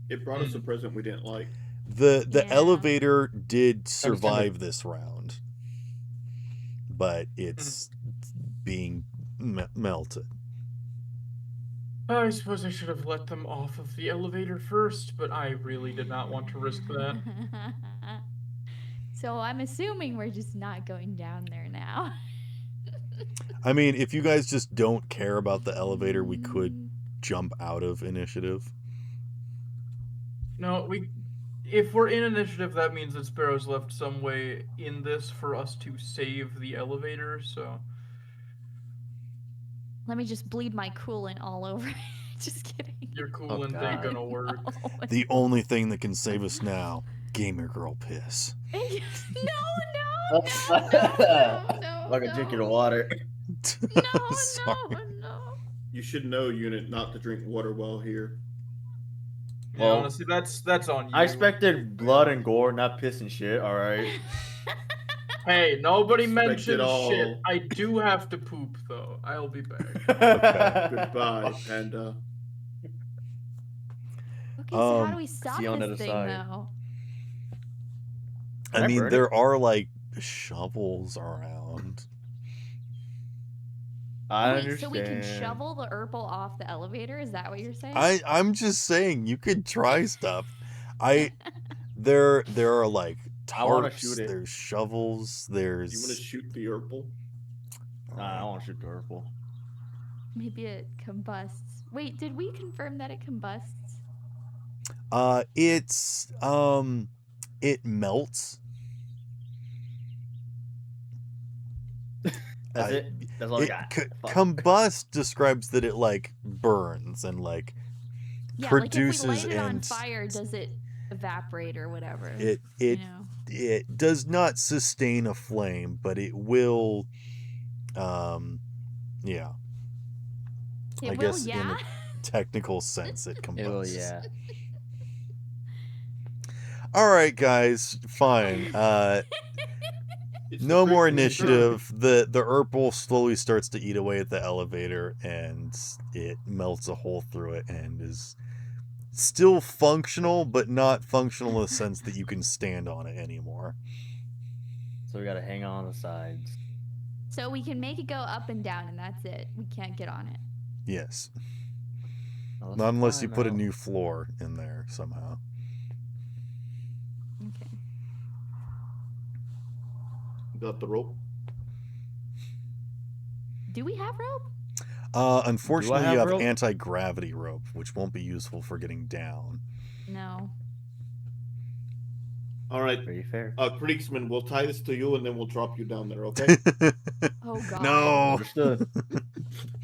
It brought us a present we didn't like. The elevator did survive this round. but it's being melted. I suppose I should have let them off of the elevator first, but I really did not want to risk that. So I'm assuming we're just not going down there now. I mean, if you guys just don't care about the elevator, we could jump out of initiative. No, if we're in initiative, that means that Sparrow's left some way in this for us to save the elevator, so... Let me just bleed my coolant all over. Just kidding. Your coolant ain't God. gonna work. No. The only thing that can save us now, gamer girl piss. No. Like a drink of water. Sorry. No. You should know, unit, not to drink water while here. Yeah, Well, honestly, that's on you. I expected blood and gore, not piss and shit. All right. Hey, nobody Expect mentioned it all. shit. I do have to poop, though. I'll be back. Goodbye, Panda. Okay, so how do we stop see you on the this other thing, side. though? I I mean, burn it? there are like shovels around. I Wait, understand. so we can shovel the Urple off the elevator? Is that what you're saying? I'm just saying you could try stuff. There are like I wanna tarps, shoot it. there's shovels, Do you there's want to shoot the Urple? Nah, I want to shoot the purple. Maybe it combusts. Wait, did we confirm that it combusts? it melts. That's it. That's all I got. Fuck. Combust describes that it like burns and like Yeah, produces like if we light it on and fire, does it evaporate or whatever? it you know? it does not sustain a flame, but it will yeah. It I will, guess in yeah. a technical sense it combusts. It will, yeah. All right, guys, fine. It's No the more Kriegsman turn. initiative. The Urple slowly starts to eat away at the elevator, and it melts a hole through it, and is still functional, but not functional in the sense that you can stand on it anymore. So we gotta hang on the sides. So we can make it go up and down, and that's it. We can't get on it. Yes, Now let's not unless you climb put a out. new floor in there somehow. Okay. Got the rope. Do we have rope? Unfortunately, have you have rope? anti-gravity rope, which won't be useful for getting down. No. All right, Pretty fair. Kriegsman, we'll tie this to you and then we'll drop you down there, okay? Oh, God. No. Understood.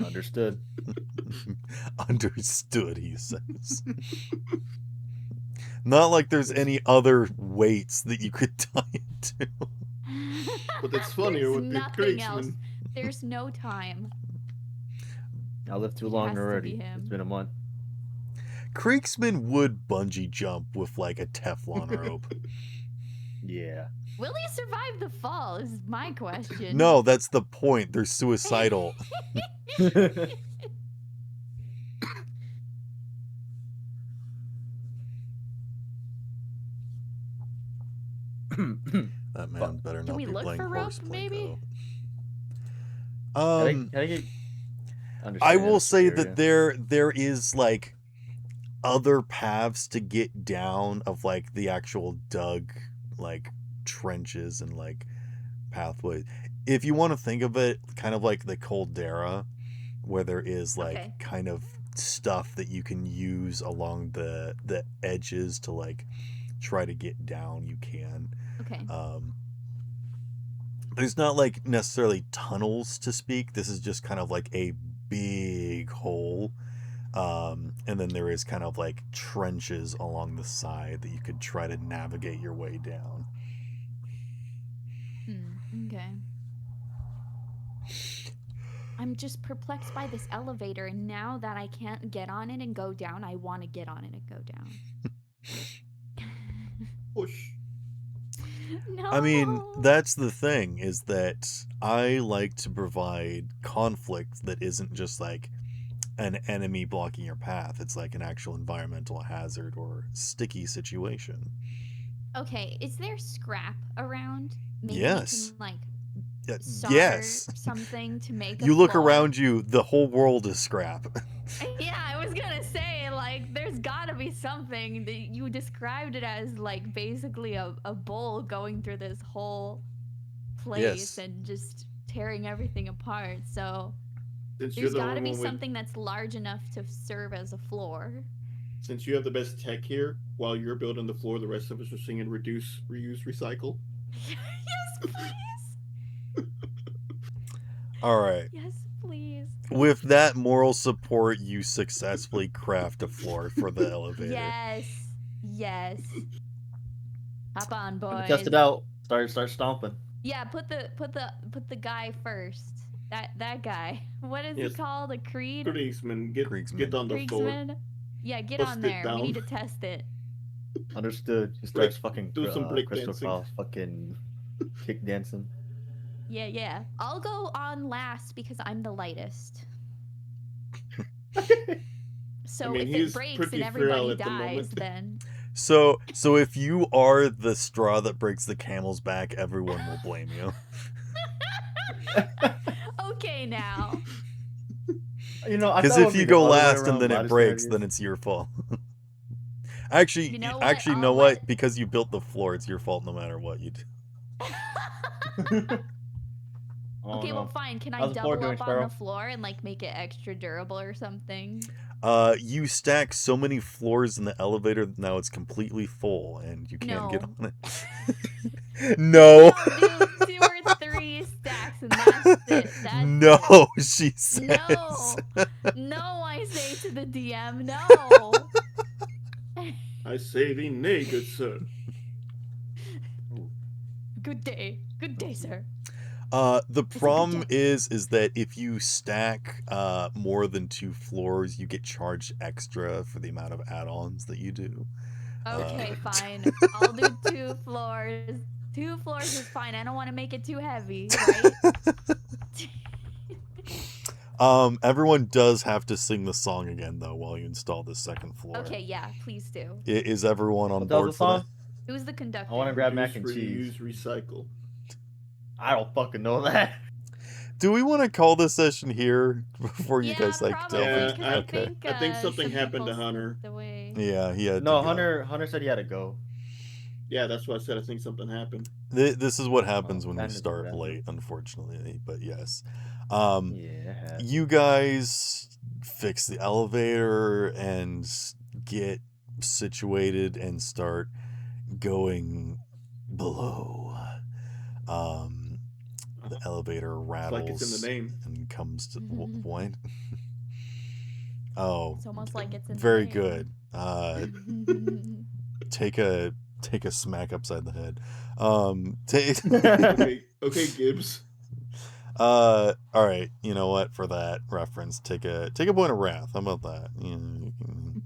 Understood. Understood, he says. Not like there's any other weights that you could tie it to. But it's funnier There's with the nothing else. Kriegsman. There's no time. I lived too It long has to already. be him. It's been a month. Kriegsman would bungee jump with like a Teflon rope. Yeah. Will he survive the fall is my question. No, that's the point. They're suicidal. That man better Can not we be look playing for rope, Horseplay, maybe? though. Can I get I understand will this say area? that there is like other paths to get down of like the actual dug like trenches and like pathways. If you want to think of it kind of like the caldera, where there is like Okay. kind of stuff that you can use along the edges to like try to get down, you can. Okay. There's not like necessarily tunnels to speak. This is just kind of like a big hole. And then there is kind of like trenches along the side that you could try to navigate your way down. Okay. I'm just perplexed by this elevator, and now that I can't get on it and go down, I want to get on it and go down. Push. No. I mean, that's the thing, is that I like to provide conflict that isn't just like an enemy blocking your path. It's like an actual environmental hazard or sticky situation. Okay, is there scrap around? Maybe Yes. we can, like... Yes. something to make a You look floor. around you, the whole world is scrap. Yeah, I was gonna say, like, there's gotta be something that you described it as, like, basically a bull going through this whole place Yes. and just tearing everything apart. So Since you're there's the gotta only be one with, something that's large enough to serve as a floor. since you have the best tech here, while you're building the floor, the rest of us are singing reduce, reuse, recycle. Yes, please. All right. Yes, please. With that moral support, you successfully craft a floor for the elevator. Yes. Yes. Hop on, Time to boys. test it out. Start stomping. Yeah, put the guy first. That guy. What is Yes. he called? A Creed? Kriegsman, get Kriegsman. on the floor. Kriegsman? Yeah, get Bust on it there. We down. need to test it. Understood. He Break- starts fucking do some break Crystal dancing. Cross fucking kick dancing. Yeah. I'll go on last because I'm the lightest. So I mean, if he's it breaks pretty and frail everybody at the dies, moment. then So if you are the straw that breaks the camel's back, everyone will blame you. okay now. You know, I Because thought it if would be you the go other way last and around then my it breaks, disparities. then it's your fault. Actually, You know actually, what? know I'll what? let- Because you built the floor, it's your fault no matter what you do. Oh, Okay, no. well fine. Can I How's the floor double doing, up on the Sparrow? floor and like make it extra durable or something? You stack so many floors in the elevator that now it's completely full and you can't get No. on it. No. No, do 2 or 3 stacks and that's it. That's No, it. she says. No. No, I say to the DM, no. I say thee nay, good sir. Good day. Good day, sir. The good problem day. is that if you stack more than 2 floors, you get charged extra for the amount of add-ons that you do. Okay, fine. I'll do 2 floors. 2 floors is fine. I don't want to make it too heavy, right? Everyone does have to sing the song again though while you install the second floor. Okay, yeah, please do. Is everyone on What the hell's board the for that? song? Who's the conductor? I want to grab Reduce, mac and cheese. reuse, recycle. I don't fucking know that. Do we want to call this session here before you Yeah, guys like probably, delve Yeah, into? 'cause Okay. I think something some happened to people Hunter. slipped away. Yeah, he had No, to go. Hunter said he had to go. Yeah, that's what I said. I think something happened. This is what happens when we that is what start happened. late, unfortunately. But yes, Yeah. you guys fix the elevator and get situated and start going below. The elevator It's rattles like it's in the name. and comes to what? Oh, It's almost like it's in the very name. good. Take a smack upside the head. Okay, Gibbs. All right. You know what? For that reference, take a point of wrath. How about that? You can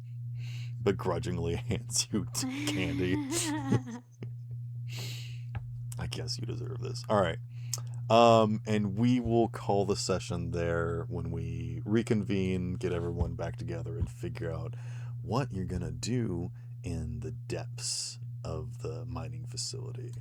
begrudgingly hands you candy. I guess you deserve this. All right. And we will call the session there when we reconvene, get everyone back together, and figure out what you're gonna do in the depths of the mining facility.